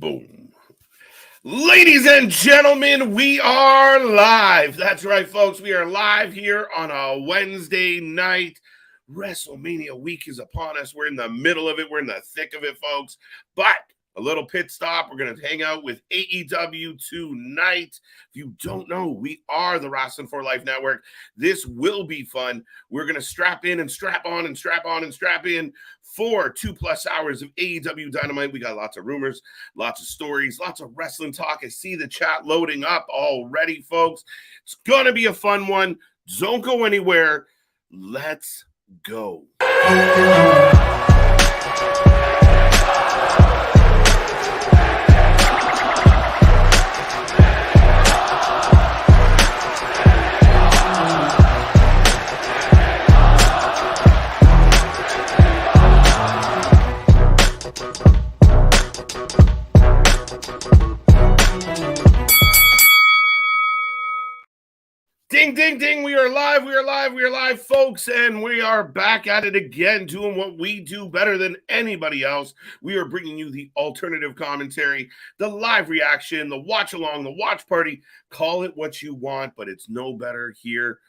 Boom. Ladies and gentlemen, we are live. That's right, folks. We are live here on a Wednesday night. WrestleMania week is upon us. We're in the middle of it. We're in the thick of it, folks. But a little pit stop. We're going to hang out with AEW tonight. If you don't know, we are the Wrasslin for Life Network. This will be fun. We're going to strap in and strap on and strap on and strap in for 2+ hours of AEW Dynamite. We got lots of rumors, lots of stories, lots of wrestling talk. I see the chat loading up already, folks. It's going to be a fun one. Don't go anywhere. Let's go. Ding, ding, ding. We are live, folks, and we are back at it again, doing what we do better than anybody else. We are bringing you the alternative commentary, the live reaction, the watch along, the watch party. Call it what you want, but it's no better here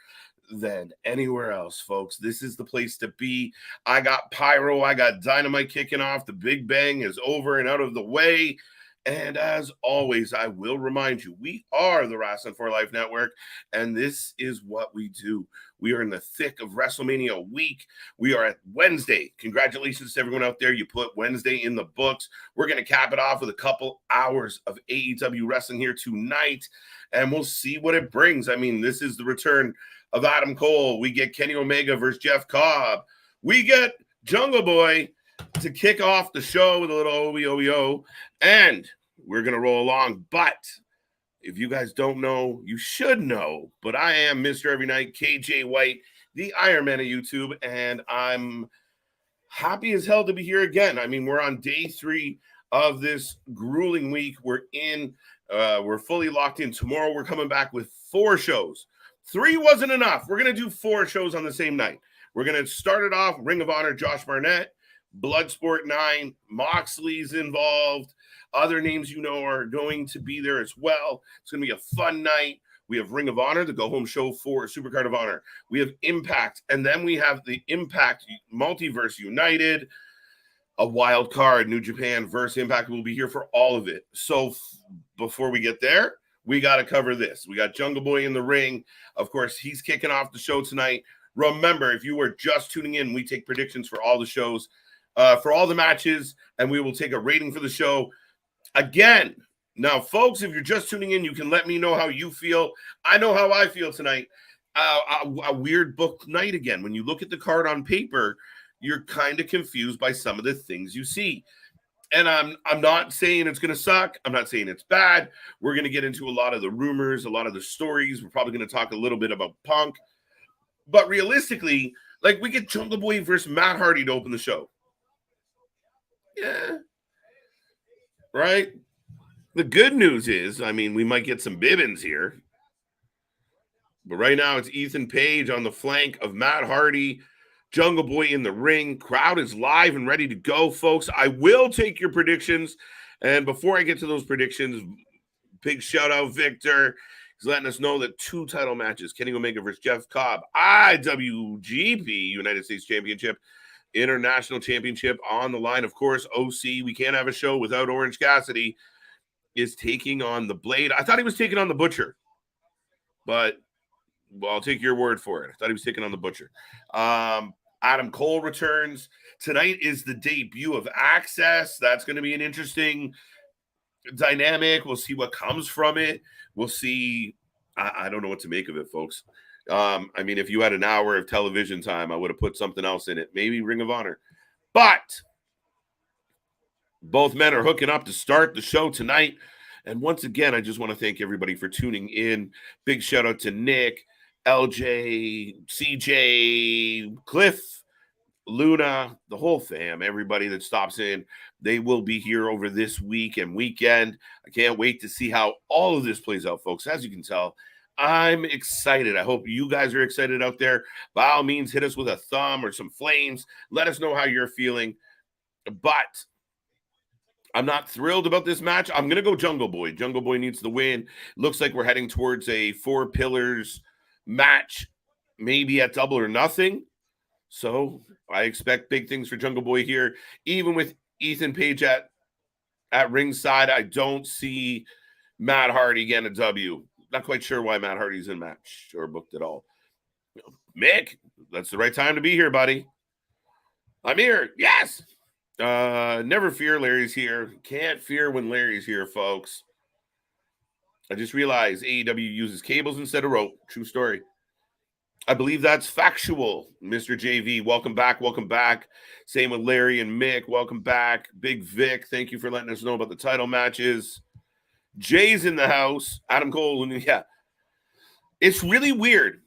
than anywhere else, folks. This is the place to be. I got pyro, I got dynamite kicking off. The Big Bang is over and out of the way. And as always, I will remind you, we are the Wrasslin for Life Network, and this is what we do. We are in the thick of WrestleMania week. We are at Wednesday. Congratulations to everyone out there. You put Wednesday in the books. We're going to cap it off with a couple hours of AEW wrestling here tonight, and we'll see what it brings. I mean, this is the return of Adam Cole. We get Kenny Omega versus Jeff Cobb. We get Jungle Boy to kick off the show with a little OEO, and we're going to roll along. But if you guys don't know, you should know, but I am Mr. Every Night, KJ White, the Iron Man of YouTube, and I'm happy as hell to be here again. I mean, we're on day 3 of this grueling week. We're fully locked in. Tomorrow we're coming back with 4 shows. 3 wasn't enough. We're going to do 4 shows on the same night. We're going to start it off, Ring of Honor, Josh Barnett, Bloodsport 9, Moxley's involved. Other names you know are going to be there as well. It's going to be a fun night. We have Ring of Honor, the go-home show for Supercard of Honor. We have Impact, and then we have the Impact Multiverse United, a wild card, New Japan versus Impact. Will be here for all of it. So before we get there, we got to cover this. We got Jungle Boy in the ring. Of course, he's kicking off the show tonight. Remember, if you were just tuning in, we take predictions for all the shows, for all the matches, and we will take a rating for the show. Again, now, folks, if you're just tuning in, you can let me know how you feel. I know how I feel tonight. A weird book night again. When you look at the card on paper, you're kind of confused by some of the things you see. And I'm not saying it's going to suck. I'm not saying it's bad. We're going to get into a lot of the rumors, a lot of the stories. We're probably going to talk a little bit about Punk. But realistically, like, we get Jungle Boy versus Matt Hardy to open the show. Yeah. Right? The good news is, I mean, we might get some Bibbins here. But right now, it's Ethan Page on the flank of Matt Hardy. Jungle Boy in the ring. Crowd is live and ready to go, folks. I will take your predictions. And before I get to those predictions, big shout out, Victor. He's letting us know that 2 title matches, Kenny Omega versus Jeff Cobb, IWGP United States Championship, International Championship on the line. Of course, OC, we can't have a show without Orange Cassidy, is taking on the Blade. I thought he was taking on the Butcher, but well, I'll take your word for it. I thought he was taking on the Butcher. Adam Cole returns. Tonight is the debut of Access. That's going to be an interesting dynamic. We'll see what comes from it. We'll see. I don't know what to make of it, folks. I mean, if you had an hour of television time, I would have put something else in it. Maybe Ring of Honor. But both men are hooking up to start the show tonight. And once again, I just want to thank everybody for tuning in. Big shout out to Nick, LJ, CJ, Cliff, Luna, the whole fam, everybody that stops in. They will be here over this week and weekend. I can't wait to see how all of this plays out, folks. As you can tell, I'm excited. I hope you guys are excited out there. By all means, hit us with a thumb or some flames. Let us know how you're feeling. But I'm not thrilled about this match. I'm going to go Jungle Boy. Jungle Boy needs the win. Looks like we're heading towards a 4 pillars match, maybe at Double or Nothing. So I expect big things for Jungle Boy here. Even with Ethan Page at ringside, I don't see Matt Hardy getting a W. Not quite sure why Matt Hardy's in match or booked at all. Mick, that's the right time to be here, buddy. I'm here. Yes. Never fear, Larry's here. Can't fear when Larry's here, folks. I just realized AEW uses cables instead of rope. True story. I believe that's factual, Mr. JV. Welcome back. Welcome back. Same with Larry and Mick. Welcome back. Big Vic, thank you for letting us know about the title matches. Jay's in the house. Adam Cole. Yeah. It's really weird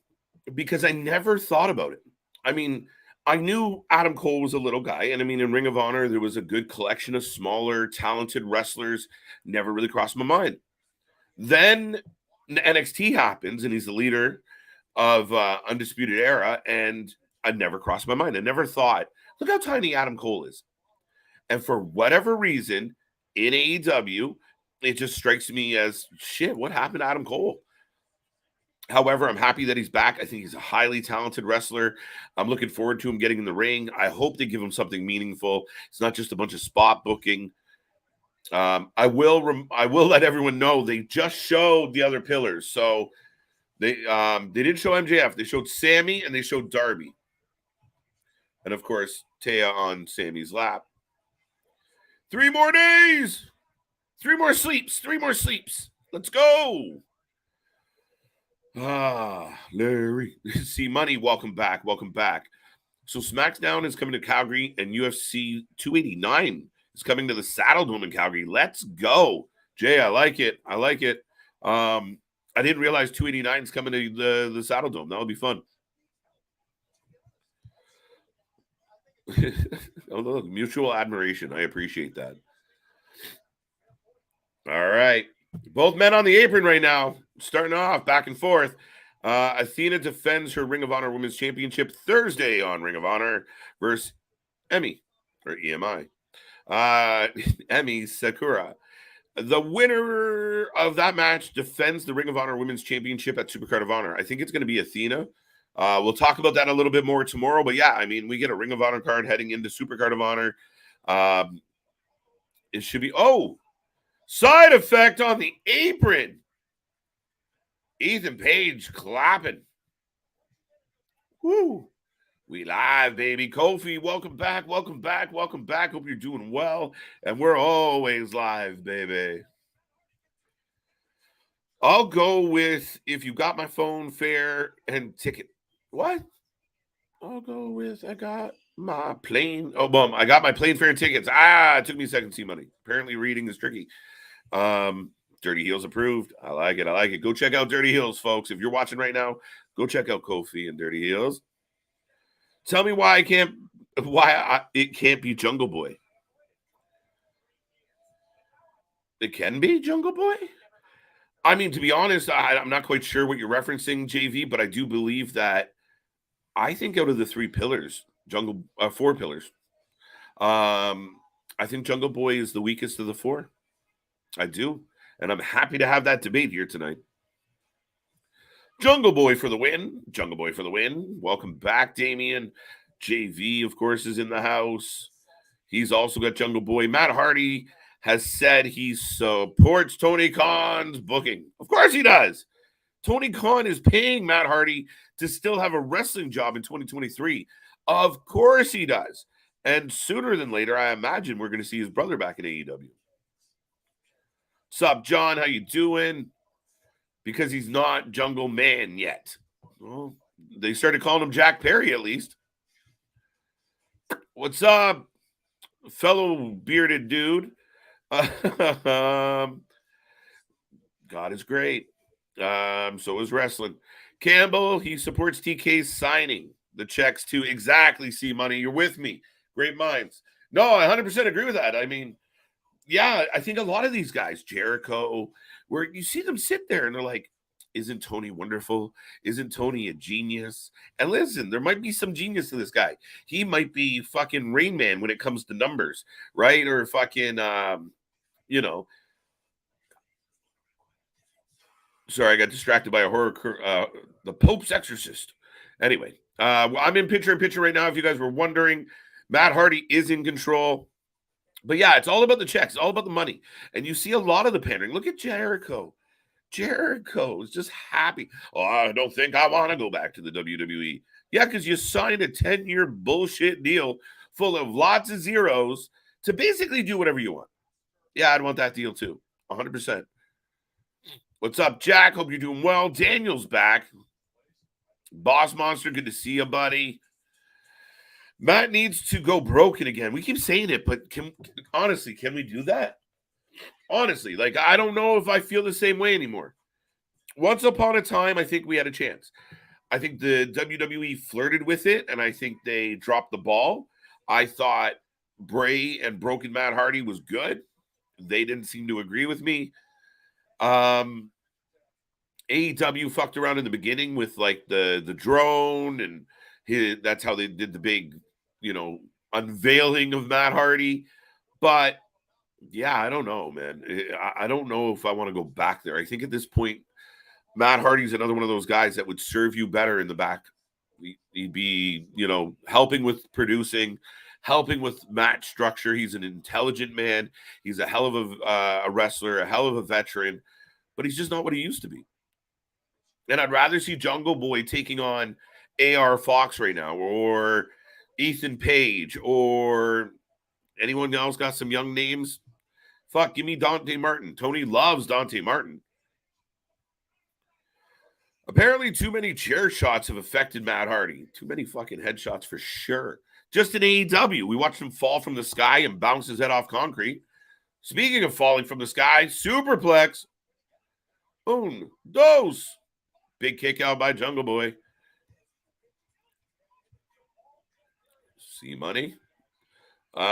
because I never thought about it. I mean, I knew Adam Cole was a little guy. And I mean, in Ring of Honor, there was a good collection of smaller, talented wrestlers. Never really crossed my mind. Then NXT happens and he's the leader of Undisputed Era, and I never crossed my mind. I never thought, look how tiny Adam Cole is. And for whatever reason, in AEW, it just strikes me as, shit, what happened to Adam Cole? However, I'm happy that he's back. I think he's a highly talented wrestler. I'm looking forward to him getting in the ring. I hope they give him something meaningful. It's not just a bunch of spot booking. I will let everyone know they just showed the other pillars. So they didn't show MJF. They showed Sammy and they showed Darby. And of course, Taya on Sammy's lap. 3 more days. 3 more sleeps. 3 more sleeps. Let's go. Larry. See Money, welcome back. Welcome back. So SmackDown is coming to Calgary and UFC 289 is coming to the Saddle Dome in Calgary. Let's go. Jay, I like it. I like it. I didn't realize 289 is coming to the Saddle Dome. That would be fun. Oh, look, mutual admiration. I appreciate that. All right. Both men on the apron right now. Starting off back and forth. Athena defends her Ring of Honor Women's Championship Thursday on Ring of Honor versus Emi, or EMI. Emi Sakura. The winner of that match defends the Ring of Honor Women's Championship at Supercard of Honor. I think it's going to be Athena. We'll talk about that a little bit more tomorrow. But yeah, I mean, we get a Ring of Honor card heading into Supercard of Honor. It should be, side effect on the apron. Ethan Page clapping. Woo. We live, baby. Kofi, welcome back. Welcome back. Welcome back. Hope you're doing well. And we're always live, baby. I'll go with if you got my phone, fare, and ticket. What? I'll go with I got my plane. Oh, bum. I got my plane fare and tickets. It took me a second to see money. Apparently reading is tricky. Dirty Heels approved. I like it. I like it. Go check out Dirty Heels, folks. If you're watching right now, go check out Kofi and Dirty Heels. Tell me why it can't be Jungle Boy. It can be Jungle Boy? I mean, to be honest, I'm not quite sure what you're referencing, JV, but I do believe that I think out of the 3 pillars, 4 pillars, I think Jungle Boy is the weakest of the 4. I do. And I'm happy to have that debate here tonight. Jungle Boy for the win. Jungle Boy for the win. Welcome back, Damian. JV, of course, is in the house. He's also got Jungle Boy. Matt Hardy has said he supports Tony Khan's booking. Of course he does. Tony Khan is paying Matt Hardy to still have a wrestling job in 2023. Of course he does. And sooner than later, I imagine we're going to see his brother back in AEW. Sup, John? How you doing? Because he's not Jungle Man yet. Well, they started calling him Jack Perry at least. What's up, fellow bearded dude? God is great. So is Wrasslin. Campbell, he supports TK's signing the checks to exactly see money. You're with me. Great minds. No, I 100% agree with that. I mean, yeah, I think a lot of these guys, Jericho, where you see them sit there and they're like, isn't Tony wonderful? Isn't Tony a genius? And listen, there might be some genius to this guy. He might be fucking Rain Man when it comes to numbers, right? Or fucking you know. Sorry, I got distracted by a the Pope's Exorcist. Anyway, well, I'm in picture in picture right now. If you guys were wondering, Matt Hardy is in control. But yeah, it's all about the checks. It's all about the money. And you see a lot of the pandering. Look at Jericho. Jericho is just happy. Oh, I don't think I want to go back to the WWE. Yeah, because you signed a 10-year bullshit deal full of lots of zeros to basically do whatever you want. Yeah, I'd want that deal too. 100%. What's up, Jack? Hope you're doing well. Daniel's back. Boss Monster, good to see you, buddy. Matt needs to go broken again. We keep saying it, but honestly, can we do that? Honestly, like, I don't know if I feel the same way anymore. Once upon a time, I think we had a chance. I think the WWE flirted with it, and I think they dropped the ball. I thought Bray and Broken Matt Hardy was good. They didn't seem to agree with me. AEW fucked around in the beginning with like the drone, and that's how they did the big, unveiling of Matt Hardy. But yeah, I don't know, man. I don't know if I want to go back there. I think at this point, Matt Hardy's another one of those guys that would serve you better in the back. He'd be, helping with producing, helping with match structure. He's an intelligent man. He's a hell of a wrestler, a hell of a veteran, but he's just not what he used to be. And I'd rather see Jungle Boy taking on AR Fox right now, or Ethan Page, or anyone else got some young names. Fuck, give me Dante Martin. Tony loves Dante Martin. Apparently, too many chair shots have affected Matt Hardy. Too many fucking headshots for sure. Just in AEW, we watched him fall from the sky and bounce his head off concrete. Speaking of falling from the sky, superplex. Un, dos. Big kick out by Jungle Boy. See money. Who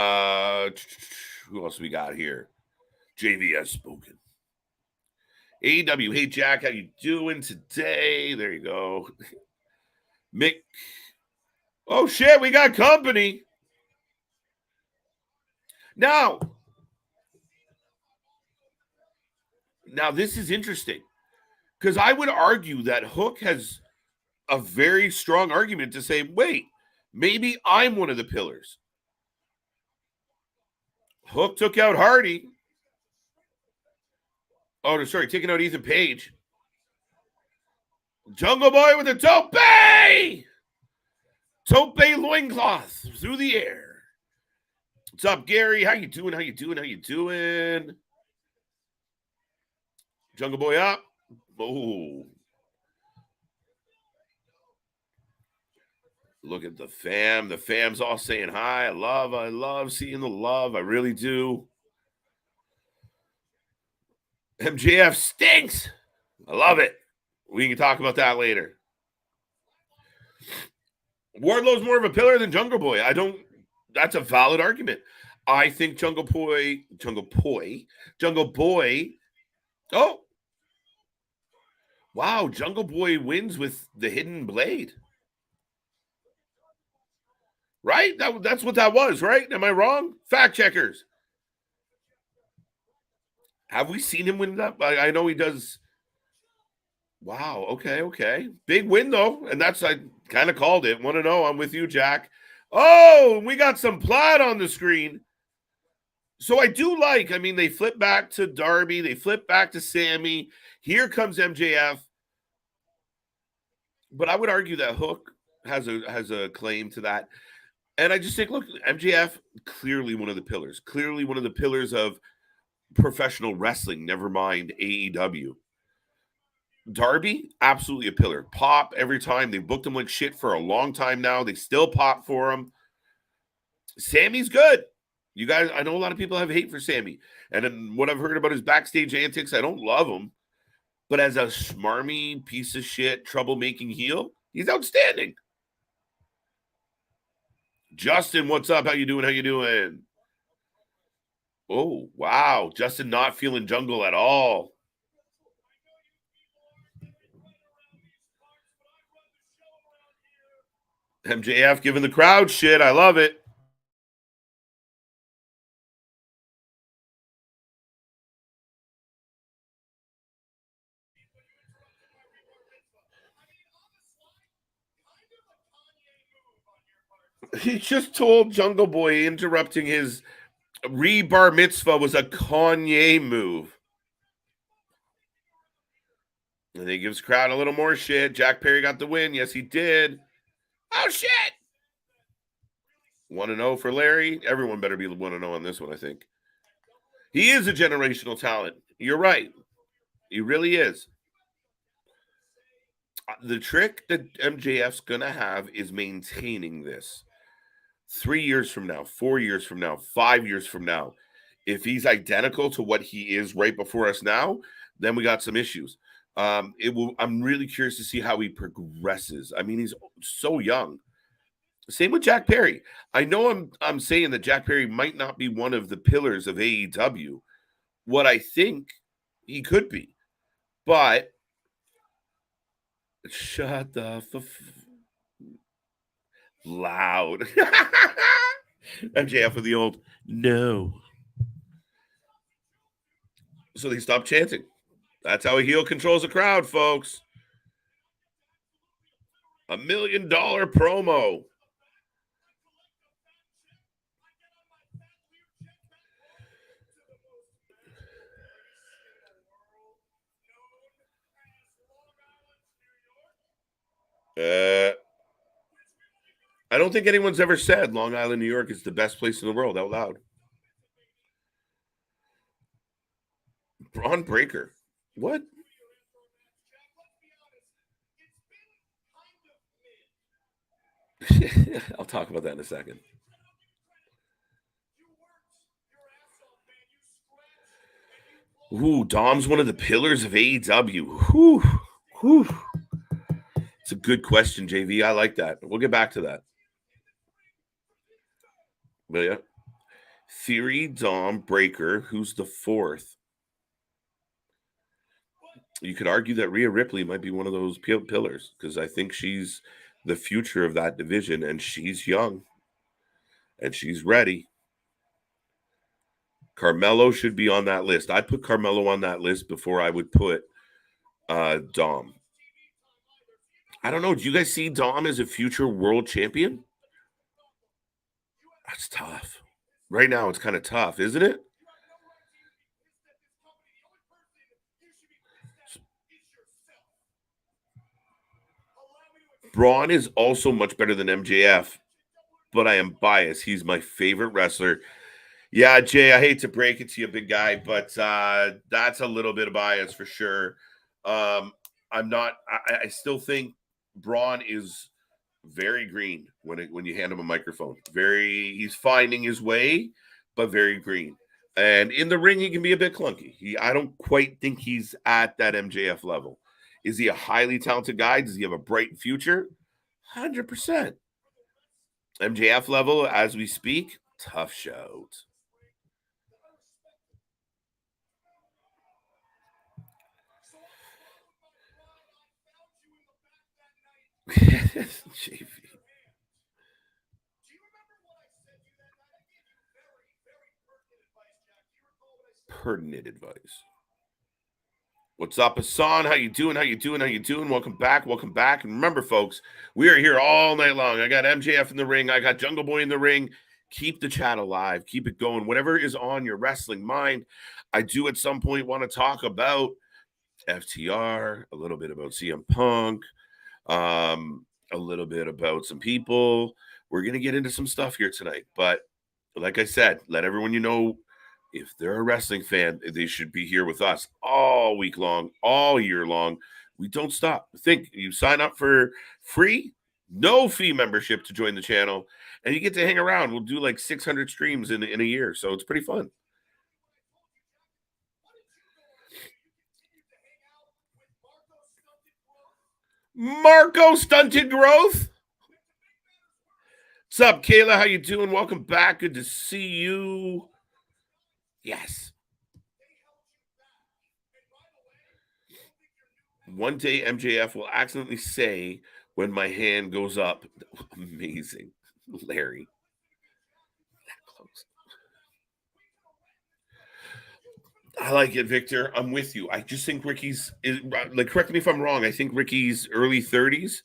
else we got here? JVS spoken. AEW, hey Jack, how you doing today? There you go. Mick. Oh shit, we got company. Now this is interesting, because I would argue that Hook has a very strong argument to say, wait, maybe I'm one of the pillars. Hook took out Hardy. Oh, sorry, taking out Ethan Page. Jungle Boy with a tope! Tope loincloth through the air. What's up, Gary? How you doing? How you doing? How you doing? Jungle Boy up. Oh. Look at the fam. The fam's all saying hi. I love seeing the love. I really do. MJF stinks. I love it. We can talk about that later. Wardlow's more of a pillar than Jungle Boy. That's a valid argument. I think Jungle Boy. Oh. Wow, Jungle Boy wins with the hidden blade. Right? That's what that was, right? Am I wrong? Fact checkers. Have we seen him win that? I know he does. Wow. Okay. Big win, though. And I kind of called it. Want to know? I'm with you, Jack. Oh, we got some plaid on the screen. So I do they flip back to Darby. They flip back to Sammy. Here comes MJF. But I would argue that Hook has a claim to that. And I just think, look, MJF, clearly one of the pillars. Clearly one of the pillars of professional wrestling, never mind AEW. Darby, absolutely a pillar. Pop every time. They booked him like shit for a long time now. They still pop for him. Sammy's good. You guys, I know a lot of people have hate for Sammy. And then what I've heard about his backstage antics, I don't love him. But as a smarmy piece of shit, troublemaking heel, he's outstanding. Justin, what's up? How you doing? Oh, wow. Justin not feeling Jungle at all. MJF giving the crowd shit. I love it. He just told Jungle Boy interrupting his re-bar mitzvah was a Kanye move. And he gives crowd a little more shit. Jack Perry got the win. Yes, he did. Oh, shit. 1-0 for Larry. Everyone better be 1-0 on this one, I think. He is a generational talent. You're right. He really is. The trick that MJF's going to have is maintaining this. 3 years from now, 4 years from now, 5 years from now, if he's identical to what he is right before us now, then we got some issues. I'm really curious to see how he progresses. I mean, he's so young. Same with Jack Perry. I know I'm saying that Jack Perry might not be one of the pillars of AEW. What I think he could be, but shut the loud. MJF with the old no. So they stopped chanting. That's how a heel controls a crowd, folks. $1 million promo. I don't think anyone's ever said Long Island, New York is the best place in the world out loud. Braun Breaker. What? I'll talk about that in a second. Ooh, Dom's one of the pillars of AEW. Whew. Whew. It's a good question, JV. I like that. We'll get back to that. But yeah. Theory, Dom, Breaker. Who's the fourth? You could argue that Rhea Ripley might be one of those pillars because I think she's the future of that division and she's young and she's ready. Carmelo should be on that list. I'd put Carmelo on that list before I would put Dom. I don't know. Do you guys see Dom as a future world champion? That's tough. Right now, it's kind of tough, isn't it? Braun is also much better than MJF, but I am biased. He's my favorite wrestler. Yeah, Jay, I hate to break it to you, big guy, but that's a little bit of bias for sure. I'm not. I still think Braun is very green when you hand him a microphone. He's finding his way, but very green. And in the ring, he can be a bit clunky. I don't quite think he's at that MJF level. Is he a highly talented guy? Does he have a bright future? 100%. MJF level as we speak, tough shout. JV. Pertinent advice. What's up, Hassan? How you doing? How you doing? How you doing? Welcome back. Welcome back. And remember, folks, we are here all night long. I got MJF in the ring. I got Jungle Boy in the ring. Keep the chat alive. Keep it going. Whatever is on your wrestling mind. I do at some point want to talk about FTR, a little bit about CM Punk, a little bit about some people. We're going to get into some stuff here tonight. But like I said, let everyone you know, if they're a wrestling fan, they should be here with us all week long, all year long. We don't stop. Think you sign up for free, no fee membership to join the channel, and you get to hang around. We'll do like 600 streams in a year, so it's pretty fun. Marco Stunted Growth. What's up, Kayla? How you doing? Welcome back. Good to see you. Yes. One day MJF will accidentally say when my hand goes up. Amazing. Larry. That close. I like it, Victor. I'm with you. I just think Ricky's like, correct me if I'm wrong. I think Ricky's early 30s.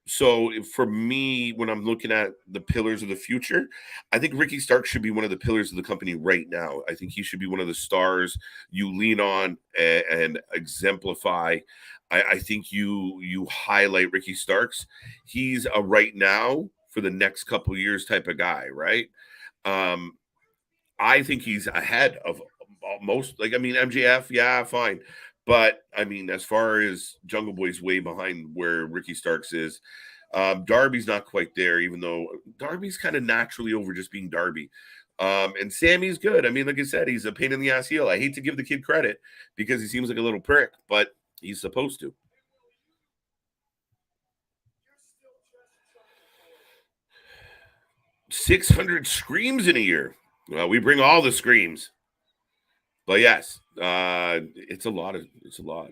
So for me, when I'm looking at the pillars of the future, I think Ricky Stark should be one of the pillars of the company right now. I think he should be one of the stars you lean on and exemplify. I think you highlight Ricky Starks. He's a right now for the next couple years type of guy, right? Um, I think he's ahead of most. Like, I mean, MJF, yeah, fine. But I mean, as far as Jungle Boy's way behind where Ricky Starks is, Darby's not quite there, even though Darby's kind of naturally over just being Darby. And Sammy's good. I mean, like I said, he's a pain in the ass heel. I hate to give the kid credit because he seems like a little prick, but he's supposed to. 600 screams in a year. Well, we bring all the screams. But yes, it's a lot. It's a lot.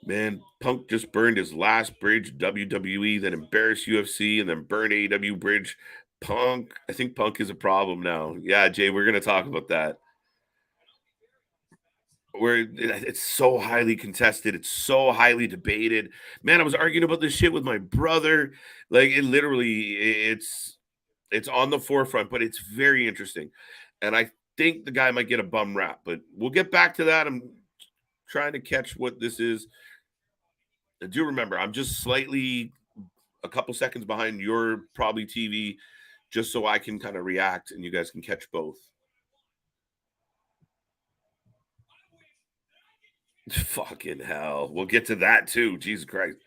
Man, Punk just burned his last bridge, WWE, then embarrassed UFC, and then burn AEW bridge. Punk, I think Punk is a problem now. Yeah, Jay, we're gonna talk about that. Where it's so highly contested, it's so highly debated. Man, I was arguing about this shit with my brother. Like it literally, it's on the forefront, but it's very interesting. And I think the guy might get a bum rap, but we'll get back to that. I'm trying to catch what this is. I do remember I'm just slightly a couple seconds behind your probably TV, just so I can kind of react and you guys can catch both. Fucking hell. We'll get to that too. Jesus Christ.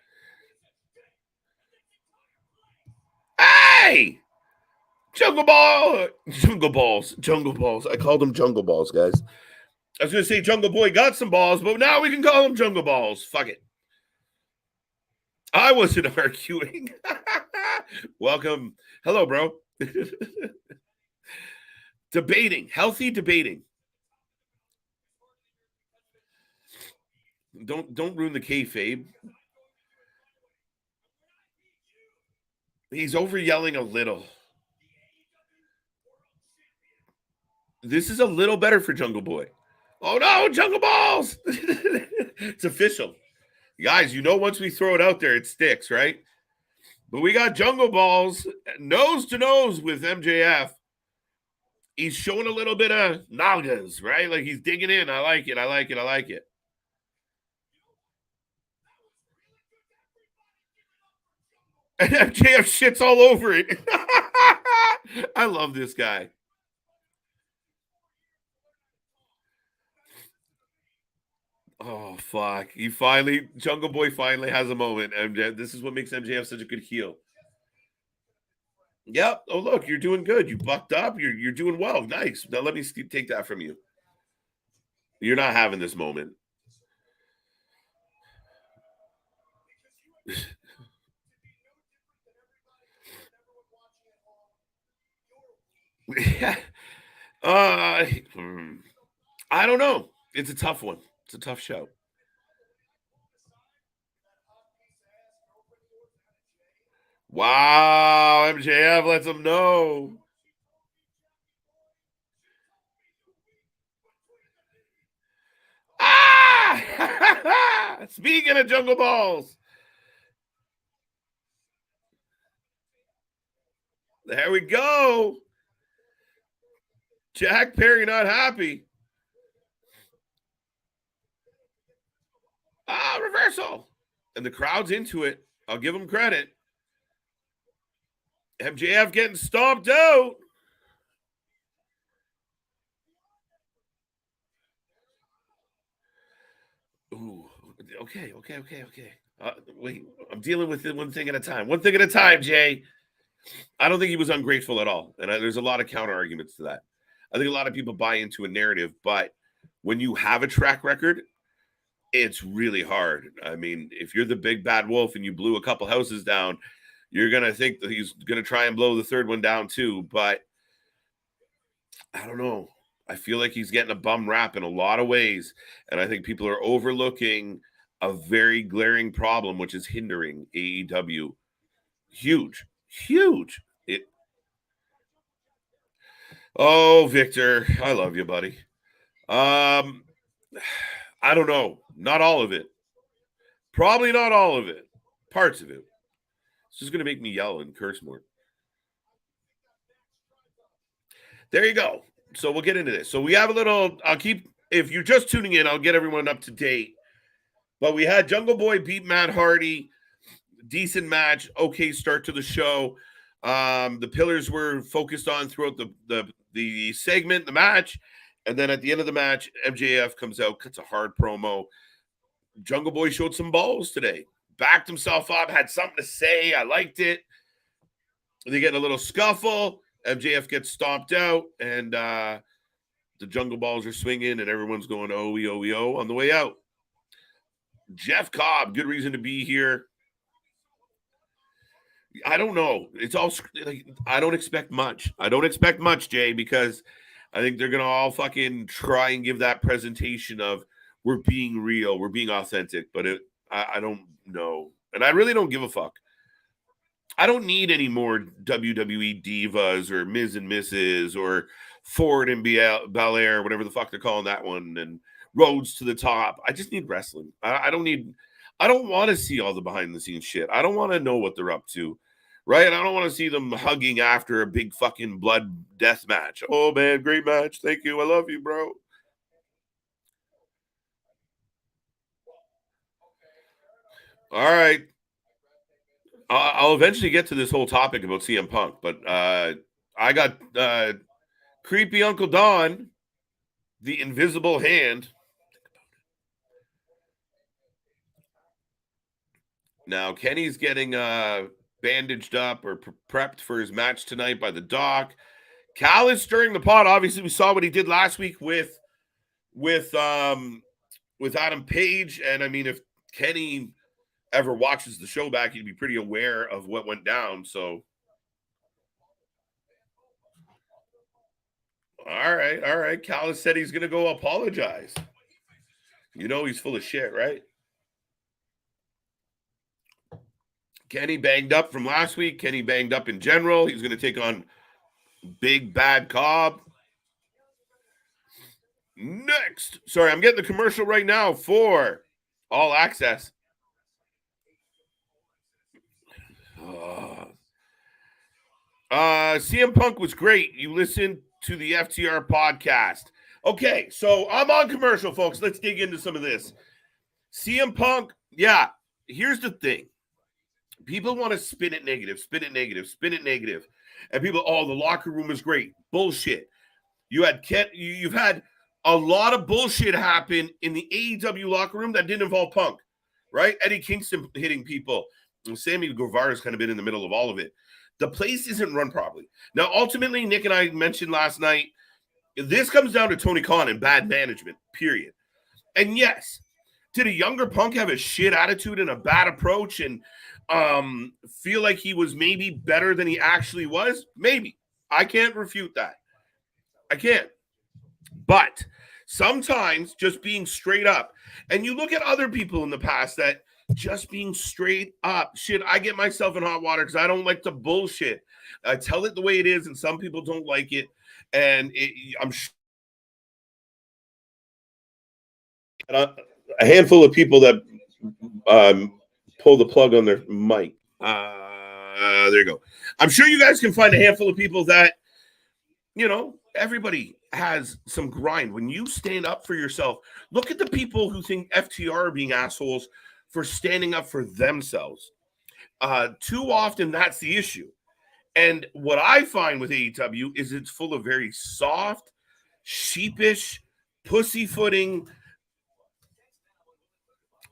Hey! Jungle Ball! Jungle Balls. Jungle Balls. I called them Jungle Balls, guys. I was going to say Jungle Boy got some balls, but now we can call them Jungle Balls. Fuck it. I wasn't arguing. Welcome. Hello, bro. Debating. Healthy debating. Don't ruin the kayfabe. He's over yelling a little. This is a little better for Jungle Boy. Oh no, Jungle Balls! It's official. Guys, you know once we throw it out there, it sticks, right? But we got Jungle Balls nose to nose with MJF. He's showing a little bit of nagas, right? Like he's digging in. I like it. I like it. I like it. And MJF shits all over it. I love this guy. Oh fuck! Jungle Boy finally has a moment. MJ, this is what makes MJF such a good heel. Yep. Oh look, you're doing good. You bucked up. You're doing well. Nice. Now let me take that from you. You're not having this moment. Yeah. Hmm. I don't know. It's a tough one. It's a tough show. Wow, MJF lets him know. Ah! Speaking of Jungle Balls, there we go. Jack Perry not happy. Ah, reversal. And the crowd's into it. I'll give him credit. MJF getting stomped out. Ooh, okay. Wait, I'm dealing with it one thing at a time. One thing at a time, Jay. I don't think he was ungrateful at all. And there's a lot of counter arguments to that. I think a lot of people buy into a narrative, but when you have a track record, it's really hard. I mean, if you're the big bad wolf and you blew a couple houses down, you're going to think that he's going to try and blow the third one down too. But I don't know. I feel like he's getting a bum rap in a lot of ways. And I think people are overlooking a very glaring problem, which is hindering AEW. Huge, huge. Oh, Victor, I love you, buddy. I don't know. Not all of it. Probably not all of it. Parts of it. It's just going to make me yell and curse more. There you go. So we'll get into this. So we have a little, if you're just tuning in, I'll get everyone up to date. But we had Jungle Boy beat Matt Hardy. Decent match. Okay start to the show. The pillars were focused on throughout the segment, the match. And then at the end of the match, MJF comes out, cuts a hard promo. Jungle Boy showed some balls today. Backed himself up, had something to say. I liked it. They get in a little scuffle. MJF gets stomped out, and the Jungle Balls are swinging, and everyone's going OEO on the way out. Jeff Cobb, good reason to be here. I don't know. It's all like, I don't expect much. I don't expect much, Jay, because I think they're gonna all fucking try and give that presentation of we're being real, we're being authentic. But I don't know, and I really don't give a fuck. I don't need any more WWE divas or Miz and Mrs. or Ford and Belair, whatever the fuck they're calling that one, and Roads to the Top. I just need wrestling. I don't want to see all the behind the scenes shit. I don't want to know what they're up to, right? I don't want to see them hugging after a big fucking blood death match. Oh man, great match. Thank you. I love you, bro. All right. I'll eventually get to this whole topic about CM Punk, but I got creepy Uncle Don, the invisible hand. Now Kenny's getting bandaged up or prepped for his match tonight by the doc. Cal is stirring the pot. Obviously, we saw what he did last week with Adam Page, and I mean, if Kenny ever watches the show back, he'd be pretty aware of what went down. So, all right. Callis said he's going to go apologize. You know he's full of shit, right? Kenny banged up from last week. Kenny banged up in general. He's going to take on Big Bad Cobb. Next. Sorry, I'm getting the commercial right now for All Access. CM Punk was great. You listened to the FTR podcast. Okay, so I'm on commercial, folks. Let's dig into some of this. CM Punk, yeah, here's the thing. People want to spin it negative. And people, oh, the locker room is great. Bullshit. You've had a lot of bullshit happen in the AEW locker room that didn't involve Punk, right? Eddie Kingston hitting people. And Sammy Guevara's kind of been in the middle of all of it. The place isn't run properly. Now, ultimately, Nick and I mentioned last night, this comes down to Tony Khan and bad management, period. And yes, did a younger Punk have a shit attitude and a bad approach and feel like he was maybe better than he actually was? Maybe. I can't refute that. I can't. But sometimes just being straight up, and you look at other people in the past that just being straight up, shit, I get myself in hot water because I don't like the bullshit. I tell it the way it is, and some people don't like it. And I'm sure a handful of people that pull the plug on their mic. There you go. I'm sure you guys can find a handful of people that, you know, everybody has some grind. When you stand up for yourself, look at the people who think FTR are being assholes for standing up for themselves. Too often, that's the issue. And what I find with AEW is it's full of very soft, sheepish, pussyfooting.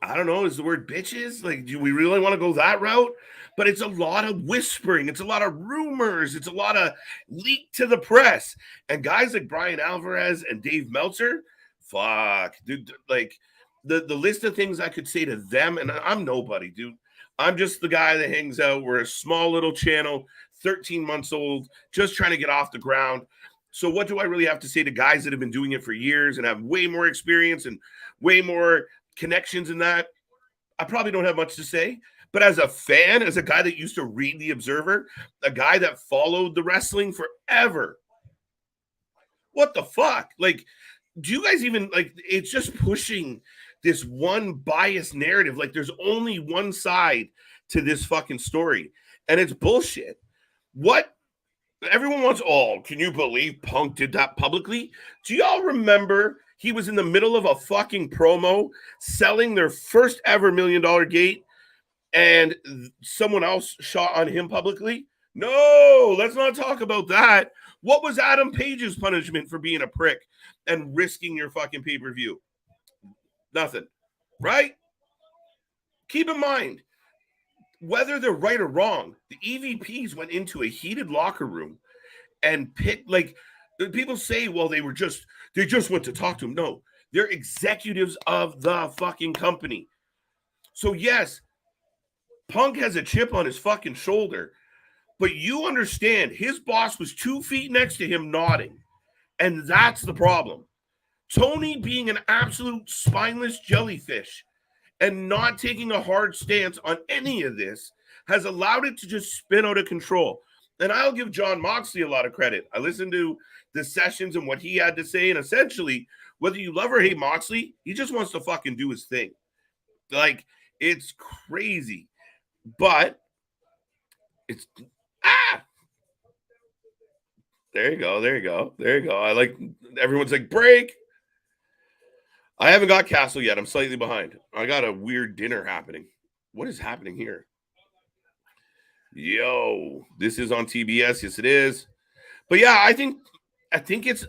I don't know, is the word bitches? Like, do we really want to go that route? But it's a lot of whispering. It's a lot of rumors. It's a lot of leak to the press. And guys like Brian Alvarez and Dave Meltzer, fuck, dude, like the list of things I could say to them, and I'm nobody, dude. I'm just the guy that hangs out. We're a small little channel, 13 months old, just trying to get off the ground. So what do I really have to say to guys that have been doing it for years and have way more experience and way more connections in that? I probably don't have much to say. But as a fan, as a guy that used to read The Observer, a guy that followed the wrestling forever, what the fuck? Like, do you guys even, like, it's just pushing this one biased narrative. Like there's only one side to this fucking story, and it's bullshit. What everyone wants, oh, can you believe Punk did that publicly? Do y'all remember he was in the middle of a fucking promo selling their first ever $1 million gate and someone else shot on him publicly? No, let's not talk about that. What was Adam Page's punishment for being a prick and risking your fucking pay-per-view? Nothing, right? Keep in mind, whether they're right or wrong, the EVPs went into a heated locker room and picked, like, people say, well, they just went to talk to him. No, they're executives of the fucking company. So yes, Punk has a chip on his fucking shoulder, but you understand his boss was 2 feet next to him nodding, and that's the problem. Tony being an absolute spineless jellyfish and not taking a hard stance on any of this has allowed it to just spin out of control. And I'll give John Moxley a lot of credit. I listened to the sessions and what he had to say, and essentially, whether you love or hate Moxley, he just wants to fucking do his thing. Like, it's crazy. But it's there you go. I like, everyone's like, break. I haven't got Castle yet. I'm slightly behind. I got a weird dinner happening. What is happening here? Yo, this is on TBS. Yes, it is. But yeah, I think it's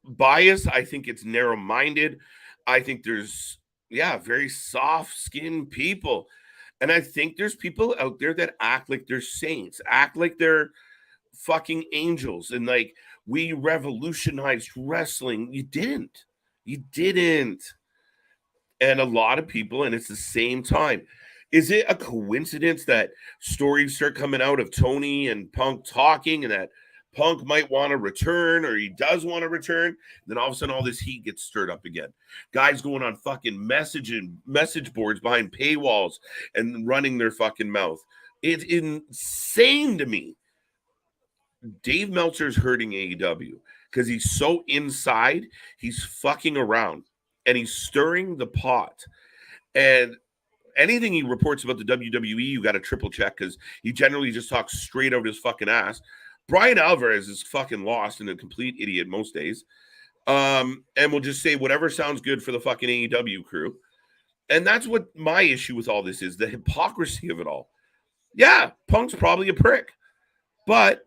biased. I think it's narrow-minded. I think there's, very soft-skinned people. And I think there's people out there that act like they're saints, act like they're fucking angels. And like, we revolutionized wrestling. You didn't. And a lot of people, and it's the same time. Is it a coincidence that stories start coming out of Tony and Punk talking and that Punk might want to return or he does want to return? Then all of a sudden all this heat gets stirred up again. Guys going on fucking message boards behind paywalls and running their fucking mouth. It's insane to me. Dave Meltzer's hurting AEW because he's so inside, he's fucking around. And he's stirring the pot. And anything he reports about the WWE, you got to triple check because he generally just talks straight out his fucking ass. Brian Alvarez is fucking lost and a complete idiot most days. And we'll just say whatever sounds good for the fucking AEW crew. And that's what my issue with all this is, the hypocrisy of it all. Yeah, Punk's probably a prick. But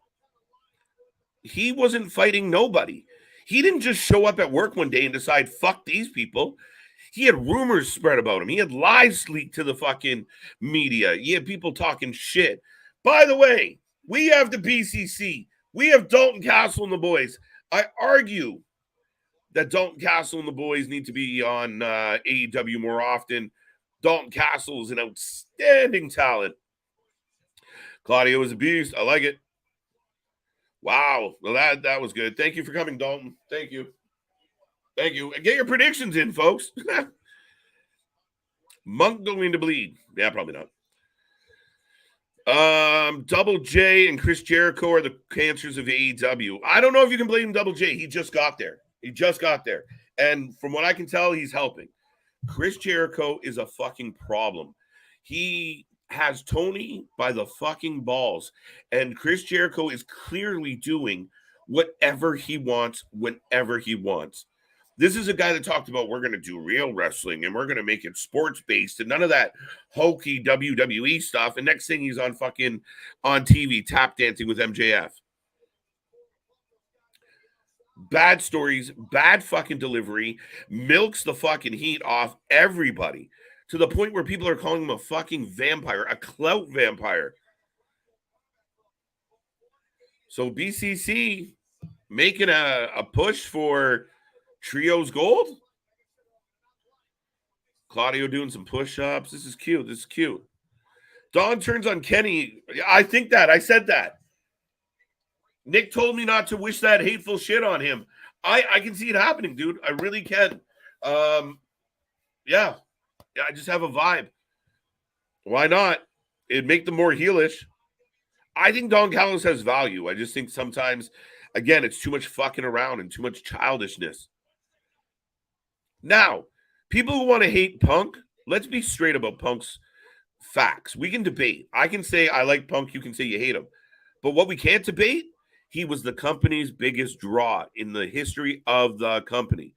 he wasn't fighting nobody. He didn't just show up at work one day and decide, fuck these people. He had rumors spread about him. He had lies leaked to the fucking media. He had people talking shit. By the way, we have the BCC. We have Dalton Castle and the boys. I argue that Dalton Castle and the boys need to be on AEW more often. Dalton Castle is an outstanding talent. Claudio is a beast. I like it. Wow. Well, that was good. Thank you for coming, Dalton. Thank you. And get your predictions in, folks. Monk going to bleed. Yeah, probably not. Double J and Chris Jericho are the cancers of AEW. I don't know if you can blame Double J. He just got there. And from what I can tell, he's helping. Chris Jericho is a fucking problem. He has Tony by the fucking balls. And Chris Jericho is clearly doing whatever he wants whenever he wants. This is a guy that talked about, we're going to do real wrestling and we're going to make it sports-based and none of that hokey WWE stuff. And next thing he's on TV tap dancing with MJF. Bad stories, bad fucking delivery, milks the fucking heat off everybody to the point where people are calling him a fucking vampire, a clout vampire. So BCC making a push for Trios Gold. Claudio doing some push-ups. This is cute. Don turns on Kenny. I think that. I said that. Nick told me not to wish that hateful shit on him. I can see it happening, dude. I really can. Yeah, I just have a vibe. Why not? It'd make them more heelish. I think Don Callis has value. I just think sometimes, again, it's too much fucking around and too much childishness. Now, People who want to hate Punk, let's be straight about Punk's facts. We can debate. I can say I like Punk. You can say you hate him. But what we can't debate, he was the company's biggest draw in the history of the company.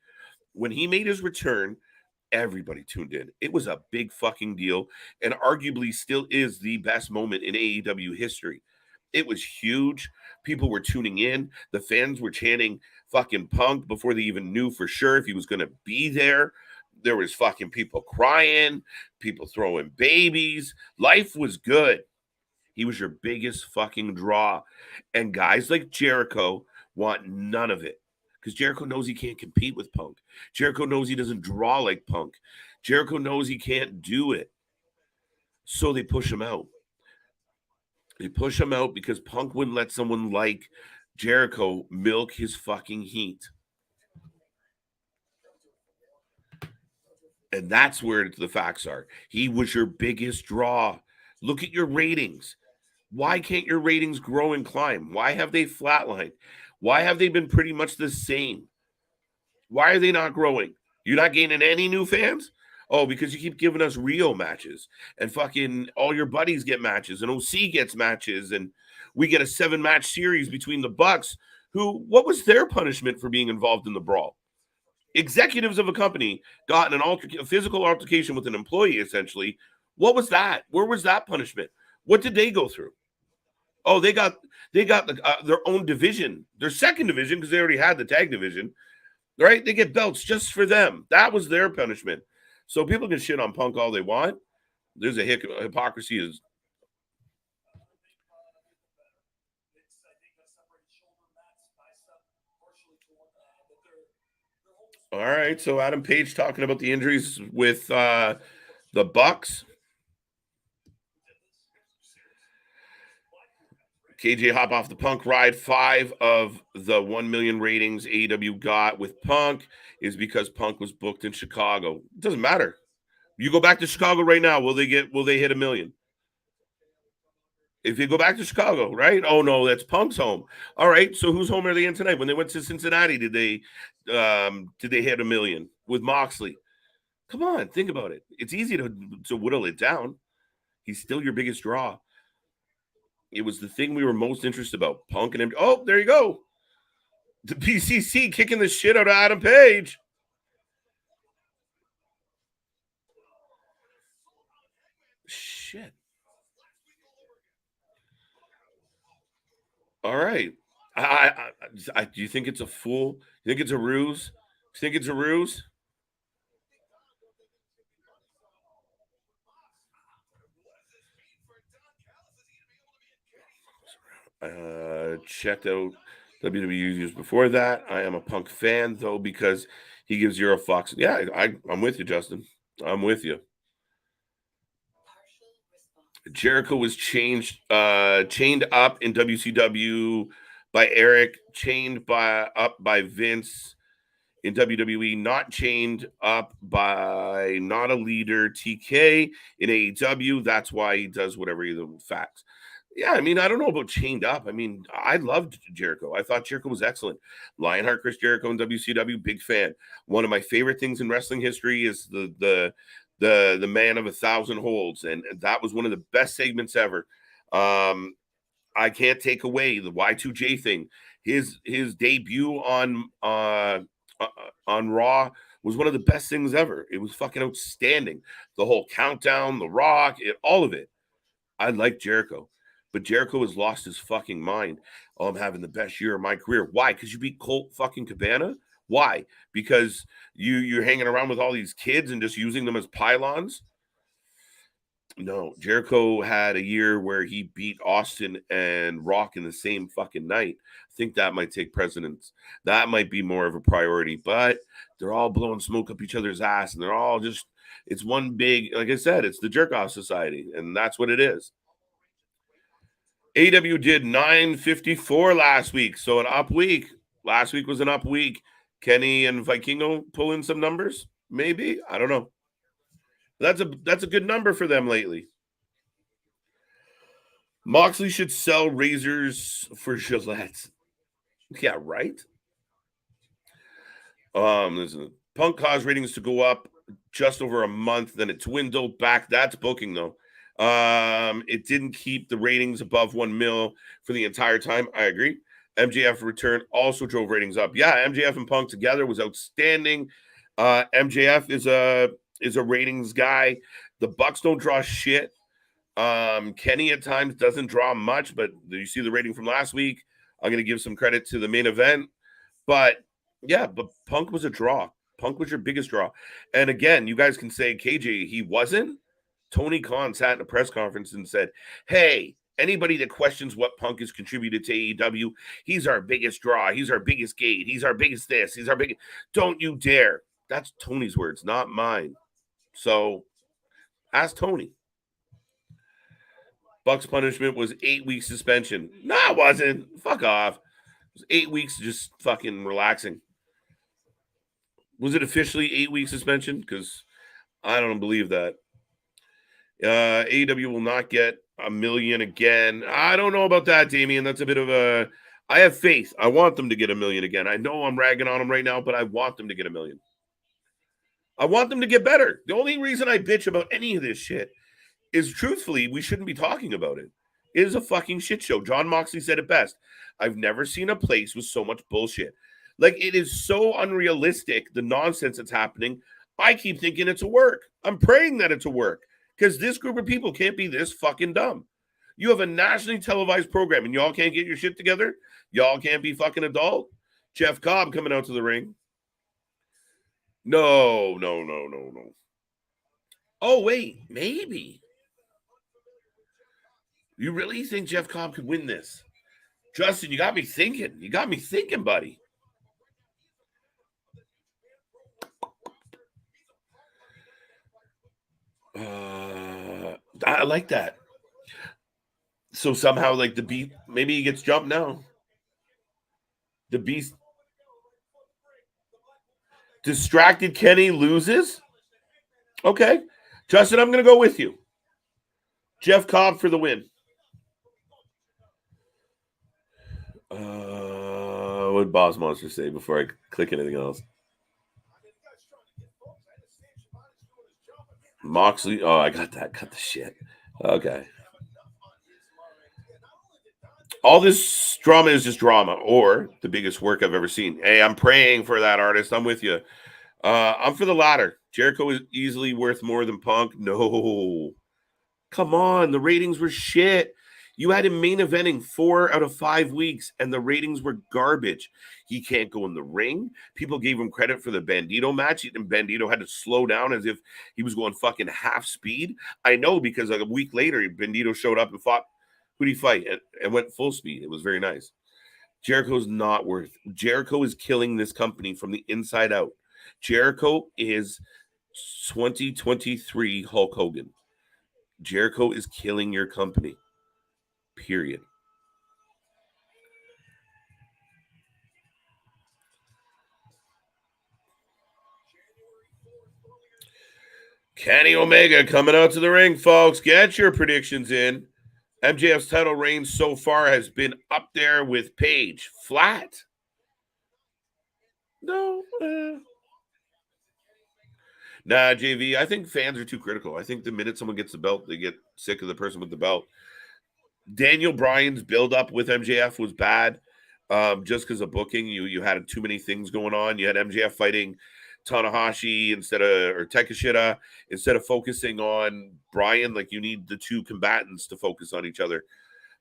When he made his return, everybody tuned in. It was a big fucking deal and arguably still is the best moment in AEW history. It was huge. People were tuning in. The fans were chanting fucking Punk before they even knew for sure if he was going to be there. There was fucking people crying, people throwing babies. Life was good. He was your biggest fucking draw. And guys like Jericho want none of it because Jericho knows he can't compete with Punk. Jericho knows he doesn't draw like Punk. Jericho knows he can't do it. So they push him out. They push him out because Punk wouldn't let someone like Jericho milk his fucking heat. And that's where the facts are. He was your biggest draw. Look at your ratings. Why can't your ratings grow and climb? Why have they flatlined? Why have they been pretty much the same? Why are they not growing? You're not gaining any new fans? Oh, because you keep giving us Rio matches and fucking all your buddies get matches and OC gets matches and we get a 7-match series between the Bucks, who, what was their punishment for being involved in the brawl? Executives of a company got in a physical altercation with an employee, essentially. What was that? Where was that punishment? What did they go through? Oh, they got their own division, their second division, because they already had the tag division, right? They get belts just for them. That was their punishment. So people can shit on Punk all they want. There's a hypocrisy is. All right, so Adam Page talking about the injuries with the Bucks. KJ hop off the Punk ride. 5 of the 1 million ratings AEW got with Punk is because Punk was booked in Chicago. It doesn't matter. You go back to Chicago right now, will they hit 1 million? If you go back to Chicago, right? Oh no, that's Punk's home. All right, so whose home are they in tonight? When they went to Cincinnati, did they hit 1 million with Moxley? Come on, think about it. It's easy to whittle it down. He's still your biggest draw. It was the thing we were most interested about. Punk and him. Oh, there you go. The PCC kicking the shit out of Adam Page. Shit. All right. Do you think it's a fool? You think it's a ruse? You think it's a ruse? Checked out WWE reviews before that. I am a Punk fan though because he gives 0 fucks. Yeah, I'm with you, Justin. I'm with you. Jericho was chained up in WCW by Eric, chained up by Vince in WWE, not chained up by not a leader TK in AEW. That's why he does whatever he does. Facts. Yeah, I mean, I don't know about chained up. I mean, I loved Jericho. I thought Jericho was excellent. Lionheart Chris Jericho in WCW, big fan. One of my favorite things in wrestling history is the man of 1,000 holds, and that was one of the best segments ever. I can't take away the Y2J thing. His debut on Raw was one of the best things ever. It was fucking outstanding. The whole countdown, the Rock, all of it. I like Jericho. But Jericho has lost his fucking mind. Oh, I'm having the best year of my career. Why? Because you beat Colt fucking Cabana? Why? Because you're hanging around with all these kids and just using them as pylons? No, Jericho had a year where he beat Austin and Rock in the same fucking night. I think that might take precedence. That might be more of a priority, but they're all blowing smoke up each other's ass and they're all just, it's one big, like I said, it's the jerk off society, and that's what it is. AW did 954 last week, so an up week. Last week was an up week. Kenny and Vikingo pull in some numbers, maybe. I don't know. That's a good number for them lately. Moxley should sell razors for Gillette. Yeah, right. Listen, Punk caused ratings to go up just over a month. Then it dwindled back. That's booking though. It didn't keep the ratings above 1 mil for the entire time. I agree. MJF return also drove ratings up. Yeah, MJF and Punk together was outstanding. MJF is a ratings guy. The Bucks don't draw shit. Kenny at times doesn't draw much, but you see the rating from last week. I'm going to give some credit to the main event. But yeah, but Punk was a draw. Punk was your biggest draw. And again, you guys can say KJ, he wasn't. Tony Khan sat in a press conference and said, hey, anybody that questions what Punk has contributed to AEW, he's our biggest draw. He's our biggest gate. He's our biggest this. He's our biggest. Don't you dare. That's Tony's words, not mine. So ask Tony. Buck's punishment was 8-week suspension. No, it wasn't. Fuck off. It was 8 weeks just fucking relaxing. Was it officially 8-week suspension? Because I don't believe that. AEW will not get $1 million again. I don't know about that, Damian. That's a bit of a. I have faith. I want them to get $1 million again. I know I'm ragging on them right now, but I want them to get $1 million. I want them to get better. The only reason I bitch about any of this shit is, truthfully, we shouldn't be talking about it. It is a fucking shit show. John Moxley said it best. I've never seen a place with so much bullshit. Like, it is so unrealistic, the nonsense that's happening. I keep thinking it's a work. I'm praying that it's a work, because this group of people can't be this fucking dumb. You have a nationally televised program and y'all can't get your shit together? Y'all can't be fucking adult? Jeff Cobb coming out to the ring. No. Oh, wait, maybe. You really think Jeff Cobb could win this? Justin, you got me thinking. Buddy. I like that. So somehow, like, the beast, maybe he gets jumped now. The beast. Distracted Kenny loses? Okay. Justin, I'm going to go with you. Jeff Cobb for the win. What did Boss Monster say before I click anything else? Moxley. Oh, I got that. Cut the shit. Okay. All this drama is just drama, or the biggest work I've ever seen. Hey, I'm praying for that artist. I'm with you. I'm for the latter. Jericho is easily worth more than Punk. No. Come on. The ratings were shit. You had him main eventing 4 out of 5 weeks, and the ratings were garbage. He can't go in the ring. People gave him credit for the Bandito match, and Bandito had to slow down as if he was going fucking half speed. I know, because like a week later, Bandito showed up and fought. Who did he fight? And went full speed. It was very nice. Jericho's not worth. Jericho is killing this company from the inside out. Jericho is 2023 Hulk Hogan. Jericho is killing your company. Period. Kenny Omega coming out to the ring, folks. Get your predictions in. MJF's title reign so far has been up there with Paige. Flat. No. Nah, JV, I think fans are too critical. I think the minute someone gets the belt, they get sick of the person with the belt. Daniel Bryan's build-up with MJF was bad, just because of booking. You had too many things going on. You had MJF fighting Tanahashi or Takeshita instead of focusing on Bryan. Like, you need the two combatants to focus on each other.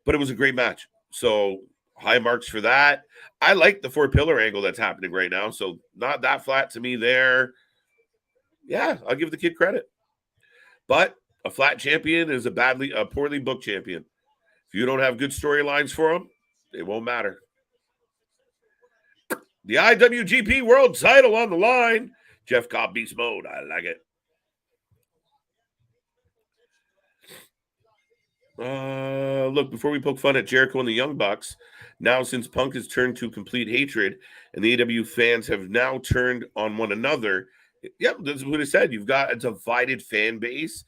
But it was a great match. So high marks for that. I like the 4-pillar angle that's happening right now. So not that flat to me there. Yeah, I'll give the kid credit. But a flat champion is a poorly booked champion. If you don't have good storylines for him, it won't matter. The IWGP World title on the line. Jeff Cobb beast mode. I like it. Look, before we poke fun at Jericho and the Young Bucks, now since Punk has turned to complete hatred and the AEW fans have now turned on one another, yep, that's what I said. You've got a divided fan base.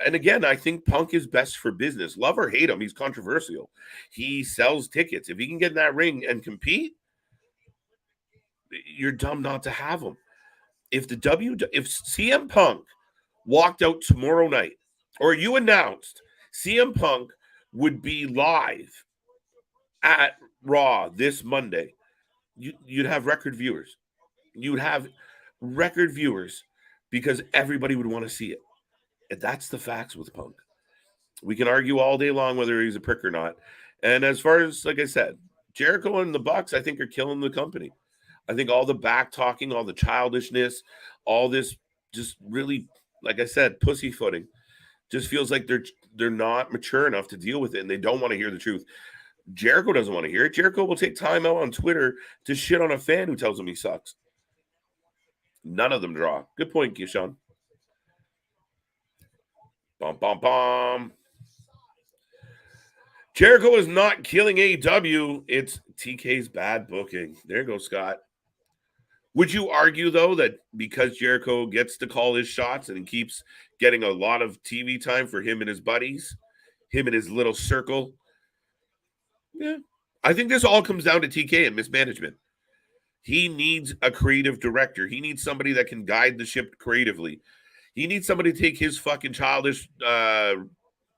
And again, I think Punk is best for business. Love or hate him, he's controversial. He sells tickets. If he can get in that ring and compete, you're dumb not to have him. if CM Punk walked out tomorrow night, or you announced CM Punk would be live at Raw this Monday, you'd have record viewers. You'd have record viewers because everybody would want to see it. And that's the facts with Punk. We can argue all day long whether he's a prick or not. And as far as, like I said, Jericho and the Bucks, I think, are killing the company. I think all the back talking, all the childishness, all this just really, like I said, pussyfooting, just feels like they're not mature enough to deal with it, and they don't want to hear the truth. Jericho doesn't want to hear it. Jericho will take time out on Twitter to shit on a fan who tells him he sucks. None of them draw. Good point, Kishan. Bum, bum, bum. Jericho is not killing AEW. It's TK's bad booking. There you go, Scott. Would you argue, though, that because Jericho gets to call his shots and he keeps getting a lot of TV time for him and his buddies, him and his little circle? Yeah. I think this all comes down to TK and mismanagement. He needs a creative director. He needs somebody that can guide the ship creatively. He needs somebody to take his fucking childish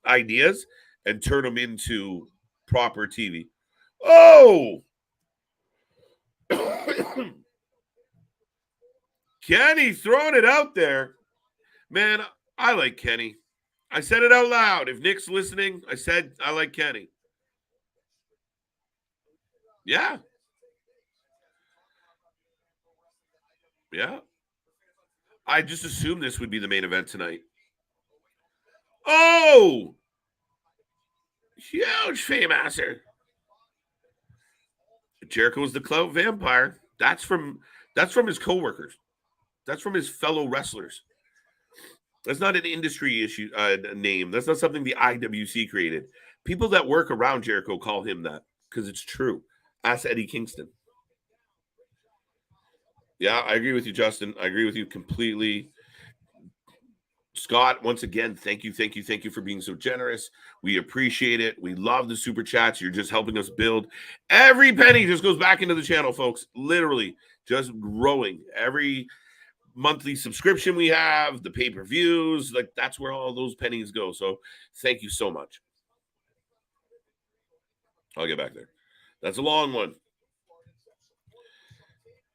ideas and turn them into proper TV. Oh! Kenny throwing it out there. Man, I like Kenny. I said it out loud. If Nick's listening, I said I like Kenny. Yeah. Yeah. I just assumed this would be the main event tonight. Oh! Huge Fameasser. Jericho's the clout vampire. That's from his coworkers. That's from his fellow wrestlers. That's not an industry issue name. That's not something the IWC created. People that work around Jericho call him that because it's true. Ask Eddie Kingston. Yeah, I agree with you, Justin. I agree with you completely. Scott, once again, thank you for being so generous. We appreciate it. We love the super chats. You're just helping us build. Every penny just goes back into the channel, folks. Literally, just growing. Every monthly subscription we have, the pay-per-views, like that's where all those pennies go. So thank you so much. I'll get back there. That's a long one.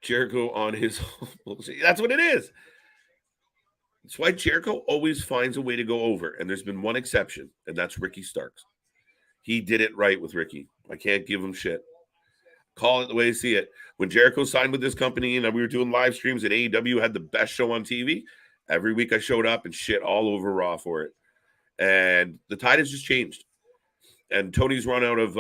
Jericho on his that's what it is. That's why Jericho always finds a way to go over. And there's been one exception, and that's Ricky Starks. He did it right with Ricky. I can't give him shit. Call it the way you see it. When Jericho signed with this company and we were doing live streams and AEW had the best show on TV, every week I showed up and shit all over Raw for it. And the tide has just changed. And Tony's run out of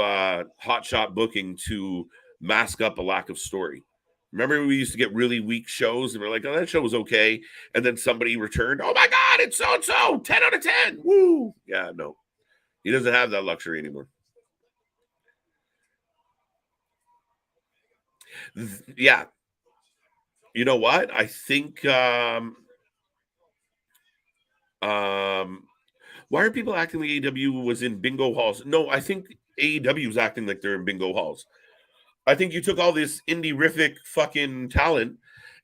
hot shot booking to mask up a lack of story. Remember we used to get really weak shows and we're like, oh, that show was okay. And then somebody returned, oh my God, it's so-and-so, 10 out of 10. Woo. Yeah, no. He doesn't have that luxury anymore. Yeah. You know what? I think why are people acting like AEW was in bingo halls? No, I think AEW is acting like they're in bingo halls. I think you took all this indie-rific fucking talent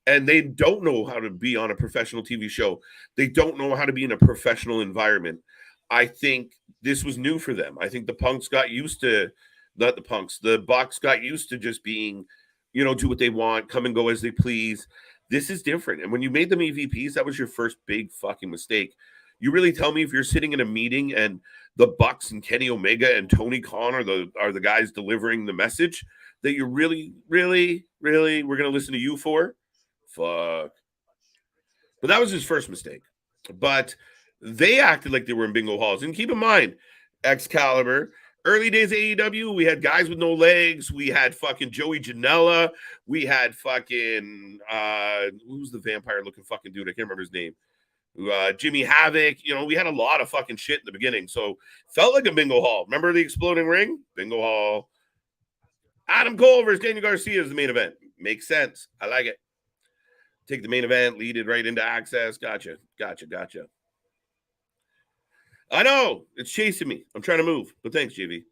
and they don't know how to be on a professional TV show. They don't know how to be in a professional environment. I think this was new for them. I think the Punks got used to, not the Punks, the Bucks got used to just being, do what they want, come and go as they please. This is different. And when you made them EVPs, that was your first big fucking mistake. You really tell me if you're sitting in a meeting and the Bucks and Kenny Omega and Tony Khan are the guys delivering the message that you're really, really, really, we're going to listen to you for? Fuck. But that was his first mistake. But they acted like they were in bingo halls. And keep in mind, Excalibur, early days of AEW, we had guys with no legs. We had fucking Joey Janela. We had fucking, who's the vampire looking fucking dude? I can't remember his name. Jimmy Havoc. We had a lot of fucking shit in the beginning. So felt like a bingo hall. Remember the exploding ring? Bingo hall. Adam Cole versus Daniel Garcia is the main event. Makes sense. I like it. Take the main event, lead it right into Access. Gotcha. I know. It's chasing me. I'm trying to move. But thanks, JV.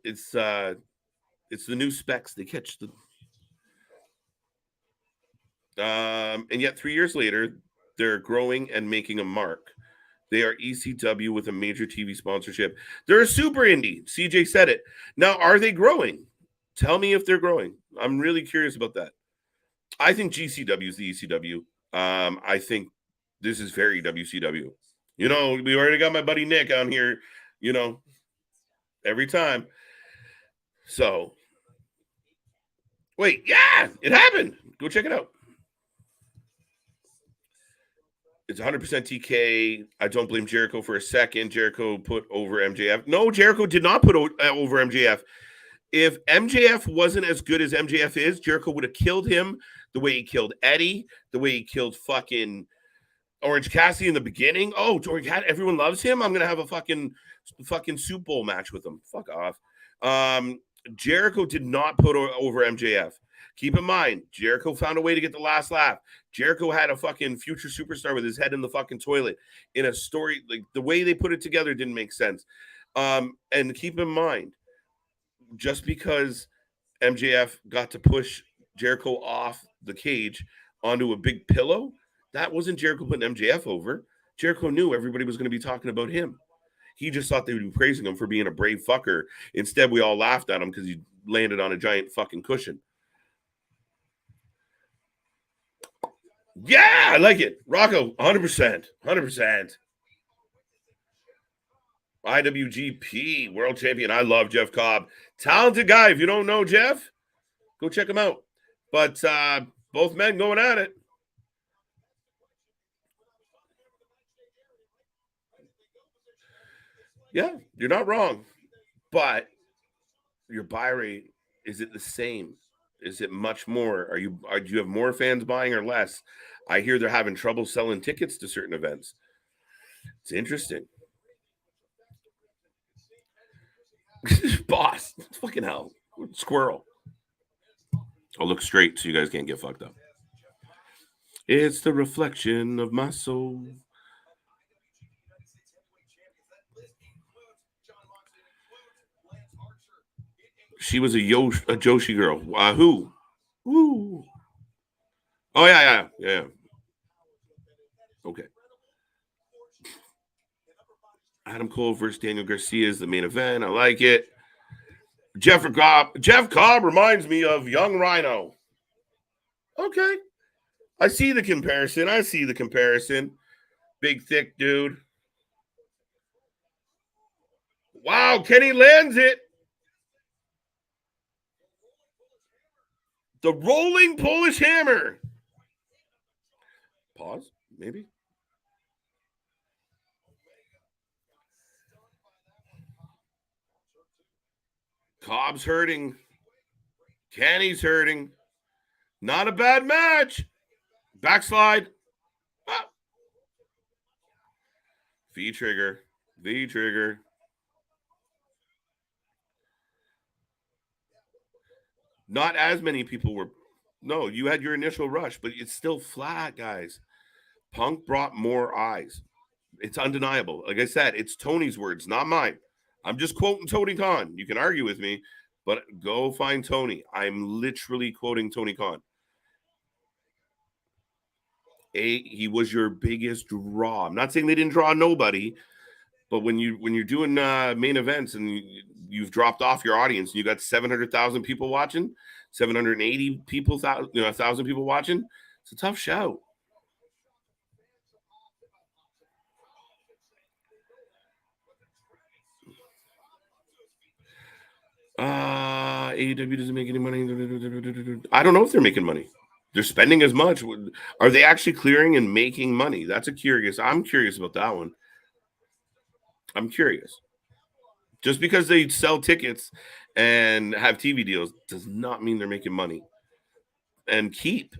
It's the new specs. They catch the... And yet 3 years later, they're growing and making a mark. They are ECW with a major TV sponsorship. They're a super indie. CJ said it. Now, are they growing? Tell me if they're growing. I'm really curious about that. I think GCW is the ECW. I think this is very WCW. You know, we already got my buddy Nick on here, you know, every time. So, wait, yeah, it happened. Go check it out. It's 100% TK. I don't blame Jericho for a second. Jericho put over MJF. No, Jericho did not put over MJF. If MJF wasn't as good as MJF is, Jericho would have killed him the way he killed Eddie, the way he killed fucking Orange Cassidy in the beginning. Oh, Orange Cat, everyone loves him. I'm gonna have a fucking Soup Bowl match with him. Fuck off. Jericho did not put over MJF. Keep in mind, Jericho found a way to get the last laugh. Jericho had a fucking future superstar with his head in the fucking toilet in a story. Like the way they put it together didn't make sense. And keep in mind, just because MJF got to push Jericho off the cage onto a big pillow, that wasn't Jericho putting MJF over. Jericho knew everybody was going to be talking about him. He just thought they would be praising him for being a brave fucker. Instead, we all laughed at him because he landed on a giant fucking cushion. Yeah, I like it. Rocco, 100%. 100%. IWGP World Champion. I love Jeff Cobb. Talented guy. If you don't know Jeff, go check him out. But both men going at it. Yeah, you're not wrong. But your buy rate, is it the same? Is it much more? Do you have more fans buying or less? I hear they're having trouble selling tickets to certain events. It's interesting. Boss, fucking hell, squirrel. I'll look straight so you guys can't get fucked up. It's the reflection of my soul. She was a Joshi girl. Who? Woo. Oh yeah. Okay. Adam Cole versus Daniel Garcia is the main event. I like it. Jeff Cobb reminds me of Young Rhino. Okay. I see the comparison. Big, thick dude. Wow, Kenny lands it. The rolling Polish hammer. Pause, maybe. Cobb's hurting. Kenny's hurting. Not a bad match. Backslide. Ah. V trigger. Not as many people were. No, you had your initial rush, but it's still flat, guys. Punk brought more eyes. It's undeniable. Like I said, it's Tony's words, not mine. I'm just quoting Tony Khan. You can argue with me, but go find Tony. I'm literally quoting Tony Khan. He was your biggest draw. I'm not saying they didn't draw nobody, but when you're doing main events and you've dropped off your audience and you got 700,000 people watching, 780 people, 1,000 people watching, it's a tough shout. AEW doesn't make any money. I don't know if they're making money. They're spending as much. Are they actually clearing and making money? I'm curious about that one. I'm curious. Just because they sell tickets and have TV deals does not mean they're making money. And he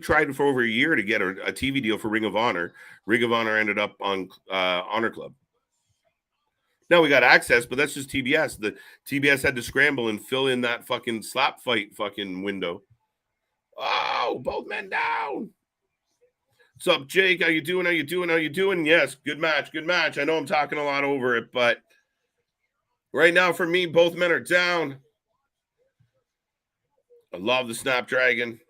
tried for over a year to get a TV deal for Ring of Honor. Ring of Honor ended up on Honor Club. Now we got access, but that's just TBS. The TBS had to scramble and fill in that fucking slap fight fucking window. Oh, both men down. What's up, Jake? How you doing? Yes, good match. I know I'm talking a lot over it, but right now for me, both men are down. I love the Snapdragon.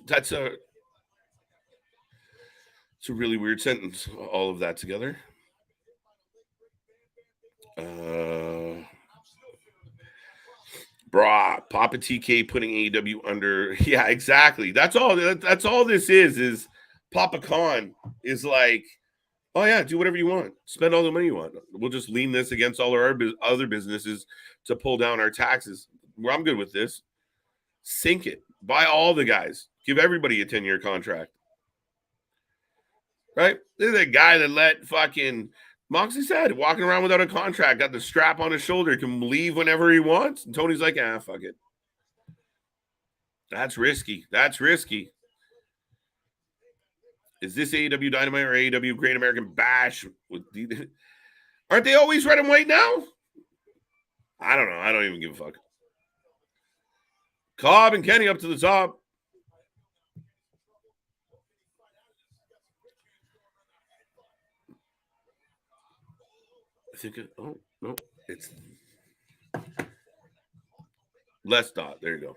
That's a it's a really weird sentence. All of that together. Brah, Papa TK putting AEW under. Yeah, exactly. That's all. That's all this is Papa Khan is like, oh yeah, do whatever you want, spend all the money you want. We'll just lean this against all our other businesses to pull down our taxes. Well, I'm good with this. Sink it. Buy all the guys. Give everybody a 10-year contract. Right? There's a guy that let fucking Moxley said, walking around without a contract, got the strap on his shoulder, can leave whenever he wants. And Tony's like, fuck it. That's risky. That's risky. Is this AEW Dynamite or AEW Great American Bash? Aren't they always red and white now? I don't know. I don't even give a fuck. Cobb and Kenny up to the top. I think oh no, it's less dot. There you go.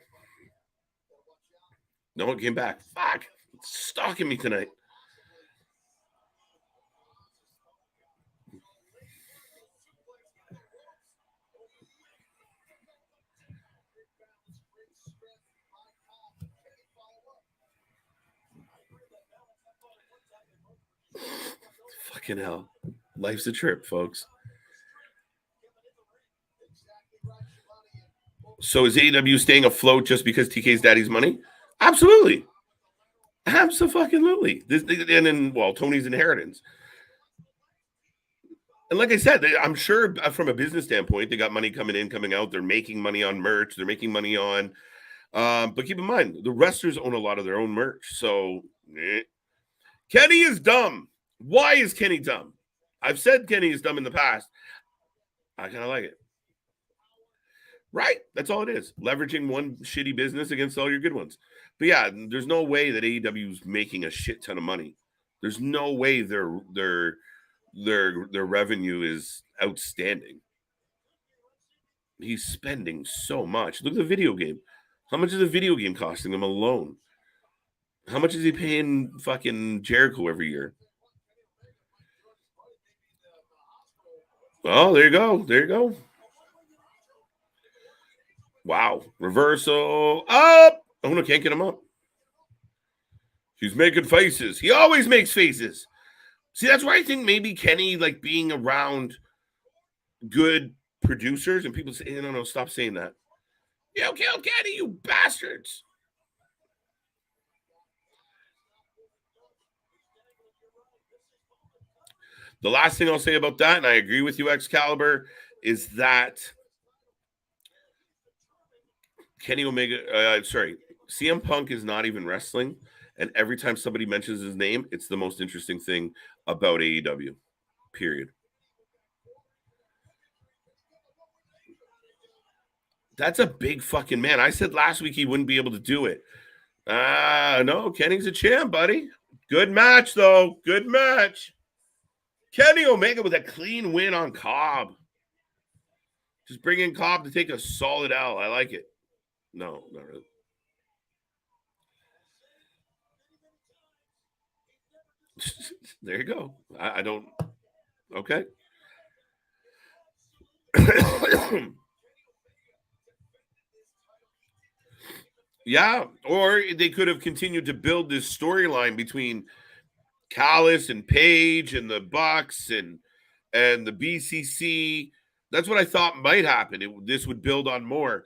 No one came back. Fuck. It's stalking me tonight. Fucking hell. Life's a trip, folks. So is AEW staying afloat just because TK's daddy's money? Absolutely. Absolutely. And then, well, Tony's inheritance. And like I said, I'm sure from a business standpoint, they got money coming in, coming out. They're making money on merch. They're making money on. But keep in mind, the wrestlers own a lot of their own merch. So Kenny is dumb. Why is Kenny dumb? I've said Kenny is dumb in the past. I kind of like it. Right? That's all it is. Leveraging one shitty business against all your good ones. But yeah, there's no way that AEW is making a shit ton of money. There's no way their revenue is outstanding. He's spending so much. Look at the video game. How much is the video game costing him alone? How much is he paying fucking Jericho every year? Oh, there you go. There you go. Wow. Reversal. Up. Oh, no, can't get him up. He's making faces. He always makes faces. See, that's why I think maybe Kenny, like being around good producers, and people say, no, stop saying that. You killed Kenny, you bastards. The last thing I'll say about that, and I agree with you, Excalibur, is that Kenny Omega, CM Punk is not even wrestling. And every time somebody mentions his name, it's the most interesting thing about AEW, period. That's a big fucking man. I said last week he wouldn't be able to do it. No, Kenny's a champ, buddy. Good match, though. Good match. Kenny Omega with a clean win on Cobb. Just bring in Cobb to take a solid L. I like it. No, not really. There you go. I don't. Okay. Yeah, or they could have continued to build this storyline between Callis and Page and the Bucks and the BCC. That's what I thought might happen. This would build on more.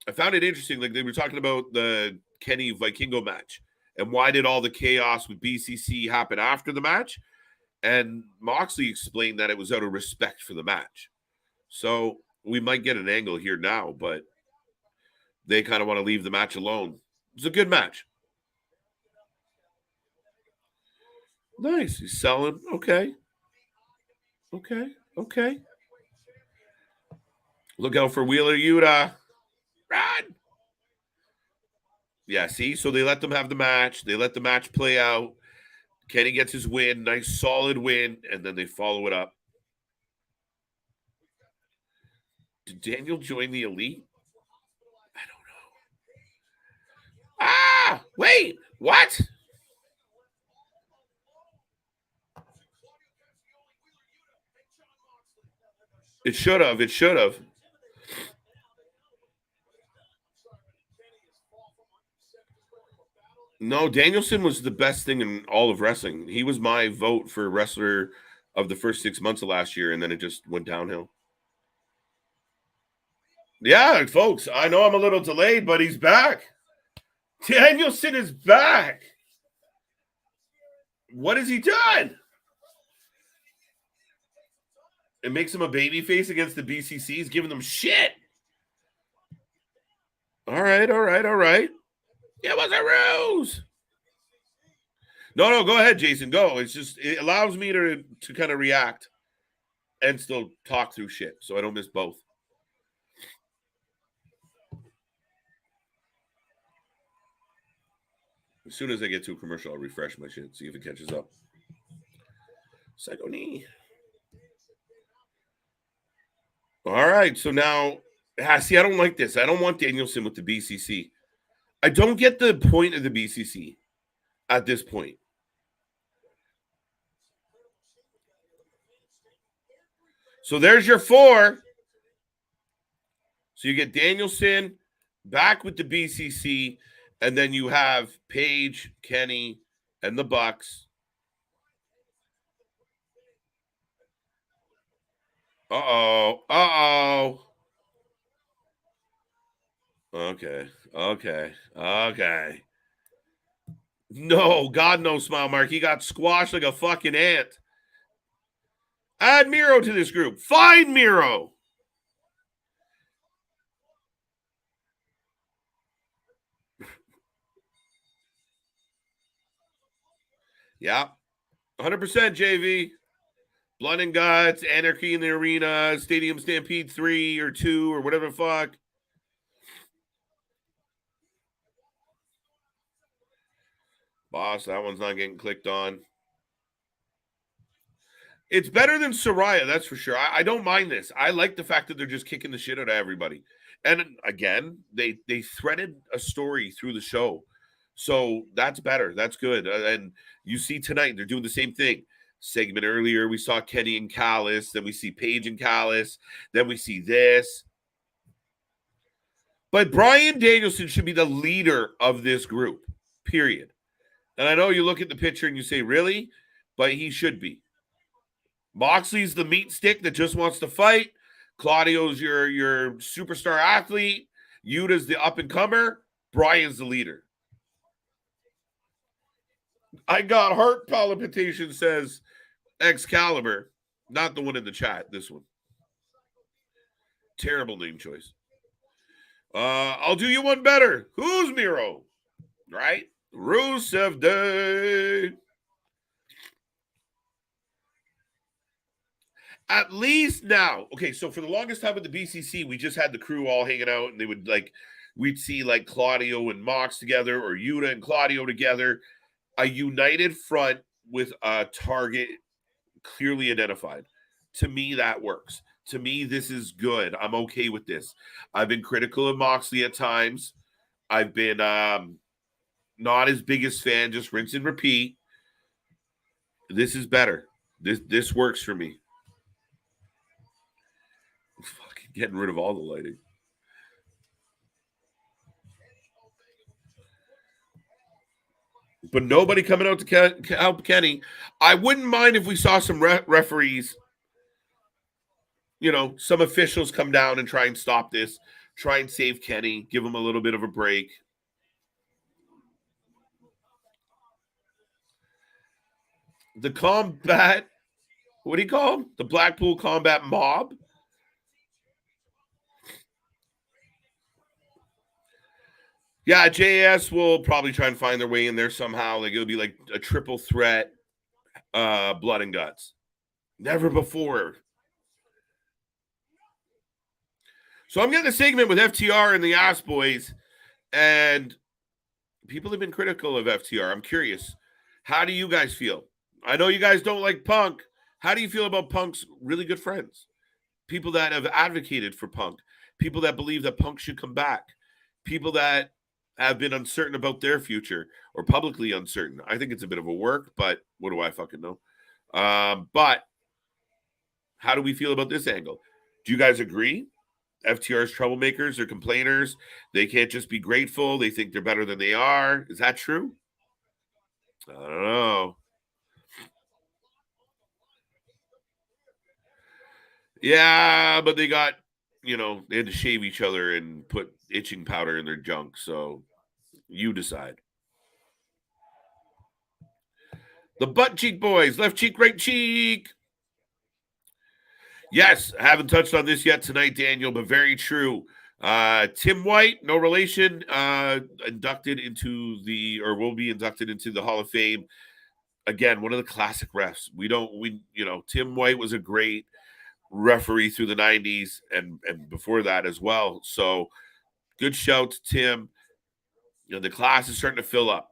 I found it interesting. Like they were talking about the Kenny Vikingo match and why did all the chaos with BCC happen after the match? And Moxley explained that it was out of respect for the match. So we might get an angle here now, but they kind of want to leave the match alone. It's a good match. Nice. He's selling. Okay. Okay. Look out for Wheeler Yuta. Run. Yeah, see? So they let them have the match. They let the match play out. Kenny gets his win. Nice, solid win. And then they follow it up. Did Daniel join the Elite? I don't know. Yeah. Wait. What? It should have. It should have. No, Danielson was the best thing in all of wrestling. He was my vote for wrestler of the first 6 months of last year, and then it just went downhill. Yeah, folks, I know I'm a little delayed, but he's back. Danielson is back. What has he done? It makes him a baby face against the BCCs, giving them shit. All right. It was a ruse. No, go ahead, Jason. Go. It's just it allows me to kind of react and still talk through shit, so I don't miss both. As soon as I get to a commercial, I'll refresh my shit, see if it catches up. Psycho knee. All right, so now, see, I don't like this. I don't want Danielson with the BCC. I don't get the point of the BCC at this point. So there's your 4. So you get Danielson back with the BCC, and then you have Paige, Kenny, and the Bucks. Uh-oh. Okay. No, God no, Smile Mark. He got squashed like a fucking ant. Add Miro to this group. Find Miro. Yeah. 100% JV. Blood and Guts, Anarchy in the Arena, Stadium Stampede 3 or 2 or whatever the fuck. Boss, that one's not getting clicked on. It's better than Soraya, that's for sure. I don't mind this. I like the fact that they're just kicking the shit out of everybody. And again, they threaded a story through the show. So that's better. That's good. And you see tonight, they're doing the same thing. Segment earlier, we saw Kenny and Callis. Then we see Paige and Callis. Then we see this. But Bryan Danielson should be the leader of this group, period. And I know you look at the picture and you say, really? But he should be. Moxley's the meat stick that just wants to fight. Claudio's your superstar athlete. Yuta's the up-and-comer. Bryan's the leader. I got heart palpitation, says Excalibur. Not the one in the chat, this one. Terrible name choice. I'll do you one better. Who's Miro? Right? Rusev Day. At least now. Okay, so for the longest time with the BCC, we just had the crew all hanging out, and they would we'd see like Claudio and Mox together, or Yuta and Claudio together. A united front with a target clearly identified. To me, that works. To me, this is good. I'm okay with this. I've been critical of Moxley at times. I've been not his biggest fan, just rinse and repeat. This is better. This works for me. Fucking getting rid of all the lighting. But nobody coming out to help Kenny. I wouldn't mind if we saw some referees, some officials come down and try and stop this, try and save Kenny, give him a little bit of a break. The combat, what do you call them? The Blackpool Combat Mob? Yeah, JS will probably try and find their way in there somehow. Like it'll be like a triple threat, blood and guts. Never before. So I'm getting a segment with FTR and the Ass Boys, and people have been critical of FTR. I'm curious. How do you guys feel? I know you guys don't like Punk. How do you feel about Punk's really good friends? People that have advocated for Punk. People that believe that Punk should come back. People that have been uncertain about their future or publicly uncertain. I think it's a bit of a work, but what do I fucking know? But how do we feel about this angle? Do you guys agree? FTR's troublemakers, they're complainers. They can't just be grateful. They think they're better than they are. Is that true? I don't know. Yeah, but they got, they had to shave each other and put itching powder in their junk. So you decide. The butt cheek boys, left cheek, right cheek. Yes, I haven't touched on this yet tonight, Daniel, but very true. Tim White, no relation, inducted into will be inducted into the Hall of Fame. Again, one of the classic refs. Tim White was a great referee through the 90s and before that as well. So good shout to Tim. The class is starting to fill up.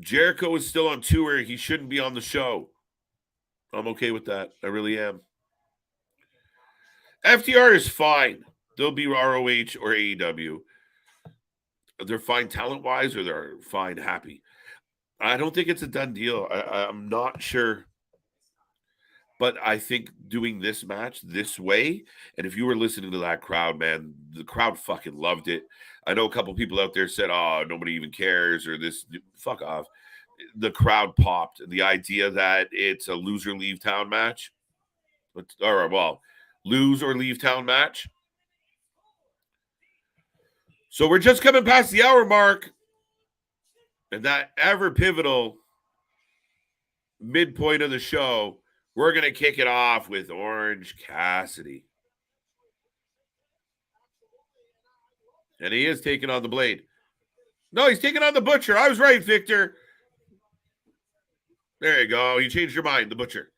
Jericho is still on tour. He shouldn't be on the show. I'm okay with that. I really am. FTR is fine. They'll be ROH or AEW. They're fine talent-wise or they're fine happy. I don't think it's a done deal. I'm not sure. But I think doing this match this way, and if you were listening to that crowd, man, the crowd fucking loved it. I know a couple people out there said, oh, nobody even cares or this. Fuck off. The crowd popped. The idea that it's a lose or leave town match. Lose or leave town match. So we're just coming past the hour mark. And that ever pivotal midpoint of the show, we're going to kick it off with Orange Cassidy. And he is taking on the Blade. No, he's taking on the Butcher. I was right, Victor. There you go. You changed your mind, the Butcher.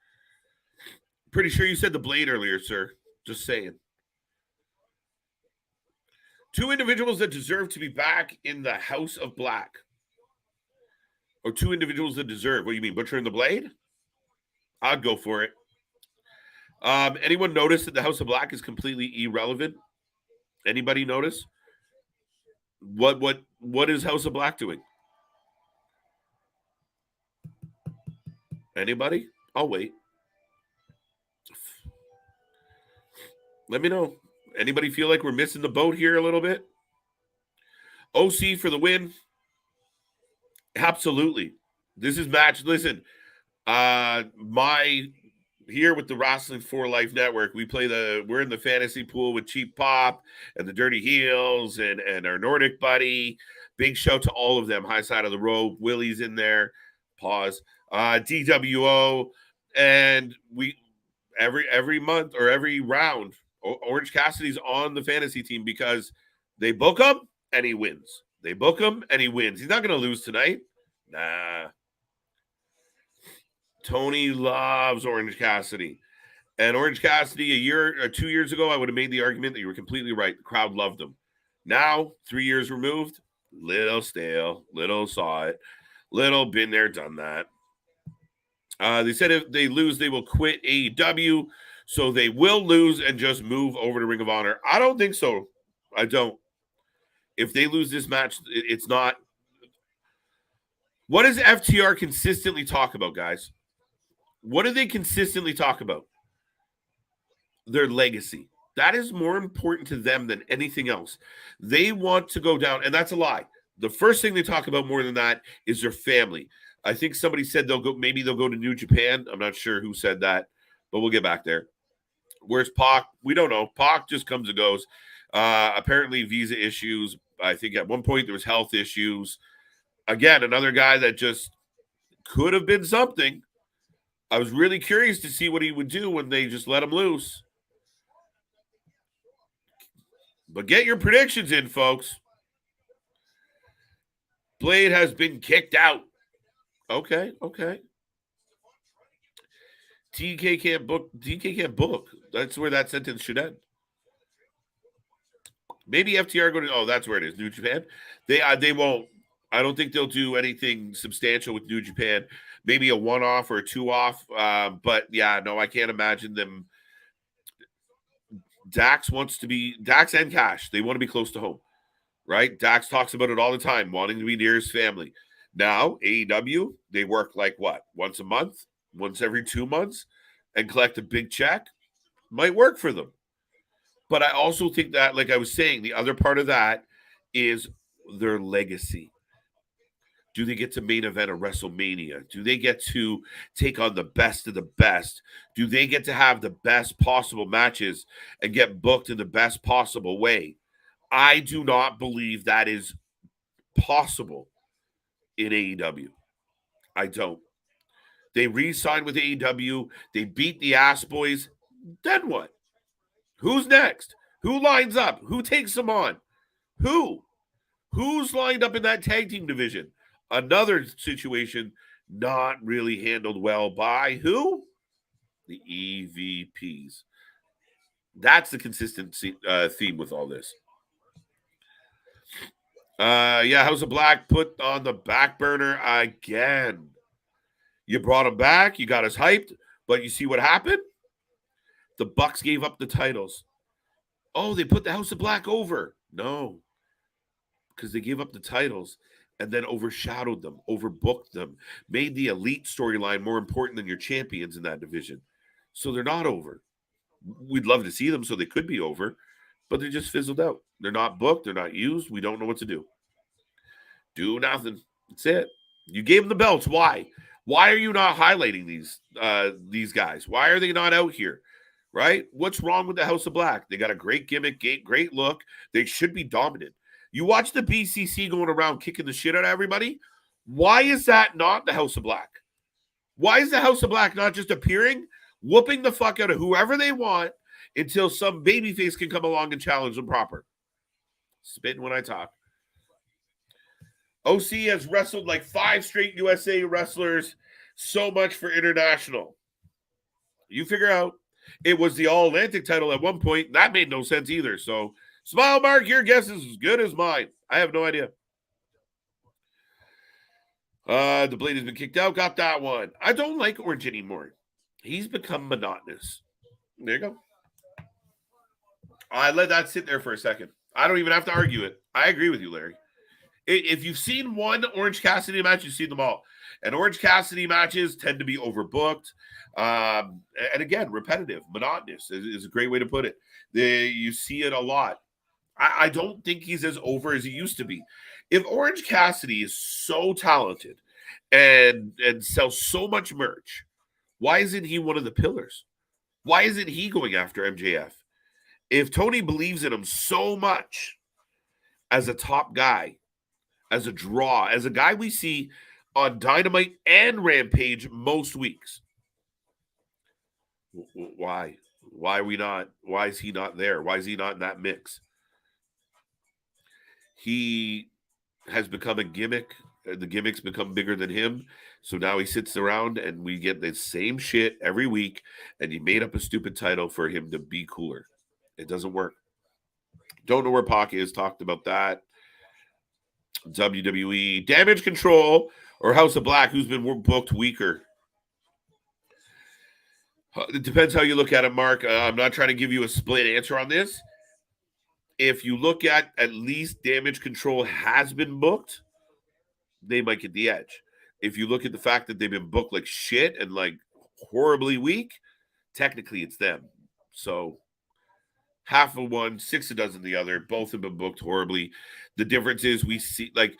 Pretty sure you said the Blade earlier, sir. Just saying. Two individuals that deserve to be back in the House of Black. Or two individuals that deserve. What do you mean, Butcher and the Blade? I'd go for it. Anyone notice that the House of Black is completely irrelevant? Anybody notice? What is House of Black doing? Anybody? I'll wait. Let me know. Anybody feel like we're missing the boat here a little bit? OC for the win. Absolutely. This is match. Listen, here with the Wrasslin for Life Network, we're in the fantasy pool with Cheap Pop and the Dirty Heels and our Nordic buddy. Big shout to all of them. High Side of the Rope. Willie's in there. Pause. DWO. And we every month or every round, Orange Cassidy's on the fantasy team because they book him and he wins. They book him and he wins. He's not going to lose tonight. Nah. Tony loves Orange Cassidy. And Orange Cassidy, a year or 2 years ago, I would have made the argument that you were completely right. The crowd loved him. Now, 3 years removed, little stale, little saw it, little been there, done that. They said if they lose, they will quit AEW. So they will lose and just move over to Ring of Honor. I don't think so. I don't. If they lose this match, it's not. What does FTR consistently talk about, guys? What do they consistently talk about? Their legacy. That is more important to them than anything else. They want to go down, and that's a lie. The first thing they talk about more than that is their family. I think somebody said maybe they'll go to New Japan. I'm not sure who said that, but we'll get back there. Where's Pac? We don't know. Pac just comes and goes. Apparently visa issues. I think at one point there was health issues. Again, another guy that just could have been something. I was really curious to see what he would do when they just let him loose. But get your predictions in, folks. Blade has been kicked out. Okay. DK can't book. That's where that sentence should end. Maybe FTR go to. Oh, that's where it is. New Japan. They won't. I don't think they'll do anything substantial with New Japan. Maybe a one-off or a two-off. But yeah, no, I can't imagine them. Dax and Cash, they want to be close to home, right? Dax talks about it all the time, wanting to be near his family. Now, AEW, they work like what? Once a month, once every 2 months, and collect a big check. Might work for them. But I also think that, like I was saying, the other part of that is their legacy. Do they get to main event a WrestleMania? Do they get to take on the best of the best? Do they get to have the best possible matches and get booked in the best possible way? I do not believe that is possible in AEW. I don't. They re-signed with AEW. They beat the ass boys. Then what? Who's next? Who lines up? Who takes them on? Who? Who's lined up in that tag team division? Another situation not really handled well by who? The EVPs. That's the consistent theme with all this. House of Black put on the back burner again. You brought him back. You got us hyped. But you see what happened? The Bucks gave up the titles. Oh, they put the House of Black over. No. Because they gave up the titles and then overshadowed them, overbooked them, made the elite storyline more important than your champions in that division. So they're not over. We'd love to see them so they could be over, but they're just fizzled out. They're not booked. They're not used. We don't know what to do. Do nothing. That's it. You gave them the belts. Why? Why are you not highlighting these guys? Why are they not out here? Right? What's wrong with the House of Black? They got a great gimmick, great look. They should be dominant. You watch the BCC going around kicking the shit out of everybody. Why is that not the House of Black? Why is the House of Black not just appearing, whooping the fuck out of whoever they want until some babyface can come along and challenge them proper? Spitting when I talk. OC has wrestled like 5 straight USA wrestlers. So much for international. You figure out. It was the All-Atlantic title at one point. That made no sense either. So, Smile Mark, your guess is as good as mine. I have no idea. The Blade has been kicked out. Got that one. I don't like Orange anymore. He's become monotonous. There you go. I let that sit there for a second. I don't even have to argue it. I agree with you, Larry. If you've seen one Orange Cassidy match, you've seen them all. And Orange Cassidy matches tend to be overbooked. And again, repetitive, monotonous is a great way to put it. You see it a lot. I don't think he's as over as he used to be. If Orange Cassidy is so talented and sells so much merch, why isn't he one of the pillars? Why isn't he going after MJF? If Tony believes in him so much as a top guy, as a draw, as a guy we see on Dynamite and Rampage most weeks, why? Why are we not? Why is he not there? Why is he not in that mix? He has become a gimmick. The gimmick's become bigger than him. So now he sits around and we get the same shit every week. And he made up a stupid title for him to be cooler. It doesn't work. Don't know where Pac is. Talked about that. WWE, Damage Control, or House of Black, who's been booked weaker? It depends how you look at it, Mark. I'm not trying to give you a split answer on this. If you look at least Damage Control has been booked, they might get the edge. If you look at the fact that they've been booked like shit and like horribly weak, technically it's them. So half of one, 6 a dozen the other. Both have been booked horribly. The difference is we see like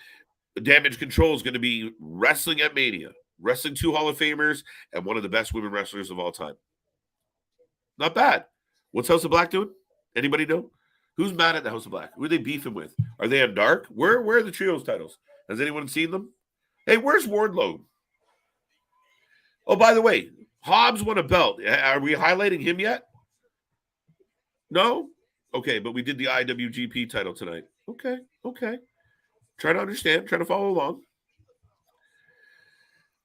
Damage Control is going to be wrestling at Mania, wrestling 2 Hall of Famers, and one of the best women wrestlers of all time. Not bad. What's House of Black doing? Anybody know? Who's mad at the House of Black? Who are they beefing with? Are they on Dark? Where are the trios titles? Has anyone seen them? Hey, where's Wardlow? Oh, by the way, Hobbs won a belt. Are we highlighting him yet? No? Okay, but we did the IWGP title tonight. Okay. Try to understand. Try to follow along.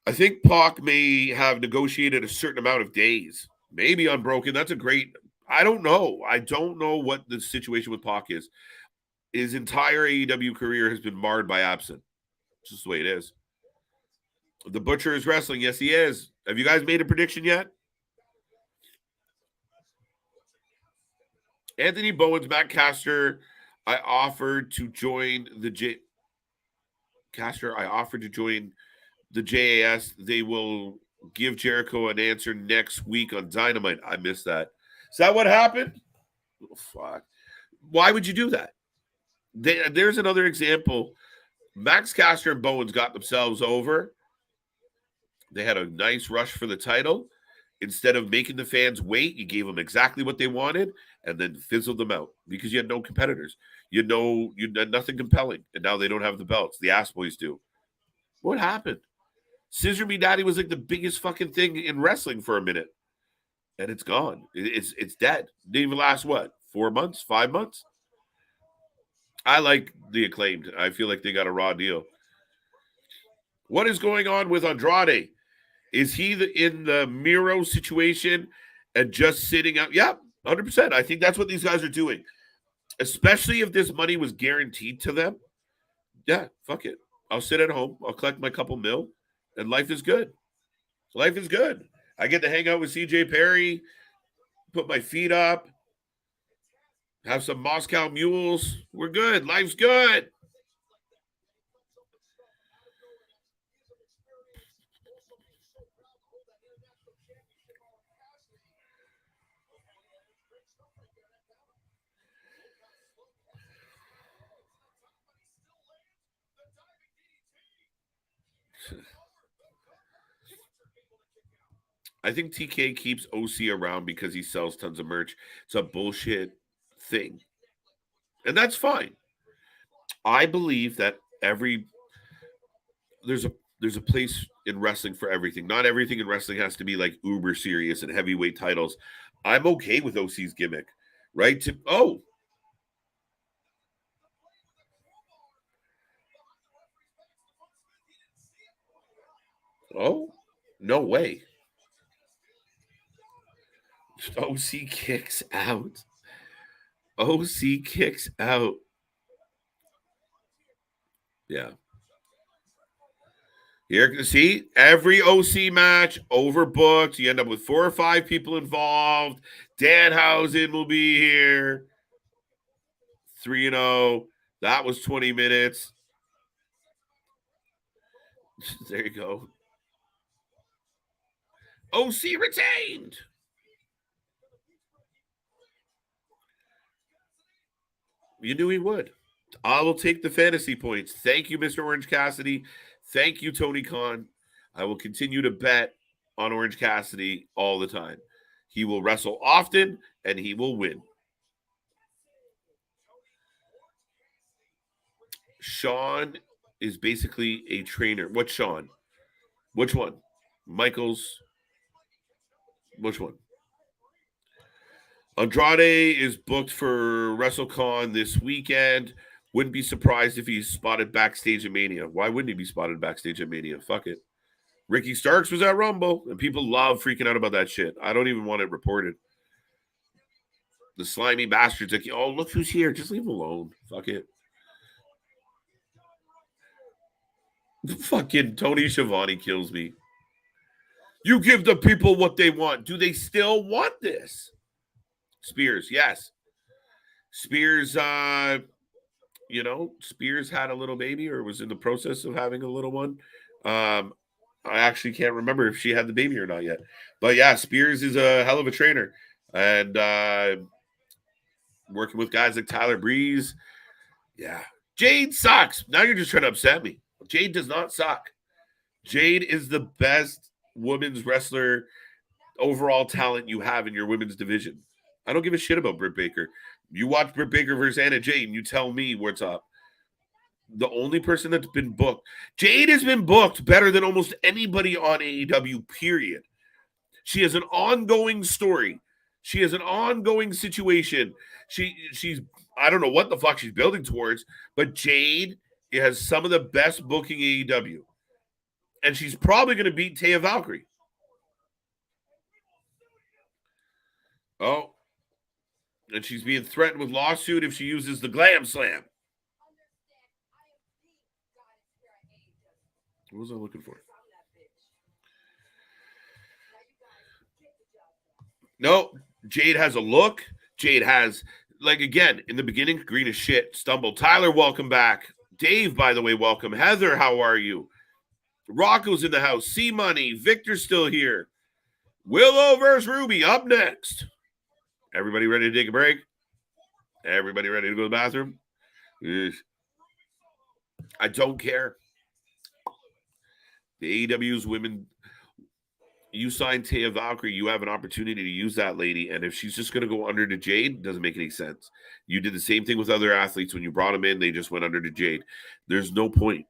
I think Pac may have negotiated a certain amount of days. Maybe unbroken. That's a great... I don't know. I don't know what the situation with Pac is. His entire AEW career has been marred by absence. It's just the way it is. The Butcher is wrestling. Yes, he is. Have you guys made a prediction yet? Anthony Bowens, Matt Caster, I offered to join the Caster. I offered to join the JAS. They will give Jericho an answer next week on Dynamite. I missed that. Is that what happened? Oh, fuck. Why would you do that? There's another example. Max Caster and Bowens got themselves over. They had a nice rush for the title. Instead of making the fans wait, you gave them exactly what they wanted and then fizzled them out because you had no competitors. You had nothing compelling. And now they don't have the belts. The Ass Boys do. What happened? Scissor Me Daddy was like the biggest fucking thing in wrestling for a minute. And it's gone. It's dead. Didn't even last, what, 4 months, 5 months? I like the Acclaimed. I feel like they got a raw deal. What is going on with Andrade? Is he in the Miro situation and just sitting out? Yeah, 100%. I think that's what these guys are doing. Especially if this money was guaranteed to them. Yeah, fuck it. I'll sit at home. I'll collect my couple mil, and life is good. Life is good. I get to hang out with CJ Perry, put my feet up, have some Moscow mules. We're good. Life's good. I think TK keeps OC around because he sells tons of merch. It's a bullshit thing. And that's fine. I believe that there's a place in wrestling for everything. Not everything in wrestling has to be like uber serious and heavyweight titles. I'm okay with OC's gimmick, right? Oh, no way. OC kicks out. OC kicks out. Yeah. Here, see, every OC match overbooked. You end up with 4 or 5 people involved. Danhausen will be here. 3-0. That was 20 minutes. There you go. OC retained. You knew he would. I will take the fantasy points. Thank you, Mr. Orange Cassidy. Thank you, Tony Khan. I will continue to bet on Orange Cassidy all the time. He will wrestle often and he will win. Sean is basically a trainer. What's Sean? Which one? Michaels. Which one? Andrade is booked for WrestleCon this weekend. Wouldn't be surprised if he's spotted backstage at Mania. Why wouldn't he be spotted backstage at Mania? Fuck it. Ricky Starks was at Rumble, and people love freaking out about that shit. I don't even want it reported. The slimy bastards like, oh, look who's here. Just leave him alone. Fuck it. Fucking Tony Schiavone kills me. You give the people what they want. Do they still want this? Spears, yes. Spears, Spears had a little baby or was in the process of having a little one. I actually can't remember if she had the baby or not yet. But yeah, Spears is a hell of a trainer. And working with guys like Tyler Breeze. Yeah. Jade sucks. Now you're just trying to upset me. Jade does not suck. Jade is the best women's wrestler overall talent you have in your women's division. I don't give a shit about Britt Baker. You watch Britt Baker versus Anna Jade and you tell me what's up. The only person that's been booked, Jade has been booked better than almost anybody on AEW, period. She has an ongoing story. She has an ongoing situation. She's I don't know what the fuck she's building towards, but Jade has some of the best booking AEW. And she's probably going to beat Taya Valkyrie. Oh. And she's being threatened with lawsuit if she uses the Glam Slam. What was I looking for? No, Jade has a look. Jade has like, again, in the beginning, green as shit, stumbled. Tyler, welcome back. Dave, by the way, welcome. Heather, how are you? Rocco's in the house. C-Money. Victor's still here. Willow versus Ruby up next. Everybody ready to take a break? Everybody ready to go to the bathroom? I don't care. The AEW's women, you signed Taya Valkyrie, you have an opportunity to use that lady, and if she's just going to go under to Jade, it doesn't make any sense. You did the same thing with other athletes. When you brought them in, they just went under to Jade. There's no point.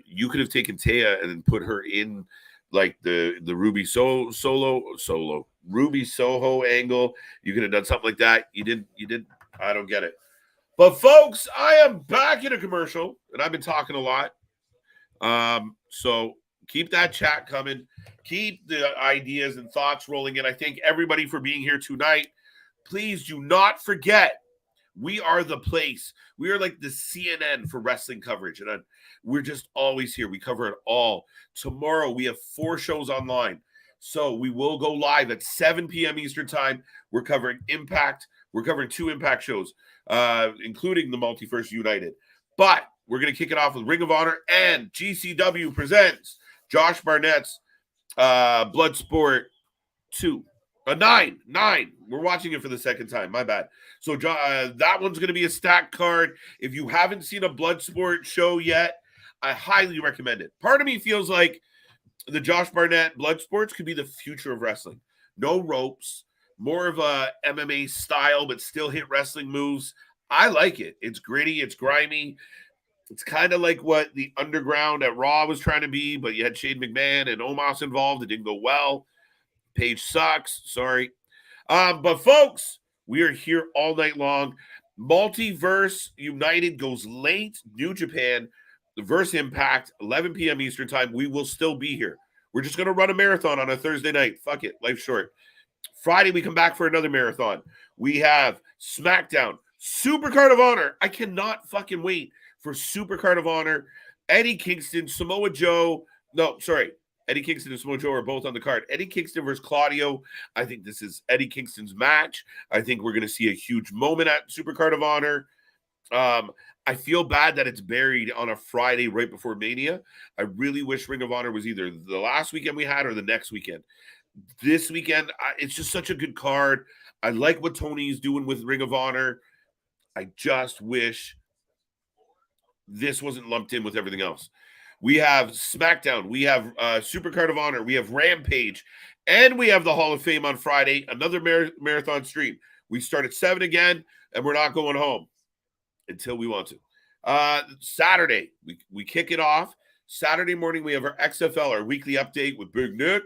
You could have taken Taya and then put her in like the Ruby Solo Ruby Soho angle. You could have done something like that. You didn't. I don't get it. But folks, I am back in a commercial, and I've been talking a lot. So keep that chat coming. Keep the ideas and thoughts rolling in. I thank everybody for being here tonight. Please do not forget, we are the place. We are like the CNN for wrestling coverage, and we're just always here. We cover it all. Tomorrow, we have 4 shows online. So we will go live at 7 p.m. Eastern time. We're covering Impact. We're covering 2 Impact shows, including the Multiverse United. But we're going to kick it off with Ring of Honor, and GCW presents Josh Barnett's Bloodsport 2. 9. We're watching it for the second time. My bad. So that one's going to be a stacked card. If you haven't seen a Bloodsport show yet, I highly recommend it. Part of me feels like the Josh Barnett Bloodsports could be the future of wrestling. No ropes, more of a MMA style, but still hit wrestling moves. I like it. It's gritty. It's grimy. It's kind of like what the Underground at Raw was trying to be, but you had Shane McMahon and Omos involved. It didn't go well. Page sucks. Sorry. But folks, we are here all night long. Multiverse United goes late. New Japan versus Impact, 11 p.m. Eastern time. We will still be here. We're just going to run a marathon on a Thursday night. Fuck it. Life's short. Friday, we come back for another marathon. We have SmackDown, Supercard of Honor. I cannot fucking wait for Supercard of Honor. Eddie Kingston, Samoa Joe. No, sorry. Eddie Kingston and Samoa Joe are both on the card. Eddie Kingston versus Claudio. I think this is Eddie Kingston's match. I think we're going to see a huge moment at Supercard of Honor. I feel bad that it's buried on a Friday right before Mania. I really wish Ring of Honor was either the last weekend we had or the next weekend. This weekend, it's just such a good card. I like what Tony's doing with Ring of Honor. I just wish this wasn't lumped in with everything else. We have SmackDown. We have Supercard of Honor. We have Rampage. And we have the Hall of Fame on Friday. Another marathon stream. We start at 7 again, and we're not going home until we want to. Saturday, we kick it off. Saturday morning, we have our XFL, our weekly update with Big Nick.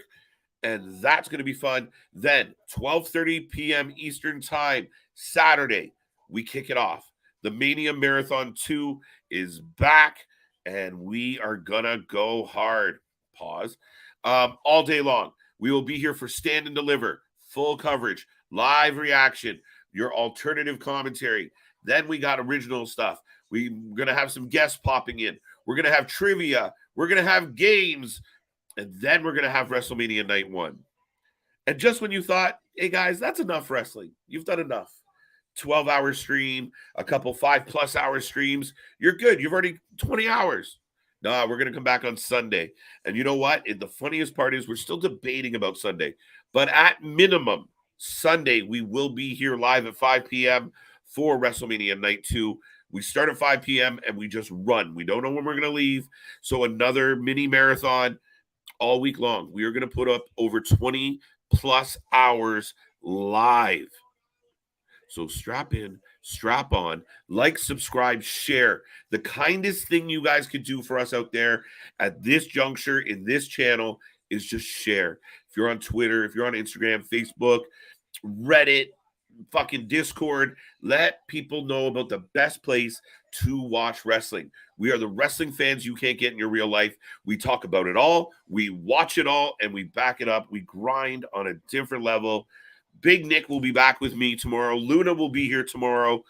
And that's going to be fun. Then, 12:30 p.m. Eastern time, Saturday, we kick it off. The Mania Marathon 2 is back. And we are going to go hard. Pause. All day long. We will be here for Stand and Deliver, full coverage, live reaction, your alternative commentary. Then we got original stuff. We're going to have some guests popping in. We're going to have trivia. We're going to have games. And then we're going to have WrestleMania Night 1. And just when you thought, hey, guys, that's enough wrestling. You've done enough. 12-hour stream, a couple 5+ hour streams. You're good. You've already 20 hours. Nah, we're going to come back on Sunday. And you know what? The funniest part is we're still debating about Sunday. But at minimum, Sunday, we will be here live at 5 p.m. for WrestleMania Night 2. We start at 5 p.m. and we just run. We don't know when we're going to leave. So another mini marathon all week long. We are going to put up over 20+ hours live. So strap in, strap on, like, subscribe, share. The kindest thing you guys could do for us out there at this juncture in this channel is just share. If you're on Twitter, if you're on Instagram, Facebook, Reddit, fucking Discord, let people know about the best place to watch wrestling. We are the wrestling fans you can't get in your real life. We talk about it all, we watch it all, and we back it up. We grind on a different level. Big Nick will be back with me tomorrow. Luna will be here tomorrow.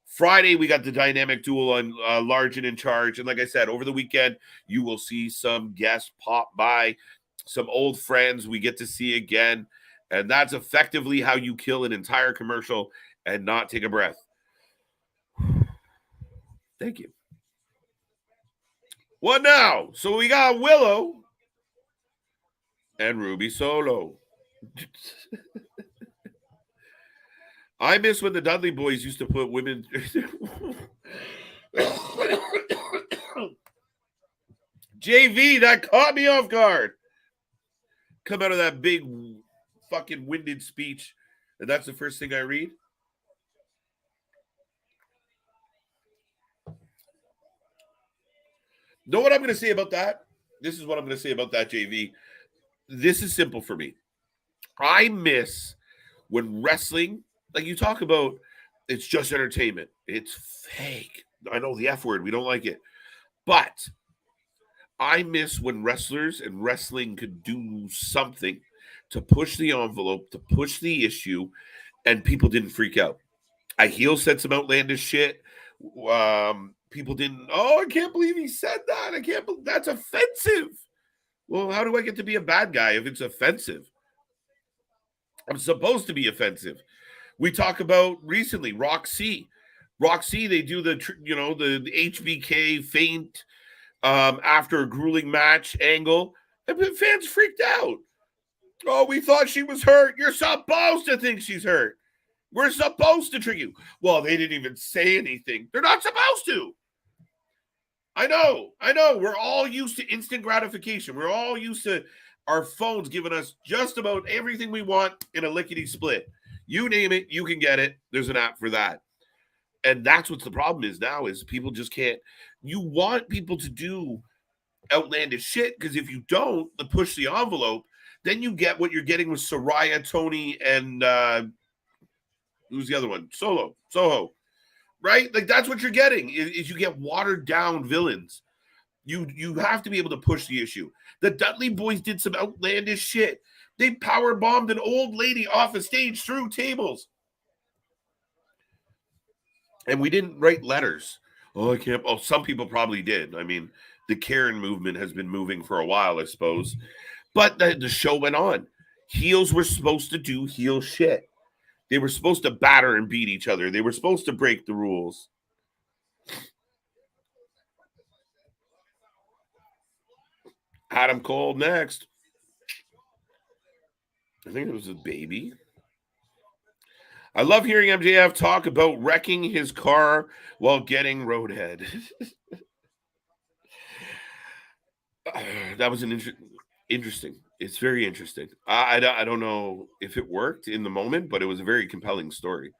Friday, we got the dynamic duel on Large and In Charge. And like I said, over the weekend, you will see some guests pop by, some old friends we get to see again. And that's effectively how you kill an entire commercial and not take a breath. Thank you. What now? So we got Willow and Ruby Solo. I miss when the Dudley boys used to put women. JV, that caught me off guard. Come out of that big fucking winded speech, and that's the first thing I read. Know what I'm going to say about that? This is what I'm going to say about that, JV. This is simple for me. I miss when wrestling, like you talk about, it's just entertainment. It's fake. I know the F word. We don't like it. But I miss when wrestlers and wrestling could do something to push the envelope, to push the issue, and people didn't freak out. A heel said some outlandish shit. People didn't, I can't believe he said that. I can't believe that's offensive. Well, how do I get to be a bad guy if it's offensive? I'm supposed to be offensive. We talk about recently Roxy. They do the HBK feint after a grueling match angle. And fans freaked out. Oh, we thought she was hurt. You're supposed to think she's hurt. We're supposed to trick you. Well, they didn't even say anything. They're not supposed to. I know. We're all used to instant gratification. We're all used to our phones giving us just about everything we want in a lickety split. You name it, you can get it. There's an app for that. And that's what the problem is now is people just can't. You want people to do outlandish shit because if you don't, to push the envelope, then you get what you're getting with Soraya, Tony, and who's the other one? Soho. Right? Like that's what you're getting is you get watered down villains. You have to be able to push the issue. The Dudley boys did some outlandish shit. They power bombed an old lady off a stage through tables. And we didn't write letters. Oh, I can't. Oh, some people probably did. I mean, the Karen movement has been moving for a while, I suppose. But the show went on. Heels were supposed to do heel shit. They were supposed to batter and beat each other. They were supposed to break the rules. Adam Cole next. I think it was a baby. I love hearing MJF talk about wrecking his car while getting roadhead. That was an interesting. It's very interesting. I don't know if it worked in the moment, but it was a very compelling story.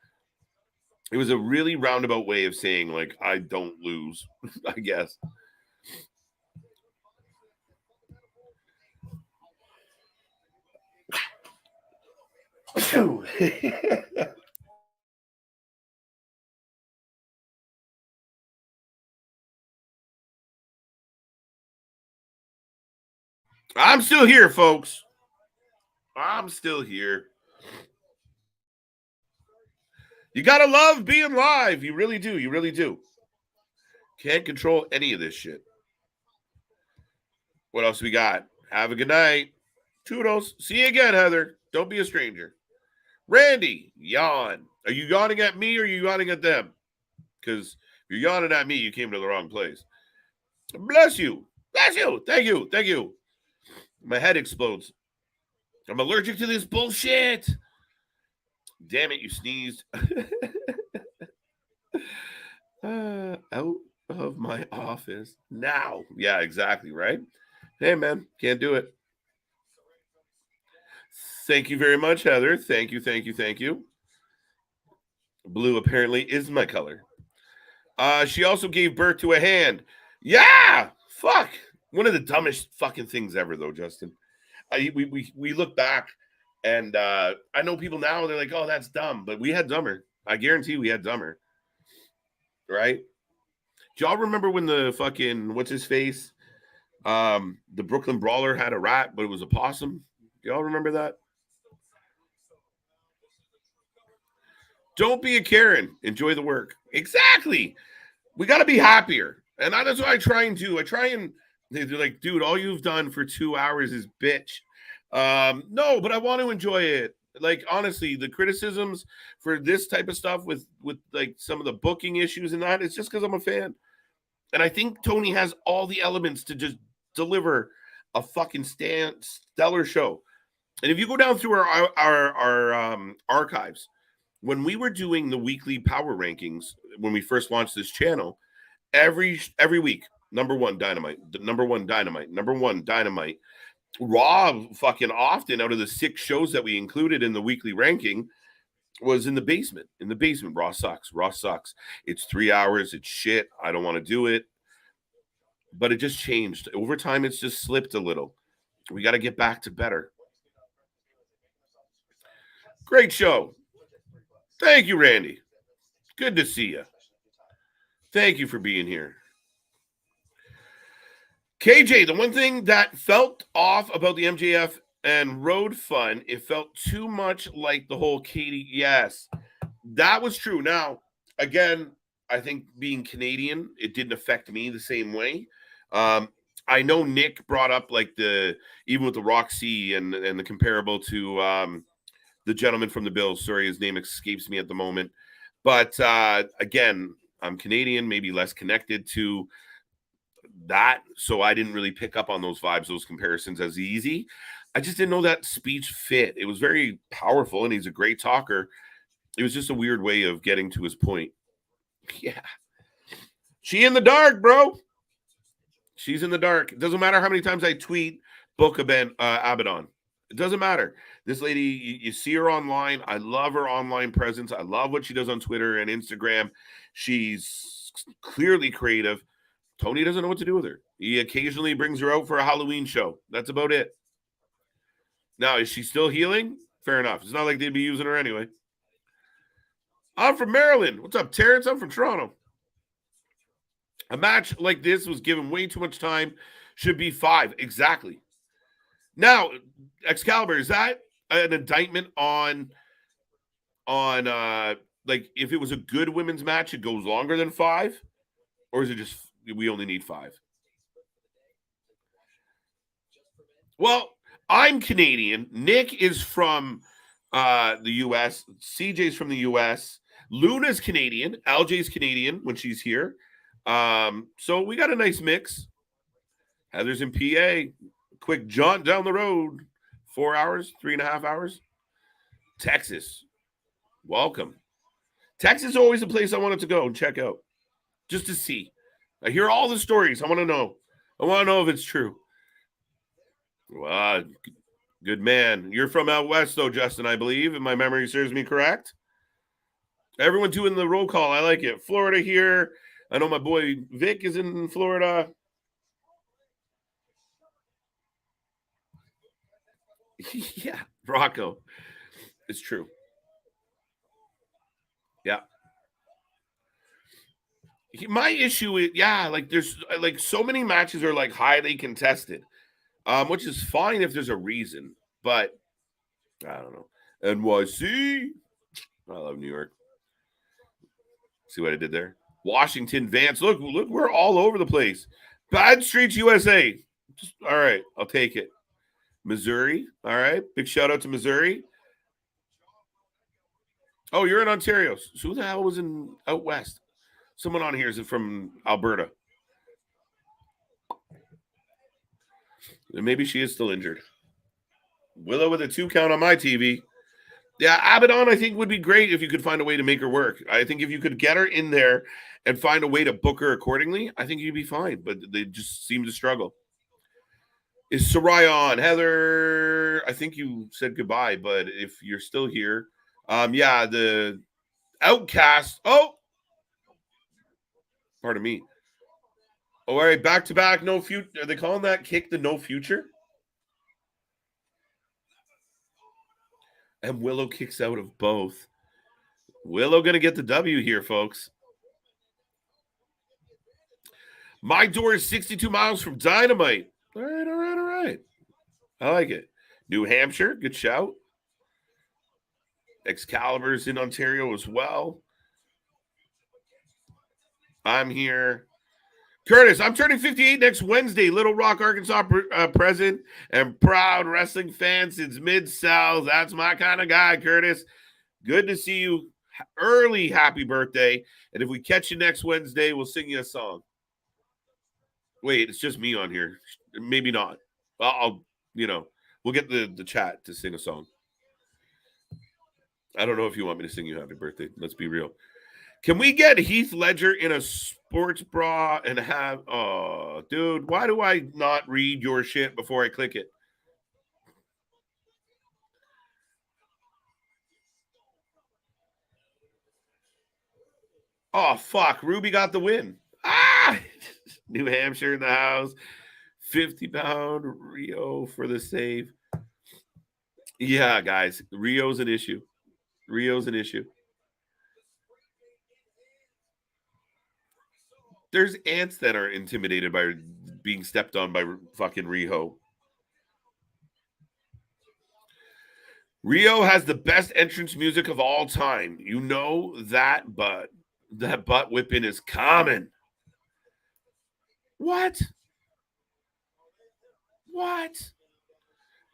It was a really roundabout way of saying, like, I don't lose, I guess. I'm still here, folks. I'm still here. You gotta love being live. You really do. You really do. Can't control any of this shit. What else we got? Have a good night. Toodles. See you again, Heather. Don't be a stranger. Randy, yawn. Are you yawning at me or are you yawning at them? Because if you're yawning at me, you came to the wrong place. Bless you. Bless you. Thank you. Thank you. My head explodes. I'm allergic to this bullshit. Damn it, you sneezed. Out of my office now. Yeah, exactly, right? Hey, man, can't do it. Thank you very much, Heather. Thank you. Blue apparently is my color. She also gave birth to a hand. Yeah, fuck. One of the dumbest fucking things ever, though, Justin. We look back, and I know people now, they're like, oh, that's dumb. But we had dumber. I guarantee we had dumber. Right? Do y'all remember when the fucking, what's his face? The Brooklyn Brawler had a rat, but it was a possum. Do y'all remember that? Don't be a Karen. Enjoy the work. Exactly. We got to be happier. And that's what I try and do. They're like, dude, all you've done for 2 hours is bitch. No, but I want to enjoy it. Like, honestly, the criticisms for this type of stuff with like some of the booking issues and that, it's just because I'm a fan. And I think Tony has all the elements to just deliver a fucking stellar show. And if you go down through our archives, when we were doing the weekly power rankings when we first launched this channel, every week, number one Dynamite, number one Dynamite, number one Dynamite. Raw fucking often out of the 6 shows that we included in the weekly ranking was in the basement. In the basement, Raw sucks. Raw sucks. It's 3 hours. It's shit. I don't want to do it. But it just changed. Over time, it's just slipped a little. We got to get back to better. Great show. Thank you, Randy. Good to see you. Thank you for being here. KJ, the one thing that felt off about the MJF and Road Fun, it felt too much like the whole Katie. Yes, that was true. Now, again, I think being Canadian, it didn't affect me the same way. I know Nick brought up like even with the Roxy and the comparable to the gentleman from the Bills. Sorry, his name escapes me at the moment. But again, I'm Canadian, maybe less connected to that, so I didn't really pick up on those vibes, those comparisons as easy. I just didn't know that speech fit. It was very powerful, and he's a great talker. It was just a weird way of getting to his point. Yeah. She in the dark, bro. She's in the dark. It doesn't matter how many times I tweet book Abaddon. It doesn't matter. This lady, you see her online. I love her online presence. I love what she does on Twitter and Instagram. She's clearly creative. Tony doesn't know what to do with her. He occasionally brings her out for a Halloween show. That's about it. Now, is she still healing? Fair enough. It's not like they'd be using her anyway. I'm from Maryland. What's up, Terrence? I'm from Toronto. A match like this was given way too much time. Should be 5. Exactly. Now, Excalibur, is that an indictment on like if it was a good women's match, it goes longer than 5? Or is it just we only need 5? Well, I'm Canadian. Nick is from the U.S. CJ's from the U.S. Luna's Canadian. LJ's Canadian when she's here. So we got a nice mix. Heather's in PA. Quick jaunt down the road. 4 hours, 3.5 hours. Texas. Welcome. Texas is always a place I wanted to go and check out. Just to see. I hear all the stories. I want to know. I want to know if it's true. Well, good man. You're from out west, though, Justin, I believe, if my memory serves me correct. Everyone doing the roll call. I like it. Florida here. I know my boy Vic is in Florida. Yeah, Rocco. It's true. Yeah. My issue is, like there's like so many matches are like highly contested, which is fine if there's a reason, but I don't know. NYC, I love New York. See what I did there? Washington, Vance. Look, we're all over the place. Bad Streets, USA. All right, I'll take it. Missouri. All right, big shout out to Missouri. Oh, you're in Ontario. So who the hell was in out west? Someone on here is from Alberta. Maybe she is still injured. Willow with a 2 count on my TV. Yeah, Abaddon, I think, would be great if you could find a way to make her work. I think if you could get her in there and find a way to book her accordingly, I think you'd be fine. But they just seem to struggle. Is Soraya on? Heather, I think you said goodbye, but if you're still here, yeah, the Outcast. Oh, pardon me. Oh, all right, back to back, no future. Are they calling that kick the no future? And Willow kicks out of both. Willow going to get the W here, folks. My door is 62 miles from Dynamite. All right. I like it. New Hampshire, good shout. Excalibur's in Ontario as well. I'm here. Curtis, I'm turning 58 next Wednesday. Little Rock, Arkansas present and proud wrestling fan since Mid-South. That's my kind of guy, Curtis. Good to see you. Early happy birthday. And if we catch you next Wednesday, we'll sing you a song. Wait, it's just me on here. Maybe not. I'll we'll get the chat to sing a song. I don't know if you want me to sing you happy birthday. Let's be real. Can we get Heath Ledger in a sports bra and have oh dude, why do I not read your shit before I click it? Oh fuck, Ruby got the win. Ah New Hampshire in the house. 50-pound Rio for the save. Yeah, guys, Rio's an issue. Rio's an issue. There's ants that are intimidated by being stepped on by fucking Rio. Rio has the best entrance music of all time. You know that, but that butt whipping is common. What? What?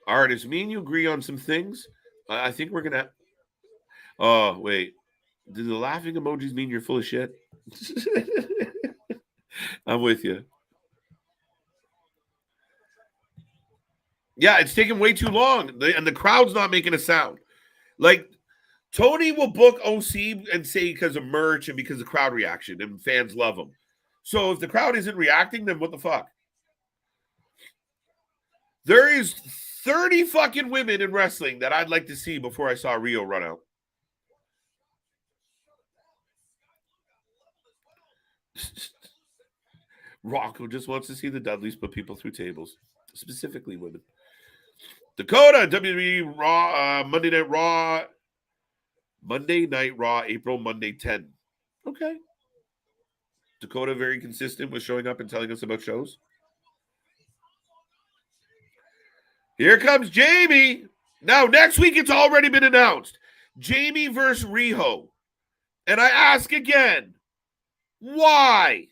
All right, does me and you agree on some things? I think we're gonna. Oh wait, do the laughing emojis mean you're full of shit? I'm with you. Yeah, it's taking way too long, and the crowd's not making a sound. Like Tony will book OC and say because of merch and because of crowd reaction and fans love him. So if the crowd isn't reacting, then what the fuck? There is 30 fucking women in wrestling that I'd like to see before I saw Rio run out. Rocco just wants to see the Dudleys put people through tables, specifically women. Dakota, WWE Raw, Monday Night Raw, April, Monday 10. Okay. Dakota very consistent with showing up and telling us about shows. Here comes Jamie. Now, next week, it's already been announced. Jamie versus Riho. And I ask again, why?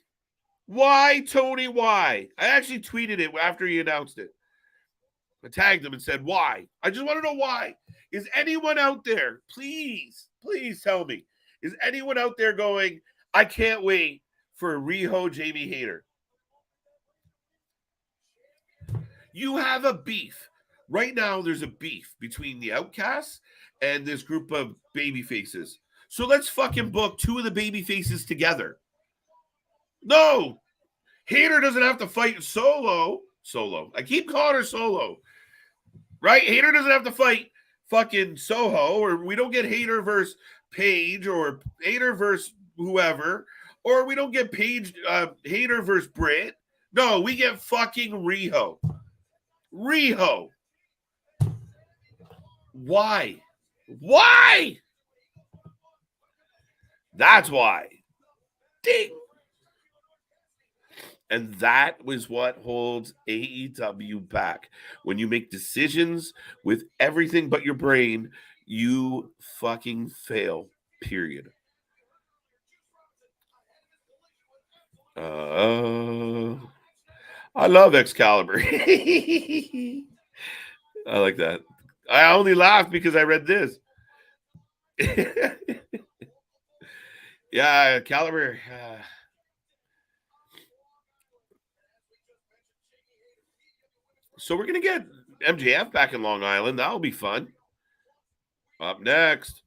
Why, Tony, why? I actually tweeted it after he announced it. I tagged him and said, why? I just want to know why. Is anyone out there, please tell me, is anyone out there going, I can't wait for Riho Jamie Hayter? You have a beef. Right now, there's a beef between the Outcasts and this group of baby faces. So let's fucking book two of the baby faces together. No, Hayter doesn't have to fight solo. I keep calling her Solo. Right? Hayter doesn't have to fight fucking Soho, or we don't get Hayter versus Paige, or Hayter versus whoever, or we don't get Hayter versus Britt. No, we get fucking Riho. Riho. Why? Why? That's why. Ding. And that was what holds AEW back. When you make decisions with everything but your brain, you fucking fail. Period. I love Excalibur. I like that. I only laughed because I read this. Yeah, Excalibur. So we're going to get MJF back in Long Island. That'll be fun. Up next.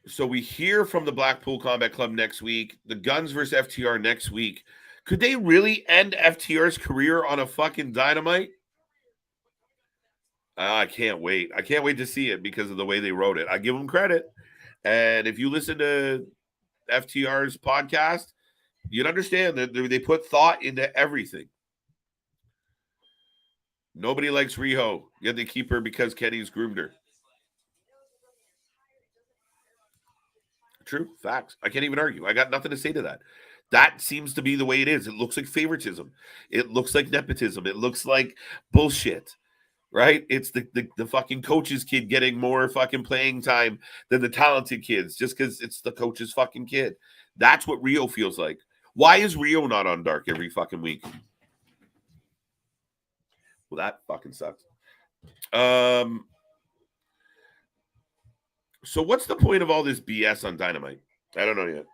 So we hear from the Blackpool Combat Club next week. The Guns versus FTR next week. Could they really end FTR's career on a fucking Dynamite? I can't wait. I can't wait to see it because of the way they wrote it. I give them credit. And if you listen to FTR's podcast, you'd understand that they put thought into everything. Nobody likes Riho, yet they keep her because Kenny's groomed her. True, facts. I can't even argue. I got nothing to say to that. That seems to be the way it is. It looks like favoritism. It looks like nepotism. It looks like bullshit, right? It's the fucking coach's kid getting more fucking playing time than the talented kids just because it's the coach's fucking kid. That's what Rio feels like. Why is Rio not on Dark every fucking week? Well, that fucking sucks. So what's the point of all this BS on Dynamite? I don't know yet.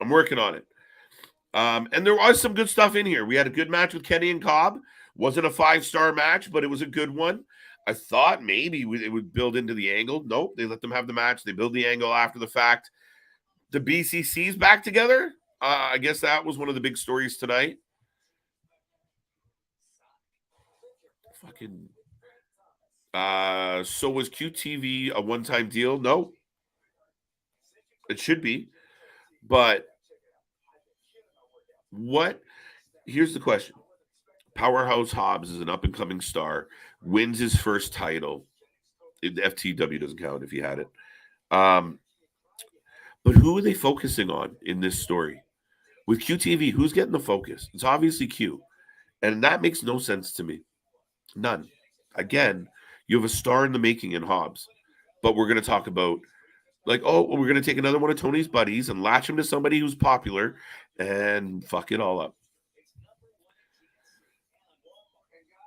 I'm working on it. And there was some good stuff in here. We had a good match with Kenny and Cobb. Wasn't a 5-star match, but it was a good one. I thought maybe it would build into the angle. Nope, they let them have the match. They build the angle after the fact. The BCC's back together. I guess that was one of the big stories tonight. Fucking. So was QTV a one-time deal? No. It should be. But what? Here's the question. Powerhouse Hobbs is an up-and-coming star, wins his first title. The FTW doesn't count if he had it. But who are they focusing on in this story? With QTV, who's getting the focus? It's obviously Q. And that makes no sense to me. None. Again, you have a star in the making in Hobbs. But we're going to talk about, we're going to take another one of Tony's buddies and latch him to somebody who's popular and fuck it all up.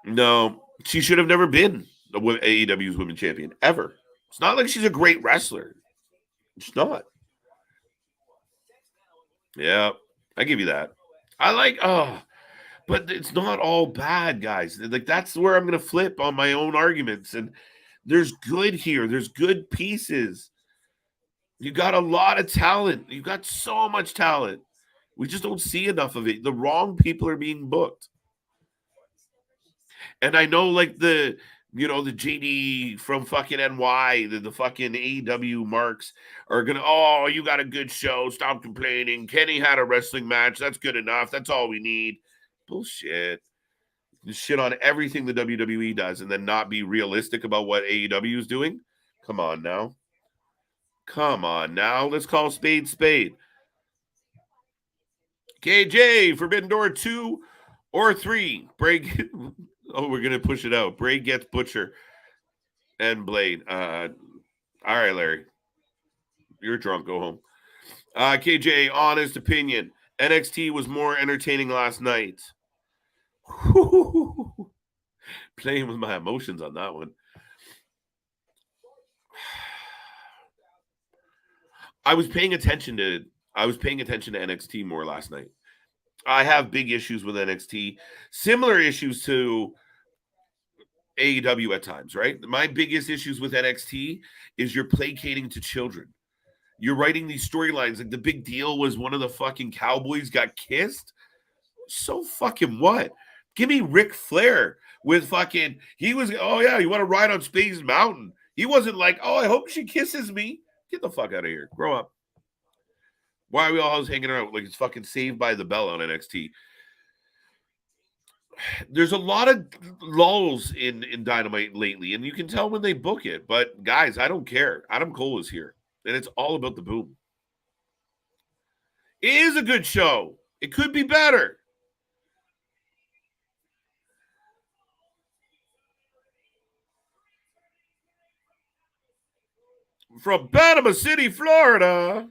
No, she should have never been AEW's women's champion, ever. It's not like she's a great wrestler. It's not. Yeah, I give you that. But it's not all bad, guys. Like, that's where I'm going to flip on my own arguments. And there's good here. There's good pieces. You got a lot of talent. You got so much talent. We just don't see enough of it. The wrong people are being booked. And I know, like, the JD from fucking NY, the fucking AEW marks are going to, oh, you got a good show. Stop complaining. Kenny had a wrestling match. That's good enough. That's all we need. Bullshit. Just shit on everything the WWE does and then not be realistic about what AEW is doing. Come on now. Let's call spade spade. KJ, Forbidden Door 2 or 3. Bray. Oh, we're going to push it out. Bray gets Butcher and Blade. All right, Larry. You're drunk. Go home. KJ, honest opinion. NXT was more entertaining last night. Playing with my emotions on that one. I was paying attention to NXT more last night. I have big issues with NXT, similar issues to AEW at times, right? My biggest issues with NXT is you're placating to children. You're writing these storylines. Like, the big deal was one of the fucking cowboys got kissed. So fucking what? Give me Ric Flair with fucking, he was, oh yeah, you want to ride on Space Mountain. He wasn't like, oh, I hope she kisses me. Get the fuck out of here. Grow up. Why are we always hanging around like it's fucking Saved by the Bell on NXT? There's a lot of lulls in Dynamite lately, and you can tell when they book it. But guys, I don't care. Adam Cole is here, and it's all about the boom. It is a good show. It could be better. From Panama City, Florida,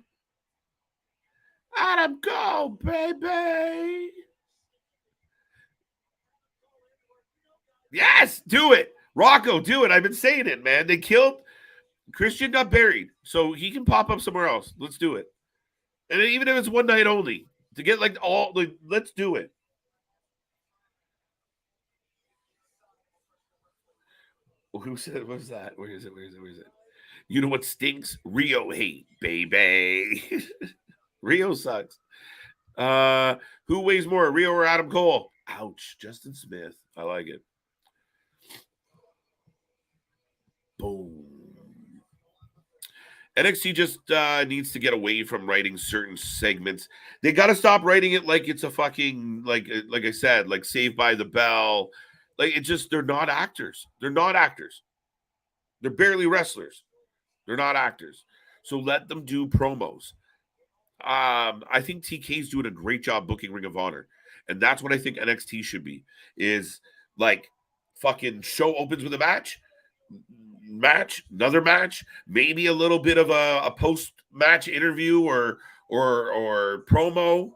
Adam Cole, baby. Yes, do it. Rocco, do it. I've been saying it, man. They killed Christian, got buried, so he can pop up somewhere else. Let's do it. And even if it's one night only, to get like all, like, let's do it. Who said, what was that? Where is it? You know what stinks? Rio hate, baby. Rio sucks. Who weighs more, Rio or Adam Cole? Ouch. Justin Smith. I like it. Boom. NXT just needs to get away from writing certain segments. They got to stop writing it like it's a fucking, like I said, like Saved by the Bell. Like, it just, they're not actors. They're barely wrestlers. They're not actors. So let them do promos. I think TK's doing a great job booking Ring of Honor. And that's what I think NXT should be, is like fucking show opens with a match, another match, maybe a little bit of a post-match interview or promo.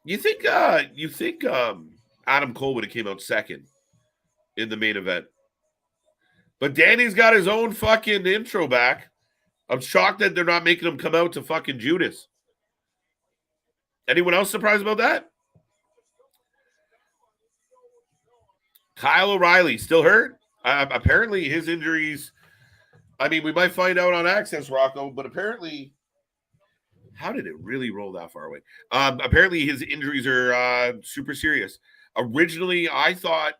You think Adam Cole would have came out second in the main event? But Danny's got his own fucking intro back. I'm shocked that they're not making him come out to fucking Judas. Anyone else surprised about that? Kyle O'Reilly still hurt. Apparently, his injuries. I mean, we might find out on Access, Rocco, but apparently, how did it really roll that far away? Apparently, his injuries are super serious. Originally, I thought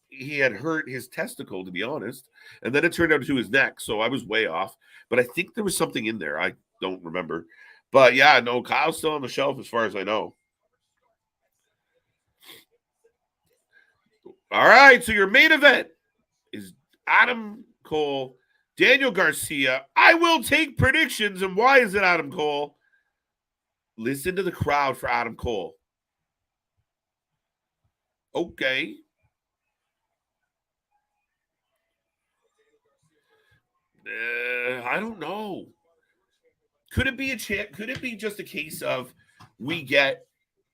he had hurt his testicle, to be honest, and then it turned out to his neck. So I was way off, but I think there was something in there. I don't remember, but yeah, no, Kyle's still on the shelf as far as I know. All right, so your main event is Adam Cole, Daniel Garcia. I will take predictions. And why is it Adam Cole? Listen to the crowd for Adam Cole. Okay. I don't know. Could it be could it be just a case of we get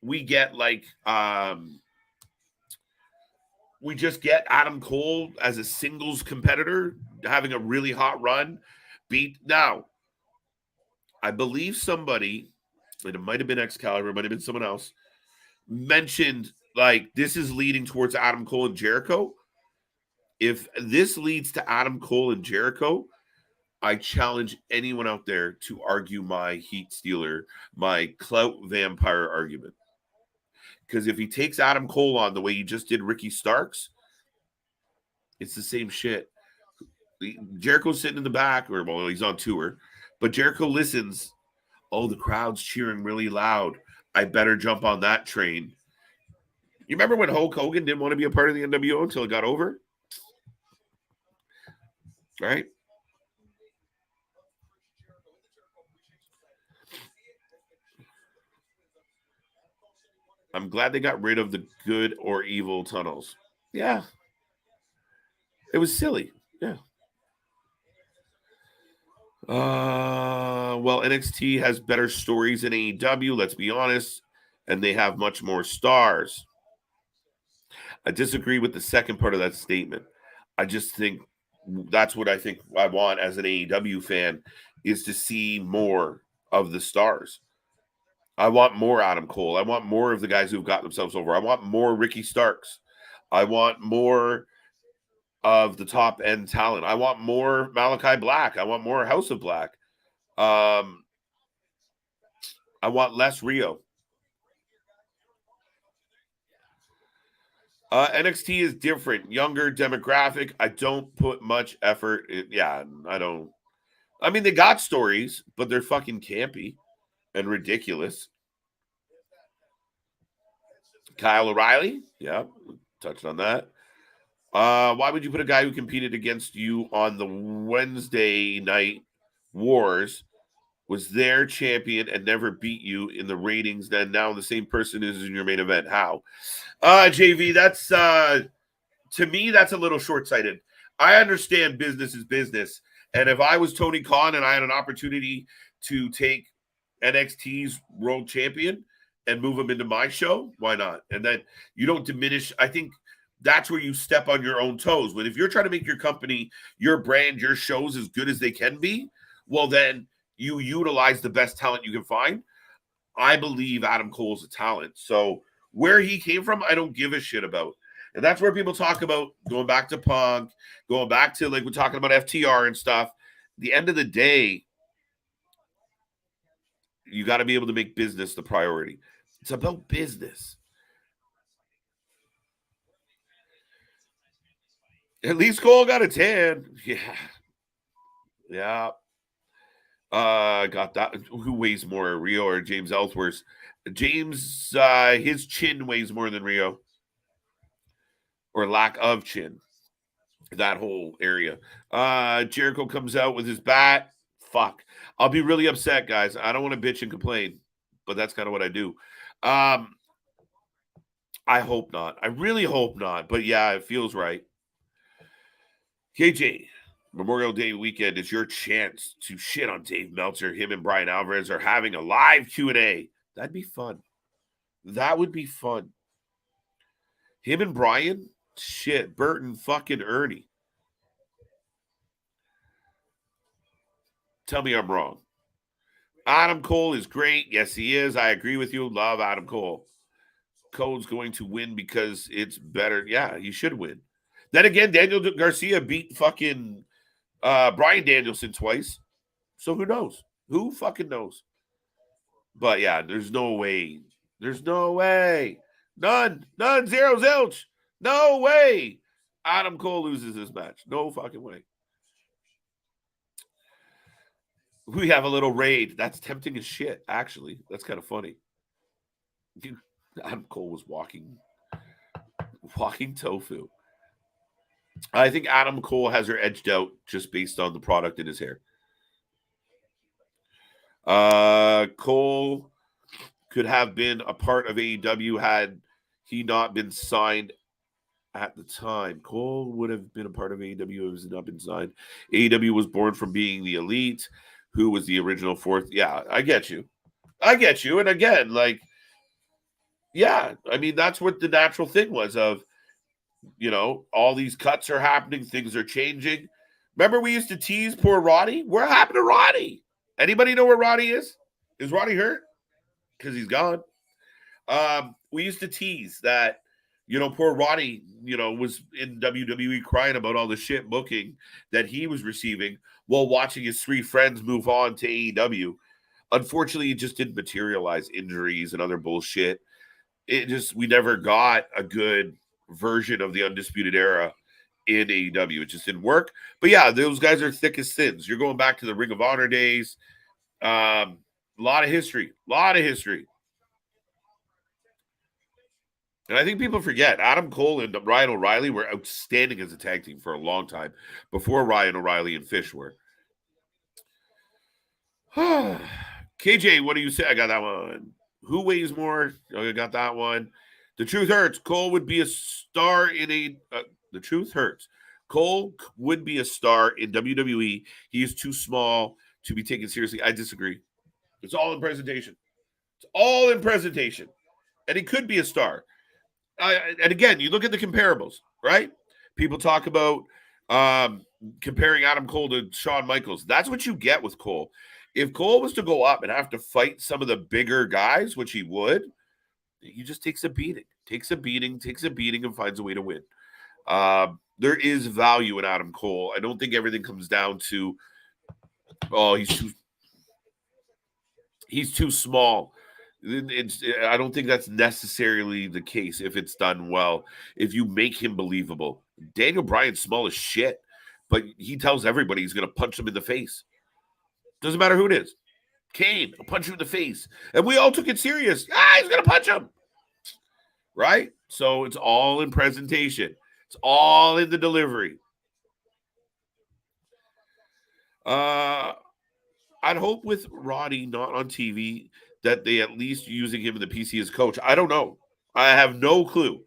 like we just get Adam Cole as a singles competitor having a really hot run? Beat now. I believe somebody, and it might have been Excalibur, it might have been someone else, mentioned like this is leading towards Adam Cole and Jericho. If this leads to Adam Cole and Jericho, I challenge anyone out there to argue my heat stealer, my clout vampire argument. Because if he takes Adam Cole on the way he just did Ricky Starks, it's the same shit. Jericho's sitting in the back, or well, he's on tour, but Jericho listens. Oh, the crowd's cheering really loud. I better jump on that train. You remember when Hulk Hogan didn't want to be a part of the NWO until it got over? Right? I'm glad they got rid of the good or evil tunnels. Yeah. It was silly. Yeah. Well, NXT has better stories than AEW, let's be honest, and they have much more stars. I disagree with the second part of that statement. I just think that's what I think I want as an AEW fan is to see more of the stars. I want more Adam Cole. I want more of the guys who've got themselves over. I want more Ricky Starks. I want more of the top end talent. I want more Malachi Black. I want more House of Black. I want less Rio. NXT is different, younger demographic. I don't put much effort. I don't. I mean, they got stories, but they're fucking campy and ridiculous. Kyle O'Reilly, yeah, touched on that. Why would you put a guy who competed against you on the Wednesday night wars, was their champion and never beat you in the ratings, then now the same person is in your main event? How? JV, that's to me, that's a little short-sighted. I understand business is business. And if I was Tony Khan and I had an opportunity to take NXT's world champion and move him into my show, why not? And then you don't diminish. I think that's where you step on your own toes. But if you're trying to make your company, your brand, your shows as good as they can be, well, then you utilize the best talent you can find. I believe Adam Cole's a talent. So where he came from, I don't give a shit about. And that's where people talk about going back to Punk, going back to like we're talking about FTR and stuff. The end of the day, you got to be able to make business the priority. It's about business. At least Cole got a tan. Yeah. Yeah. Got that. Who weighs more, Rio or James Ellsworth? James, his chin weighs more than Rio. Or lack of chin. That whole area. Jericho comes out with his bat. Fuck. I'll be really upset, guys. I don't want to bitch and complain, but that's kind of what I do. I hope not. I really hope not. But yeah, it feels right. KJ, Memorial Day weekend is your chance to shit on Dave Meltzer. Him and Brian Alvarez are having a live Q&A. That'd be fun. That would be fun. Him and Brian, shit, Bert and fucking Ernie. Tell me I'm wrong. Adam Cole is great. Yes, he is. I agree with you. Love Adam Cole. Cole's going to win because it's better. Yeah, he should win. Then again, Daniel Garcia beat fucking Bryan Danielson twice. So who knows? Who fucking knows? But yeah, there's no way. There's no way. None. None. Zero zilch. No way. Adam Cole loses this match. No fucking way. We have a little raid. That's tempting as shit, actually. That's kind of funny. Adam Cole was walking tofu. I think Adam Cole has her edged out just based on the product in his hair. Cole could have been a part of AEW had he not been signed at the time. Cole would have been a part of AEW if he not been signed. AEW was born from being the Elite, who was the original fourth. Yeah, I get you. And again, like, yeah, I mean, that's what the natural thing was of, you know, all these cuts are happening. Things are changing. Remember we used to tease poor Roddy? What happened to Roddy? Anybody know where Roddy is? Is Roddy hurt? Because he's gone. We used to tease that, you know, poor Roddy, you know, was in WWE crying about all the shit booking that he was receiving while watching his three friends move on to AEW. Unfortunately, it just didn't materialize. Injuries and other bullshit. We never got a good version of the Undisputed Era in AEW. It just didn't work. But yeah, those guys are thick as thins. You're going back to the Ring of Honor days. A lot of history. And I think people forget Adam Cole and Ryan O'Reilly were outstanding as a tag team for a long time before Ryan O'Reilly and Fish were. KJ, what do you say? I got that one. Who weighs more? I got that one. The truth hurts. Cole would be a star in the truth hurts. Cole would be a star in WWE. He is too small to be taken seriously. I disagree. It's all in presentation. And he could be a star. And again, you look at the comparables, right? People talk about comparing Adam Cole to Shawn Michaels. That's what you get with Cole. If Cole was to go up and have to fight some of the bigger guys, which he would, he just takes a beating, and finds a way to win. There is value in Adam Cole. I don't think everything comes down to, he's too small. I don't think that's necessarily the case if it's done well. If you make him believable. Daniel Bryan's small as shit, but he tells everybody he's going to punch them in the face. Doesn't matter who it is. Kane, I'll punch you in the face. And we all took it serious. He's going to punch him. Right? So it's all in presentation. It's all in the delivery. I'd hope with Roddy not on TV that they at least using him in the PC as coach. I don't know. I have no clue.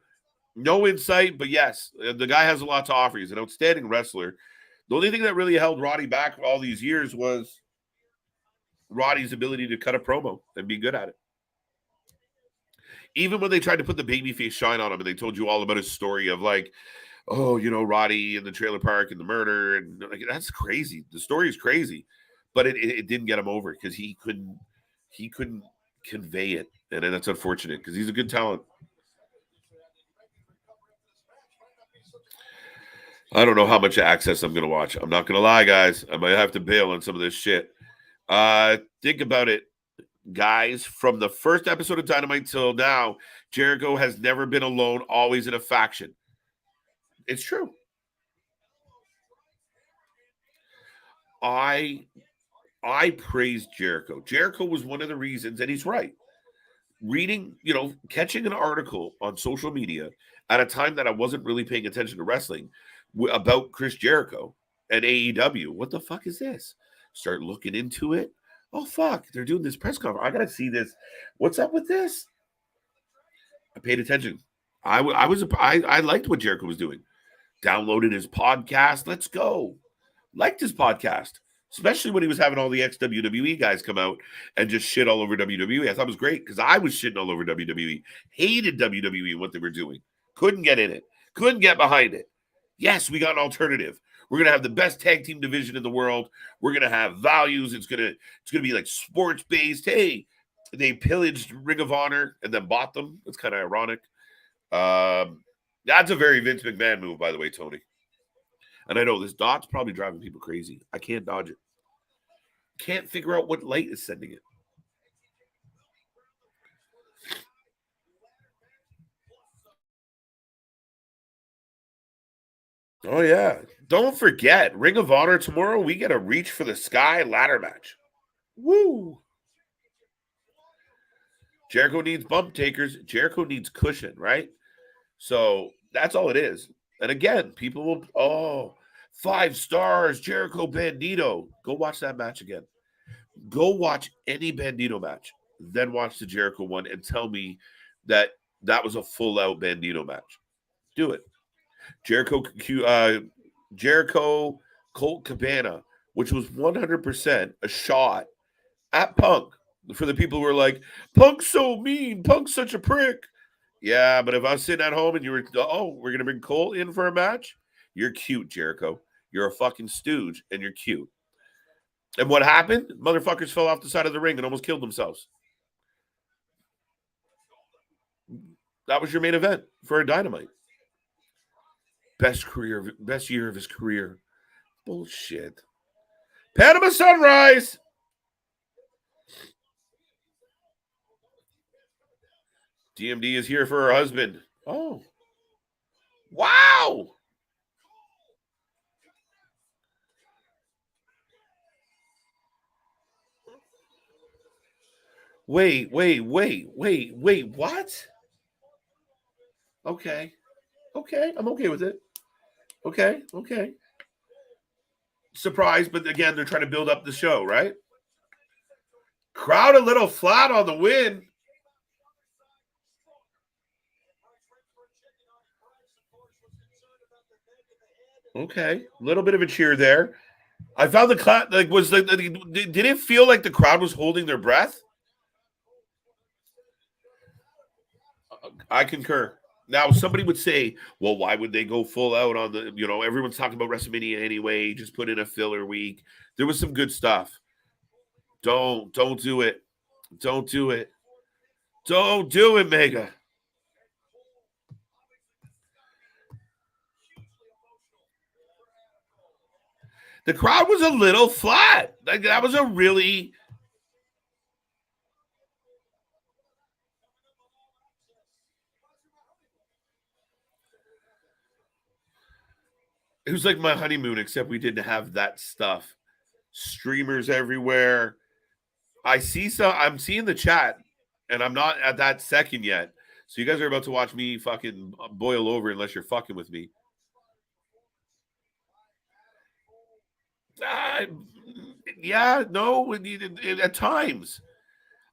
No insight, but yes, the guy has a lot to offer. He's an outstanding wrestler. The only thing that really held Roddy back all these years was Roddy's ability to cut a promo and be good at it. Even when they tried to put the babyface shine on him and they told you all about his story of like, oh, you know, Roddy in the trailer park and the murder. And like, that's crazy. The story is crazy, but it didn't get him over because he couldn't convey it. And that's unfortunate because he's a good talent. I don't know how much Access I'm going to watch. I'm not going to lie, guys. I might have to bail on some of this shit. Think about it, guys. From the first episode of Dynamite till now, Jericho has never been alone, always in a faction. It's true. I praised Jericho. Jericho was one of the reasons, and he's right. Reading, catching an article on social media at a time that I wasn't really paying attention to wrestling about Chris Jericho and AEW. What the fuck is this? Start looking into it. Oh, fuck. They're doing this press conference. I got to see this. What's up with this? I paid attention. I liked what Jericho was doing. Downloaded his podcast. Let's go. Liked his podcast. Especially when he was having all the ex-WWE guys come out and just shit all over WWE. I thought it was great because I was shitting all over WWE. Hated WWE and what they were doing. Couldn't get in it. Couldn't get behind it. Yes, we got an alternative. We're gonna have the best tag team division in the world. We're gonna have values. It's gonna be like sports based. Hey, they pillaged Ring of Honor and then bought them. That's kind of ironic. That's a very Vince McMahon move, by the way, Tony. And I know this dot's probably driving people crazy. I can't dodge it. Can't figure out what light is sending it. Oh, yeah. Don't forget, Ring of Honor tomorrow, we get a Reach for the Sky ladder match. Woo! Jericho needs bump takers. Jericho needs cushion, right? So that's all it is. And again, people will, 5 stars, Jericho Bandito. Go watch that match again. Go watch any Bandito match. Then watch the Jericho one and tell me that that was a full-out Bandito match. Do it. Jericho Colt Cabana, which was 100% a shot at Punk. For the people who are like, Punk's so mean, Punk's such a prick. Yeah, but if I was sitting at home and you were, we're going to bring Colt in for a match, you're cute, Jericho. You're a fucking stooge, and you're cute. And what happened? Motherfuckers fell off the side of the ring and almost killed themselves. That was your main event for a Dynamite. Best year of his career. Bullshit. Panama Sunrise. DMD is here for her husband. Oh. Wow. Wait, what? Okay, I'm okay with it. Okay. Surprised, but again, they're trying to build up the show, right? Crowd a little flat on the win. Okay, a little bit of a cheer there. I found the crowd did it feel like the crowd was holding their breath? I concur. Now, somebody would say, well, why would they go full out on the, everyone's talking about WrestleMania anyway, just put in a filler week. There was some good stuff. Don't do it. Don't do it. Don't do it, Mega. The crowd was a little flat. Like, that was a really... It was like my honeymoon, except we didn't have that stuff. Streamers everywhere. I'm seeing the chat, and I'm not at that second yet. So you guys are about to watch me fucking boil over unless you're fucking with me. Yeah, no, at times.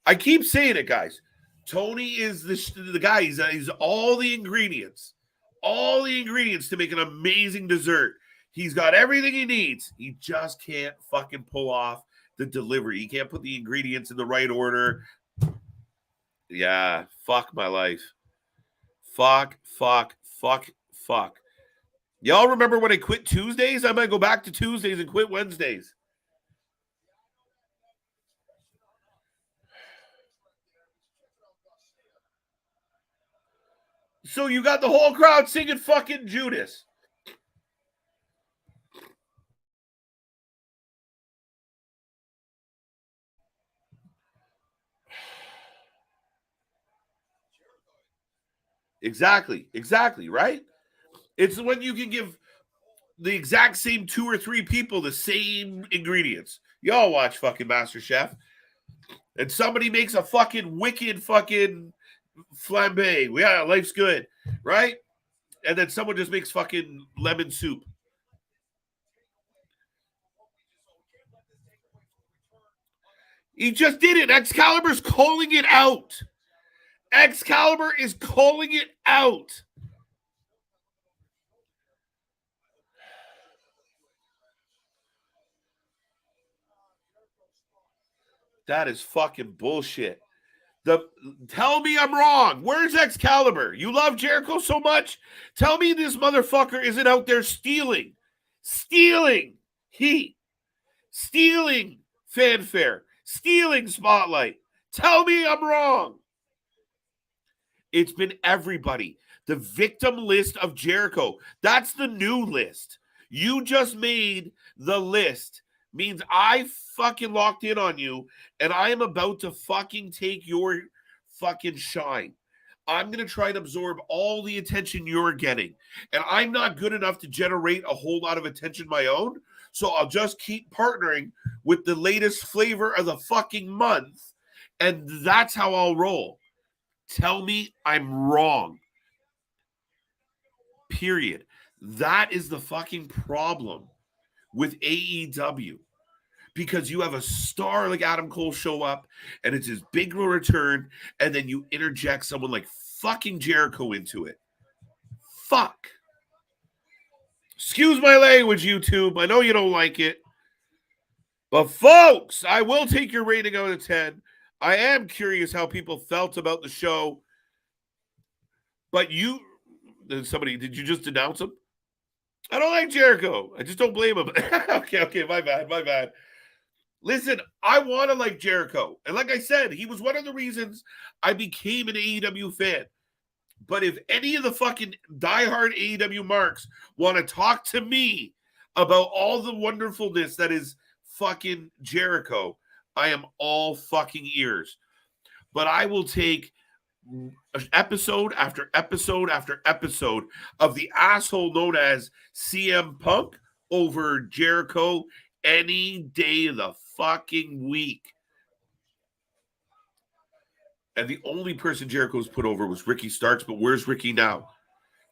I keep saying it, guys. Tony is the guy. He's all the ingredients. All the ingredients to make an amazing dessert. He's got everything he needs. He just can't fucking pull off the delivery. He can't put the ingredients in the right order. Yeah, fuck my life. Fuck. Y'all remember when I quit Tuesdays? I might go back to Tuesdays and quit Wednesdays. So you got the whole crowd singing fucking Judas. Exactly, right? It's when you can give the exact same 2 or 3 people the same ingredients. Y'all watch fucking MasterChef. And somebody makes a fucking wicked fucking flambe. Yeah, life's good, right? And then someone just makes fucking lemon soup. He just did it. Excalibur's calling it out. Excalibur is calling it out. That is fucking bullshit. Tell me I'm wrong. Where's Excalibur? You love Jericho so much? Tell me this motherfucker isn't out there stealing stealing heat, stealing fanfare, stealing spotlight. Tell me I'm wrong. It's been everybody. The victim list of Jericho. That's the new list. You just made the list. Means I fucking locked in on you, and I am about to fucking take your fucking shine. I'm going to try and absorb all the attention you're getting. And I'm not good enough to generate a whole lot of attention my own. So I'll just keep partnering with the latest flavor of the fucking month. And that's how I'll roll. Tell me I'm wrong. Period. That is the fucking problem with AEW. Because you have a star like Adam Cole show up and it's his big return, and then you interject someone like fucking Jericho into it. Fuck. Excuse my language, YouTube. I know you don't like it. But folks, I will take your rating out of 10. I am curious how people felt about the show. But did you just denounce him? I don't like Jericho. I just don't blame him. Okay, my bad. Listen, I want to like Jericho. And like I said, he was one of the reasons I became an AEW fan. But if any of the fucking diehard AEW marks want to talk to me about all the wonderfulness that is fucking Jericho, I am all fucking ears. But I will take episode after episode after episode of the asshole known as CM Punk over Jericho any day of the fucking week. And the only person Jericho's put over was Ricky Starks, but where's Ricky now?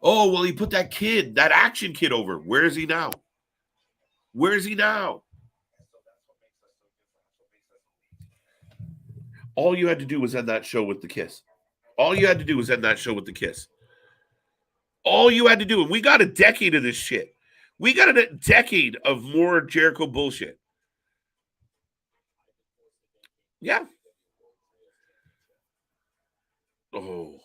Oh, well, he put that action kid over. Where is he now? All you had to do was end that show with the kiss. All you had to do, and we got a decade of this shit. We got a decade of more Jericho bullshit. Yeah. Oh.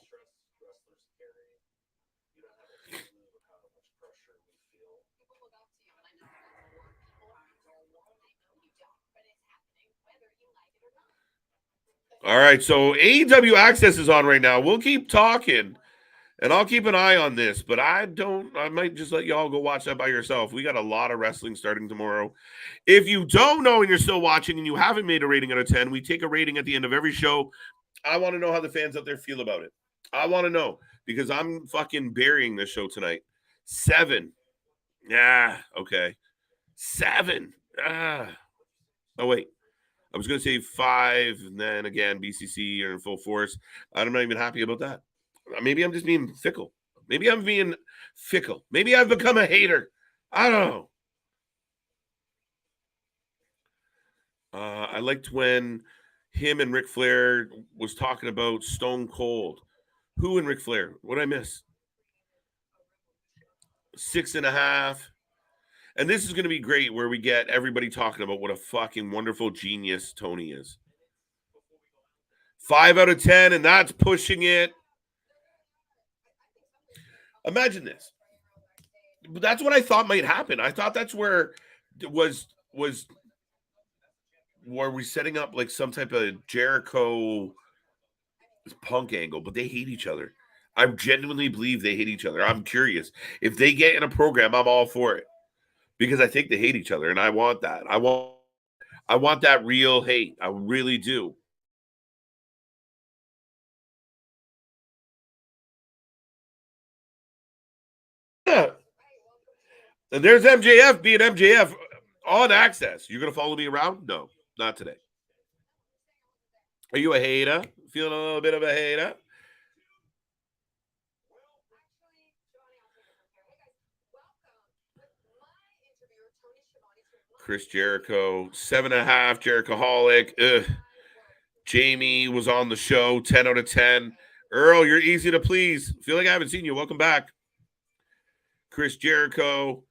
All right, so AEW Access is on right now. We'll keep talking, and I'll keep an eye on this, but I might just let y'all go watch that by yourself. We got a lot of wrestling starting tomorrow. If you don't know and you're still watching and you haven't made a rating out of 10, we take a rating at the end of every show. I want to know how the fans out there feel about it. I want to know because I'm fucking burying this show tonight. 7. Yeah, okay. 7. Oh, wait. I was going to say 5, and then again, BCC are in full force. I'm not even happy about that. Maybe I'm just being fickle. Maybe I've become a hater. I don't know. I liked when him and Ric Flair was talking about Stone Cold. Who and Ric Flair? What did I miss? 6.5. And this is going to be great where we get everybody talking about what a fucking wonderful genius Tony is. 5 out of 10, and that's pushing it. Imagine this. That's what I thought might happen. I thought that's where it was were we setting up like some type of Jericho Punk angle, but they hate each other. I genuinely believe they hate each other. I'm curious. If they get in a program, I'm all for it. Because I think they hate each other, and I want that. I want that real hate. I really do. Yeah. And there's MJF being MJF on Access. You're going to follow me around? No, not today. Are you a hater? Feeling a little bit of a hater? Chris Jericho, 7.5, Jerichoholic. Ugh. Jamie was on the show, 10 out of 10. Earl, you're easy to please. Feel like I haven't seen you. Welcome back. Chris Jericho.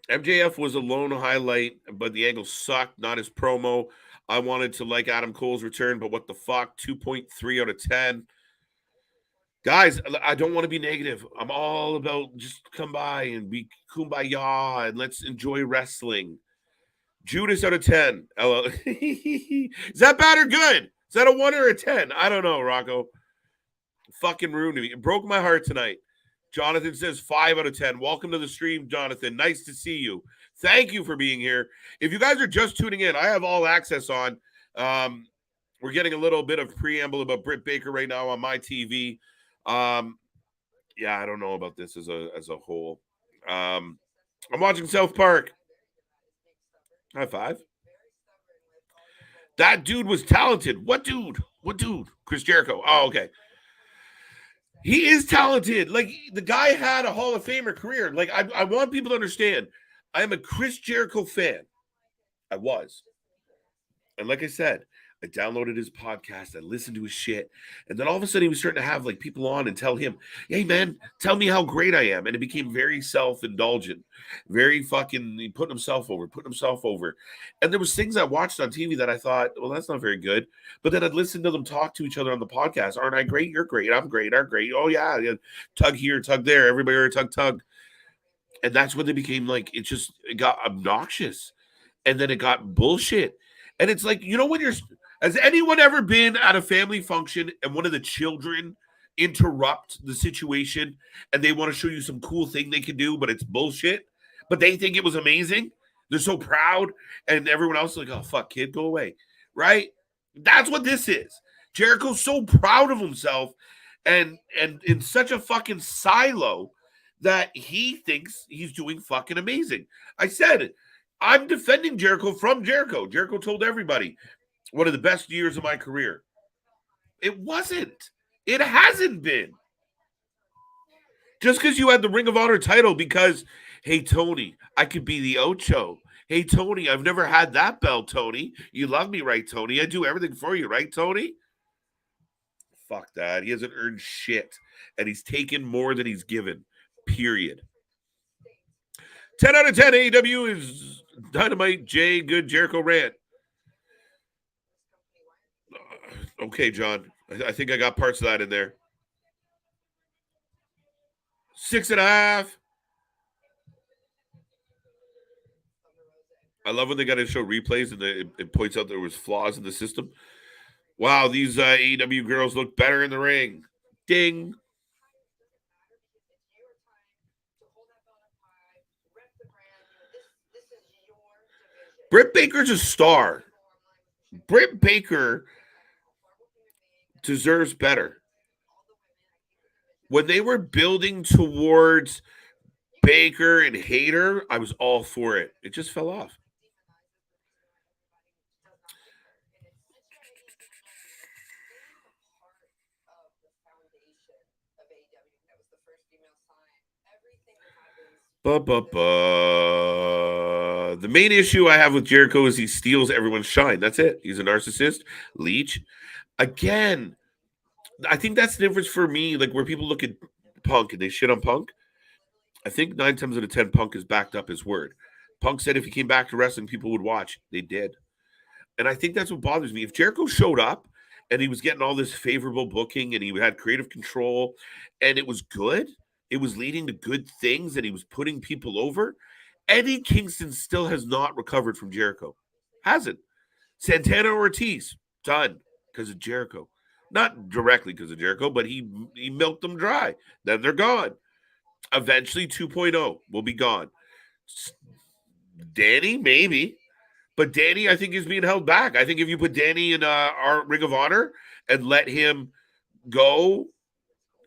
MJF was a lone highlight, but the angle sucked, not his promo. I wanted to like Adam Cole's return, but what the fuck? 2.3 out of 10. Guys, I don't want to be negative. I'm all about just come by and be kumbaya and let's enjoy wrestling. Judas out of 10. Is that bad or good? Is that a 1 or a 10? I don't know, Rocco. Fucking ruined me. It broke my heart tonight. Jonathan says 5 out of 10. Welcome to the stream, Jonathan. Nice to see you. Thank you for being here. If you guys are just tuning in, I have all access on. We're getting a little bit of preamble about Britt Baker right now on my TV. Yeah, I don't know about this as a whole. I'm watching South Park. High five. That dude was talented. What dude? What dude? Chris Jericho. Oh, okay. He is talented. Like the guy had a Hall of Famer career. Like I want people to understand. I am a Chris Jericho fan. I was. And like I said, I downloaded his podcast. I listened to his shit. And then all of a sudden he was starting to have like people on and tell him, hey man, tell me how great I am. And it became very self-indulgent, very fucking putting himself over. And there was things I watched on TV that I thought, well, that's not very good. But then I'd listen to them talk to each other on the podcast. Aren't I great? You're great. I'm great. I'm great. Oh yeah. Tug here, tug there. Everybody tug. And that's when they became like, it got obnoxious. And then it got bullshit. And it's like, when has anyone ever been at a family function and one of the children interrupt the situation and they want to show you some cool thing they can do, but it's bullshit, but they think it was amazing? They're so proud, and everyone else is like, oh, fuck, kid, go away, right? That's what this is. Jericho's so proud of himself and in such a fucking silo that he thinks he's doing fucking amazing. I said it. I'm defending Jericho from Jericho. Jericho told everybody, one of the best years of my career. It wasn't. It hasn't been. Just because you had the Ring of Honor title because, hey, Tony, I could be the Ocho. Hey, Tony, I've never had that belt, Tony. You love me, right, Tony? I do everything for you, right, Tony? Fuck that. He hasn't earned shit. And he's taken more than he's given. Period. 10 out of 10 AEW is Dynamite, Jay, good Jericho rant. Okay, John. I think I got parts of that in there. 6.5. I love when they got to show replays and it points out there was flaws in the system. Wow, these AEW girls look better in the ring. Ding. Britt Baker's a star. Britt Baker deserves better. When they were building towards Baker and Hayter, I was all for it. It just fell off. The main issue I have with Jericho is he steals everyone's shine. That's it. He's a narcissist. Leech. Again, I think that's the difference for me. Like where people look at Punk and they shit on Punk. I think 9 times out of 10, Punk has backed up his word. Punk said if he came back to wrestling, people would watch. They did. And I think that's what bothers me. If Jericho showed up and he was getting all this favorable booking and he had creative control and it was good, it was leading to good things and he was putting people over, Eddie Kingston still has not recovered from Jericho. Hasn't. Santana Ortiz, done because of Jericho. Not directly because of Jericho, but he milked them dry. Then they're gone. Eventually 2.0 will be gone. Danny, maybe. But Danny, I think, is being held back. I think if you put Danny in our Ring of Honor and let him go,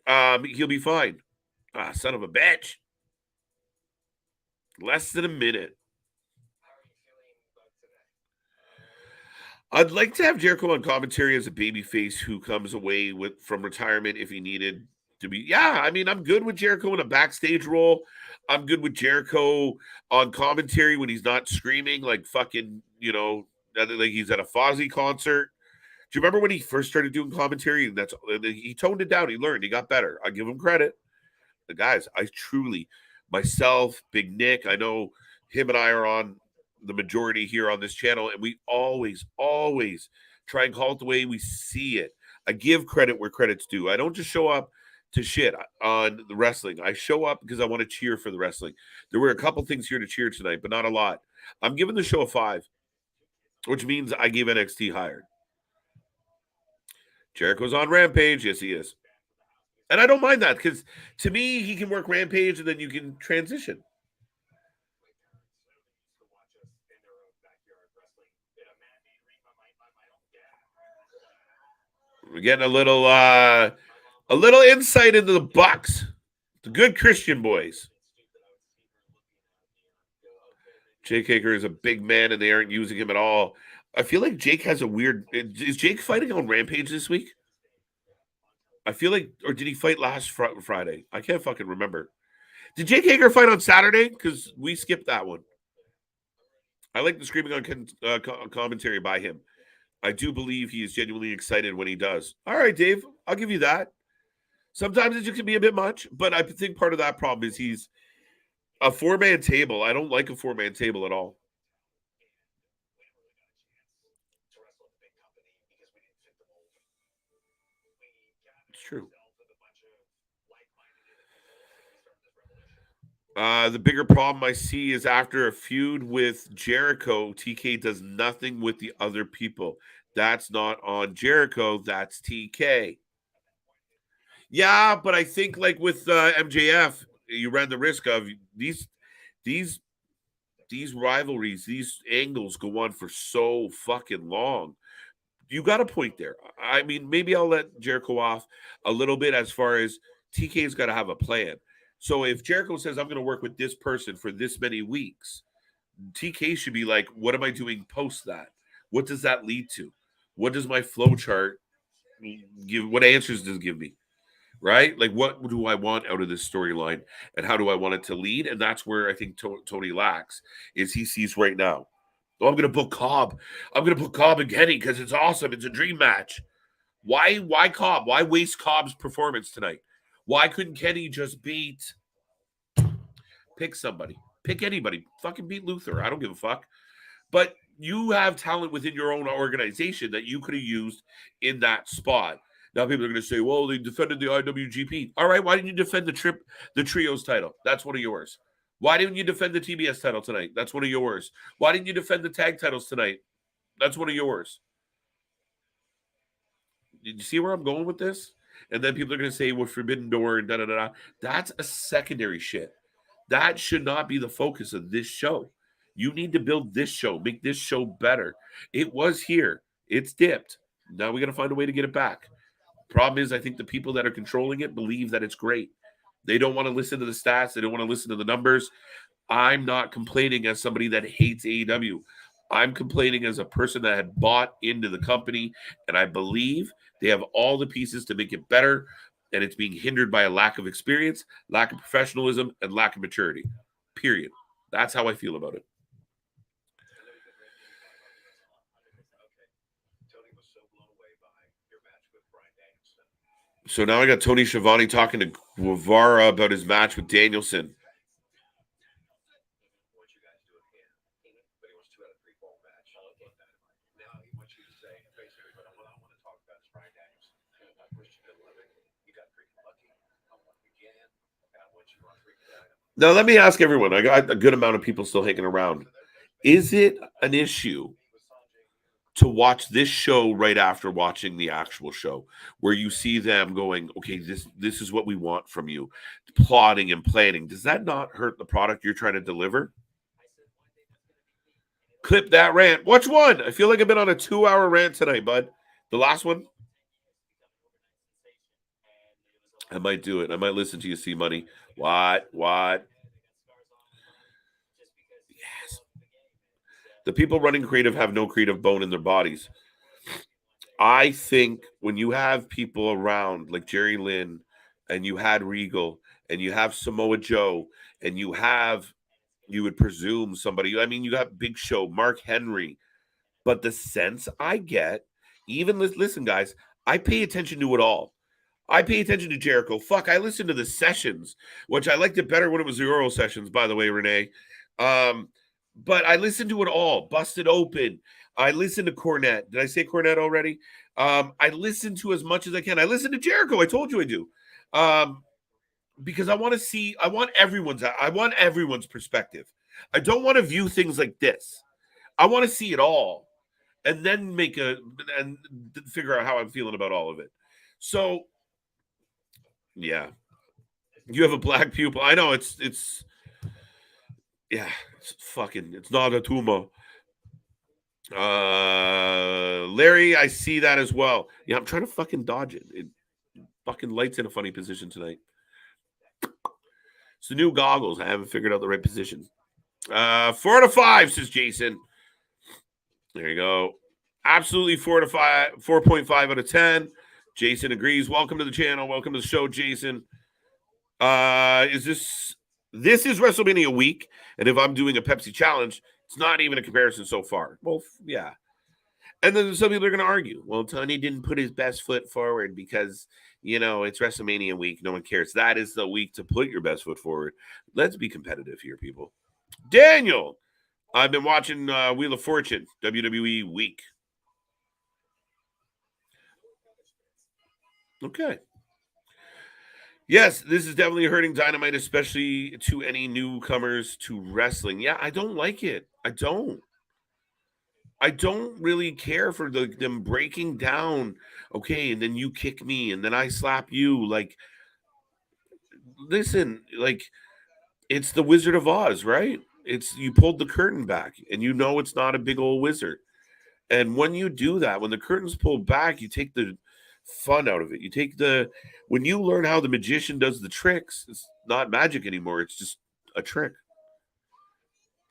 he'll be fine. Ah, son of a bitch. Less than a minute. I'd like to have Jericho on commentary as a babyface who comes away from retirement if he needed to be. Yeah, I mean, I'm good with Jericho in a backstage role. I'm good with Jericho on commentary when he's not screaming like fucking, like he's at a Fozzy concert. Do you remember when he first started doing commentary? He toned it down. He learned. He got better. I give him credit. The guys, I truly, myself, Big Nick, I know him and I are on the majority here on this channel, and we always try and call it the way we see it. I give credit where credit's due. I don't just show up to shit on the wrestling. I show up because I want to cheer for the wrestling. There were a couple things here to cheer tonight, but not a lot. I'm giving the show a 5, which means I gave NXT higher. Jericho's on Rampage. Yes, he is. And I don't mind that because to me, he can work Rampage and then you can transition. We're getting a little insight into the Bucks, the good Christian boys. Jake Hager is a big man, and they aren't using him at all. I feel like Jake has a weird. Is Jake fighting on Rampage this week? I feel like, or did he fight last Friday? I can't fucking remember. Did Jake Hager fight on Saturday? Because we skipped that one. I like the screaming on commentary by him. I do believe he is genuinely excited when he does. All right, Dave, I'll give you that. Sometimes it can be a bit much, but I think part of that problem is he's a 4-man table. I don't like a 4-man table at all. It's true. The bigger problem I see is after a feud with Jericho, TK does nothing with the other people. That's not on Jericho. That's TK. Yeah, but I think like with MJF, you ran the risk of these rivalries, these angles go on for so fucking long. You got a point there. I mean, maybe I'll let Jericho off a little bit as far as TK's got to have a plan. So if Jericho says, I'm going to work with this person for this many weeks, TK should be like, what am I doing post that? What does that lead to? What does my flow chart give? What answers does it give me? Right? Like, what do I want out of this storyline? And how do I want it to lead? And that's where I think Tony lacks, is he sees right now. Oh, I'm going to book Cobb. I'm going to book Cobb and Kenny because it's awesome. It's a dream match. Why Cobb? Why waste Cobb's performance tonight? Why couldn't Kenny just pick somebody? Pick anybody. Fucking beat Luther. I don't give a fuck. But you have talent within your own organization that you could have used in that spot. Now people are going to say, well, they defended the IWGP. All right, why didn't you defend the trios title? That's one of yours. Why didn't you defend the TBS title tonight? That's one of yours. Why didn't you defend the tag titles tonight? That's one of yours. Did you see where I'm going with this? And then people are going to say, well, Forbidden Door and da-da-da-da. That's a secondary shit. That should not be the focus of this show. You need to build this show, make this show better. It was here. It's dipped. Now we got to find a way to get it back. Problem is, I think the people that are controlling it believe that it's great. They don't want to listen to the stats. They don't want to listen to the numbers. I'm not complaining as somebody that hates AEW. I'm complaining as a person that had bought into the company, and I believe they have all the pieces to make it better, and it's being hindered by a lack of experience, lack of professionalism, and lack of maturity. Period. That's how I feel about it. So now I got Tony Schiavone talking to Guevara about his match with Danielson. Now, let me ask everyone. I got a good amount of people still hanging around. Is it an issue to watch this show right after watching the actual show, where you see them going, okay, this is what we want from you, plotting and planning? Does that not hurt the product you're trying to deliver? Clip that rant. Which one? I feel like I've been on a 2-hour rant tonight, bud. The last one? I might do it. I might listen to you, C Money. What? Yes. The people running creative have no creative bone in their bodies. I think when you have people around like Jerry Lynn, and you had Regal, and you have Samoa Joe, and you would presume somebody, I mean, you got Big Show, Mark Henry, but the sense I get, even listen, guys, I pay attention to it all. I pay attention to Jericho. Fuck, I listened to the sessions, which I liked it better when it was the oral sessions, by the way, Renee. But I listened to it all. Busted Open. I listened to Cornette. Did I say Cornette already? I listened to as much as I can. I listened to Jericho. I told you I do. Because I want everyone's perspective. I don't want to view things like this. I want to see it all and then and figure out how I'm feeling about all of it. So, yeah. You have a black pupil. I know it's yeah, it's not a tumor. Larry, I see that as well. Yeah, I'm trying to fucking dodge it. It fucking light's in a funny position tonight. It's the new goggles. I haven't figured out the right position. 4 out of 5, says Jason. There you go. Absolutely 4.5 out of 10. Jason agrees. Welcome to the channel. Welcome to the show, Jason. Is this is WrestleMania week, and if I'm doing a Pepsi challenge, it's not even a comparison so far. Well, yeah. And then some people are going to argue, well, Tony didn't put his best foot forward because, it's WrestleMania week. No one cares. That is the week to put your best foot forward. Let's be competitive here, people. Daniel, I've been watching Wheel of Fortune, WWE week. Okay. Yes, this is definitely hurting Dynamite, especially to any newcomers to wrestling. Yeah, I don't like it. I don't really care for them breaking down. Okay, and then you kick me, and then I slap you. Like, listen, like it's the Wizard of Oz, right? It's you pulled the curtain back, and it's not a big old wizard. And when you do that, when the curtain's pulled back, you take the fun out of it. When you learn how the magician does the tricks, it's not magic anymore. It's just a trick.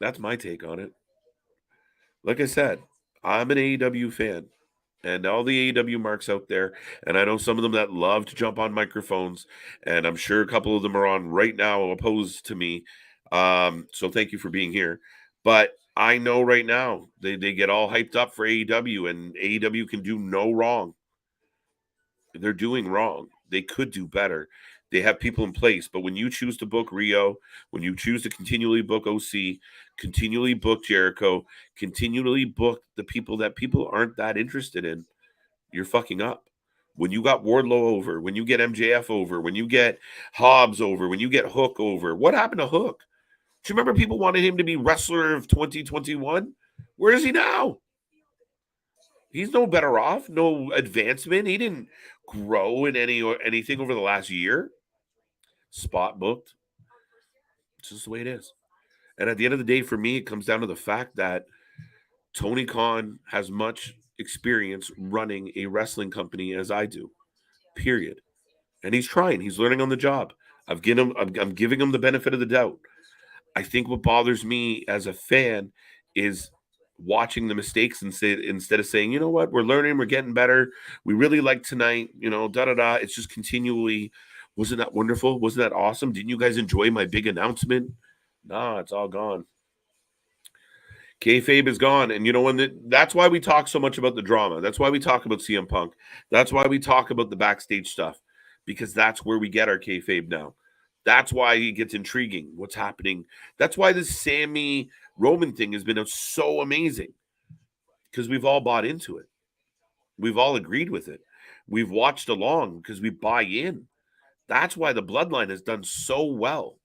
That's my take on it. Like I said, I'm an AEW fan, and all the AEW marks out there, and I know some of them that love to jump on microphones, and I'm sure a couple of them are on right now opposed to me. So thank you for being here. But I know right now they get all hyped up for AEW, and AEW can do no wrong. They're doing wrong. They could do better. They have people in place, but when you choose to book Rio, when you choose to continually book OC, continually book Jericho, continually book the people that people aren't that interested in, you're fucking up. When you got Wardlow over, when you get MJF over, when you get Hobbs over, when you get Hook over, what happened to Hook? Do you remember people wanted him to be wrestler of 2021? Where is he now? He's no better off, no advancement. He didn't grow in anything over the last year. Spot booked. It's just the way it is. And at the end of the day, for me, it comes down to the fact that Tony Khan has much experience running a wrestling company as I do. Period. And he's trying. He's learning on the job. I'm giving him the benefit of the doubt. I think what bothers me as a fan is watching the mistakes instead of saying, you know what, we're learning, we're getting better. We really like tonight, da da da. It's just continually, wasn't that wonderful? Wasn't that awesome? Didn't you guys enjoy my big announcement? Nah, it's all gone. Kayfabe is gone. And that's why we talk so much about the drama. That's why we talk about CM Punk. That's why we talk about the backstage stuff, because that's where we get our kayfabe now. That's why it gets intriguing. What's happening? That's why this Sammy Roman thing has been so amazing, because we've all bought into it. We've all agreed with it. We've watched along because we buy in. That's why the bloodline has done so well.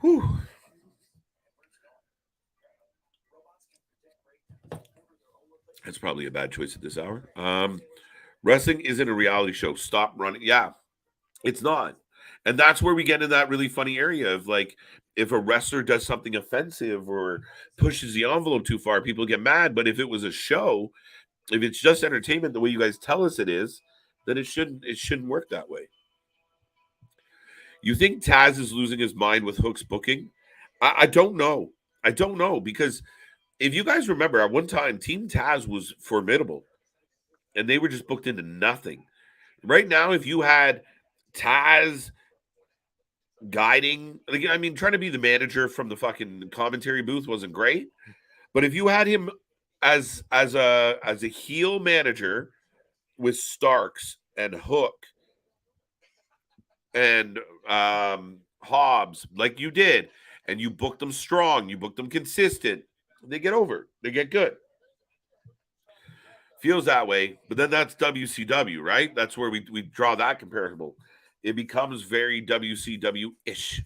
Whew. That's probably a bad choice at this hour. Wrestling isn't a reality show. Stop running. Yeah, it's not. And that's where we get in that really funny area of like, if a wrestler does something offensive or pushes the envelope too far, people get mad. But if it was a show, if it's just entertainment the way you guys tell us it is, then it shouldn't work that way. You think Taz is losing his mind with Hook's booking? I don't know. I don't know, because if you guys remember, at one time, Team Taz was formidable, and they were just booked into nothing. Right now, if you had Taz guiding, like, I mean, trying to be the manager from the fucking commentary booth wasn't great, but if you had him as a heel manager with Starks and Hook and Hobbs, like you did, and you booked them strong, you booked them consistent, they get over, they get good. Feels that way, but then that's WCW, right? That's where we draw that comparable. It becomes very WCW ish.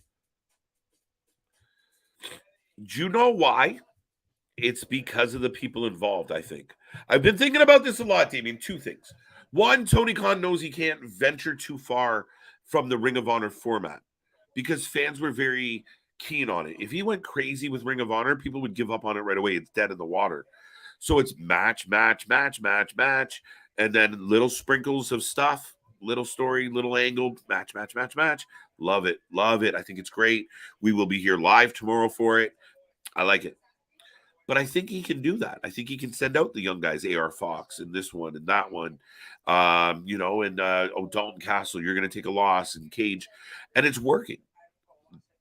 Do you know why? It's because of the people involved, I think. I've been thinking about this a lot, Damien. Two things. One, Tony Khan knows he can't venture too far from the Ring of Honor format because fans were very keen on it. If he went crazy with Ring of Honor, people would give up on it right away. It's dead in the water. So it's match, match, match, match, match, and then little sprinkles of stuff, little story, little angle, match, match, match, match. Love it. Love it. I think it's great. We will be here live tomorrow for it. I like it. But I think he can do that. I think he can send out the young guys, AR Fox, and this one and that one, and Dalton Castle, you're going to take a loss, and Cage, and it's working.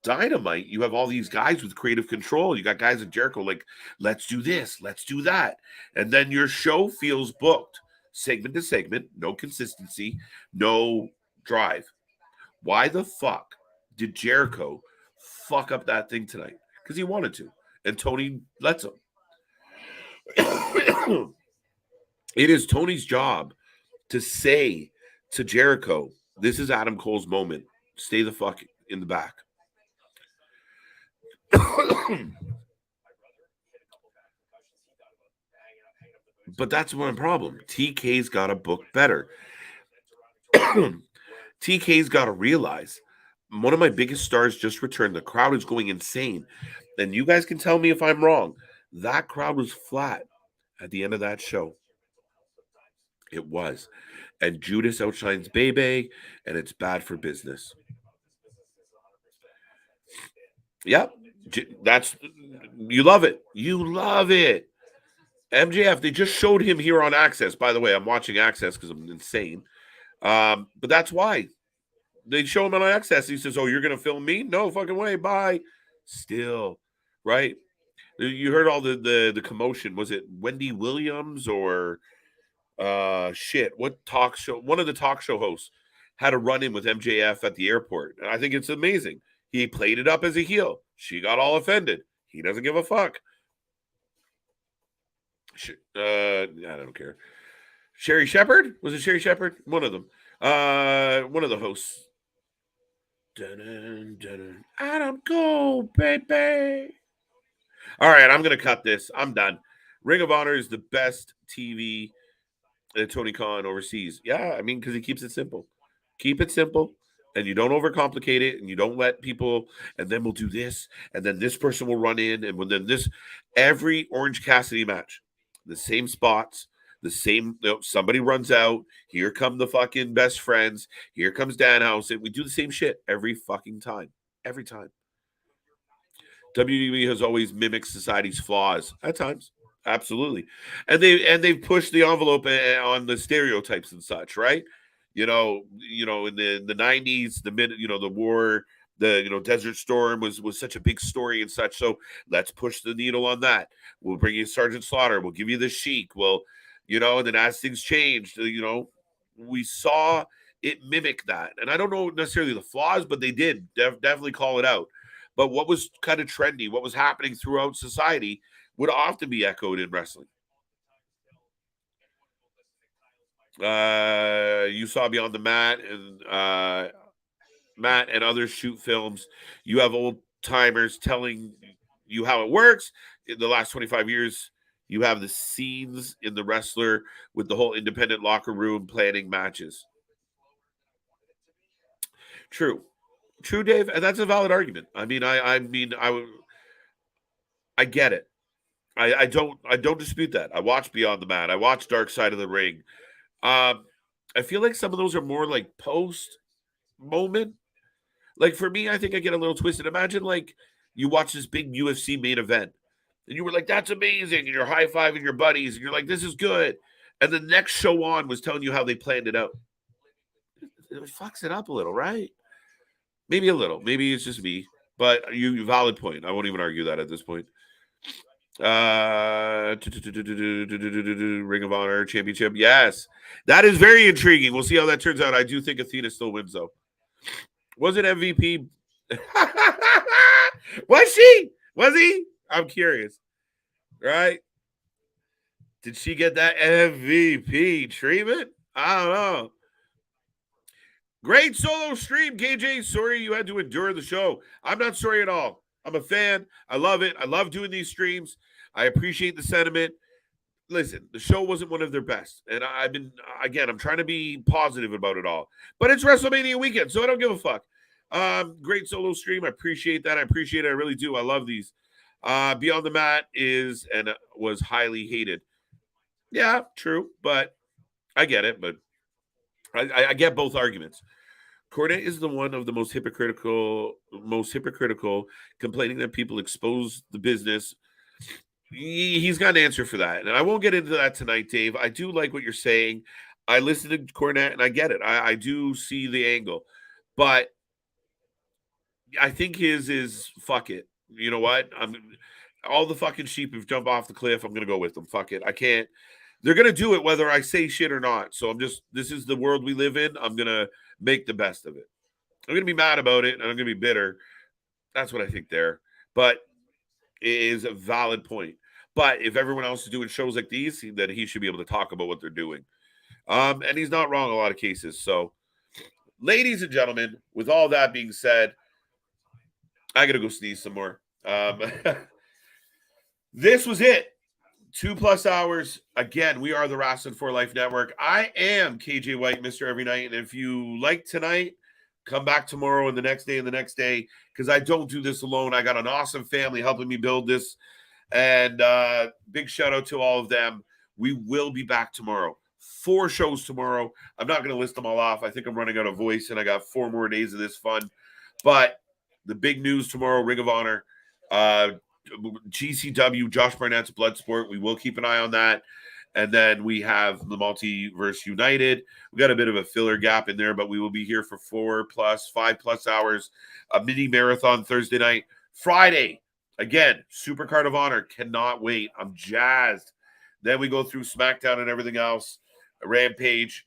Dynamite, you have all these guys with creative control. You got guys at Jericho like, let's do this, let's do that. And then your show feels booked, segment to segment, no consistency, no drive. Why the fuck did Jericho fuck up that thing tonight? Because he wanted to. And Tony lets him. It is Tony's job to say to Jericho, this is Adam Cole's moment. Stay the fuck in the back. But that's one problem. TK's got to book better. TK's got to realize one of my biggest stars just returned. The crowd is going insane. And you guys can tell me if I'm wrong. That crowd was flat at the end of that show. It was. And Judas outshines Bebe, and it's bad for business. Yep. That's you love it. You love it. MJF, they just showed him here on Access. By the way, I'm watching Access because I'm insane. But that's why. They show him on Access. He says, oh, you're going to film me? No fucking way. Bye. Still, right? You heard all the commotion. Was it Wendy Williams or what talk show? One of the talk show hosts had a run in with MJF at the airport. And I think it's amazing. He played it up as a heel. She got all offended. He doesn't give a fuck. I don't care. Sherry Shepherd? Was it Sherry Shepherd? One of them. One of the hosts. Dun-dun, dun-dun. Adam Cole, baby. All right, I'm going to cut this. I'm done. Ring of Honor is the best TV that Tony Khan oversees. Yeah, I mean, because he keeps it simple. Keep it simple, and you don't overcomplicate it, and you don't let people, and then we'll do this, and then this person will run in, and then this. Every Orange Cassidy match, the same spots, the same, somebody runs out. Here come the fucking best friends. Here comes Danhausen. And we do the same shit every fucking time. Every time. WWE has always mimicked society's flaws at times. Absolutely. And they've pushed the envelope on the stereotypes and such, right? In the 90s, the war, Desert Storm was such a big story and such. So let's push the needle on that. We'll bring you Sergeant Slaughter. We'll give you the Sheik. And then as things changed, we saw it mimic that. And I don't know necessarily the flaws, but they did definitely call it out. But what was kind of trendy, what was happening throughout society would often be echoed in wrestling. You saw Beyond the Mat and others shoot films. You have old timers telling you how it works. In the last 25 years, you have the scenes in the wrestler with the whole independent locker room planning matches. True, Dave, and that's a valid argument. I mean, I get it. I don't dispute that. I watched Beyond the Mat. I watched Dark Side of the Ring. I feel like some of those are more like post moment. Like for me, I think I get a little twisted. Imagine like you watch this big UFC main event and you were like, that's amazing. And you're high-fiving your buddies and you're like, this is good. And the next show on was telling you how they planned it out. It fucks it up a little, right? Maybe a little. Maybe it's just me. But you valid point. I won't even argue that at this point. Ring of Honor Championship. Yes. That is very intriguing. We'll see how that turns out. I do think Athena still wins, though. Was it MVP? Was she? Was he? I'm curious. Right? Did she get that MVP treatment? I don't know. Great solo stream, KJ. Sorry you had to endure the show. I'm not sorry at all. I'm a fan. I love it. I love doing these streams. I appreciate the sentiment. Listen, the show wasn't one of their best. And I'm trying to be positive about it all. But it's WrestleMania weekend, so I don't give a fuck. Great solo stream. I appreciate that. I really do. I love these. Beyond the Mat was highly hated. Yeah, true. But I get it. But I get both arguments. Cornette is the one of the most hypocritical, complaining that people expose the business. He's got an answer for that. And I won't get into that tonight, Dave. I do like what you're saying. I listen to Cornette and I get it. I do see the angle. But I think his is fuck it. You know what? All the fucking sheep have jumped off the cliff. I'm going to go with them. Fuck it. I can't. They're going to do it whether I say shit or not. So this is the world we live in. I'm going to make the best of it. I'm going to be mad about it and I'm going to be bitter. That's what I think there. But it is a valid point. But if everyone else is doing shows like these, then he should be able to talk about what they're doing. And he's not wrong in a lot of cases. So, ladies and gentlemen, with all that being said, I got to go sneeze some more. This was it. 2+ hours. Again, we are the Wrasslin for Life Network. I am KJ White, Mr. Every Night. And if you like tonight, come back tomorrow and the next day, because I don't do this alone. I got an awesome family helping me build this. And big shout out to all of them. We will be back tomorrow. 4 shows tomorrow. I'm not going to list them all off. I think I'm running out of voice, and I got 4 more days of this fun. But the big news tomorrow, Ring of Honor, GCW, Josh Barnett's Bloodsport. We will keep an eye on that. And then we have the Multiverse United. We got a bit of a filler gap in there, but we will be here for 5+ hours. A mini marathon Thursday night. Friday, again, Super Card of Honor. Cannot wait. I'm jazzed. Then we go through SmackDown and everything else. Rampage,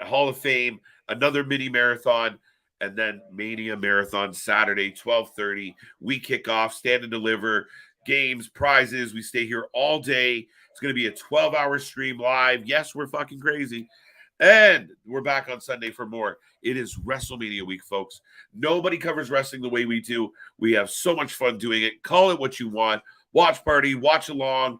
Hall of Fame, another mini marathon, and then Mania Marathon Saturday, 12:30. We kick off, stand and deliver, games, prizes. We stay here all day. It's going to be a 12-hour stream live. Yes, we're fucking crazy. And we're back on Sunday for more. It is WrestleMania week, folks. Nobody covers wrestling the way we do. We have so much fun doing it. Call it what you want. Watch party, watch along,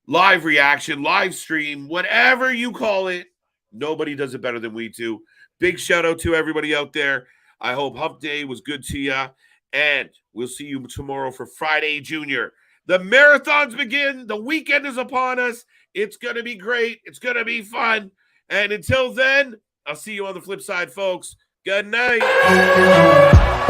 live reaction, live stream, whatever you call it. Nobody does it better than we do. Big shout out to everybody out there. I hope Hump Day was good to you. And we'll see you tomorrow for Friday Junior. The marathons begin. The weekend is upon us. It's going to be great. It's going to be fun. And until then, I'll see you on the flip side, folks. Good night.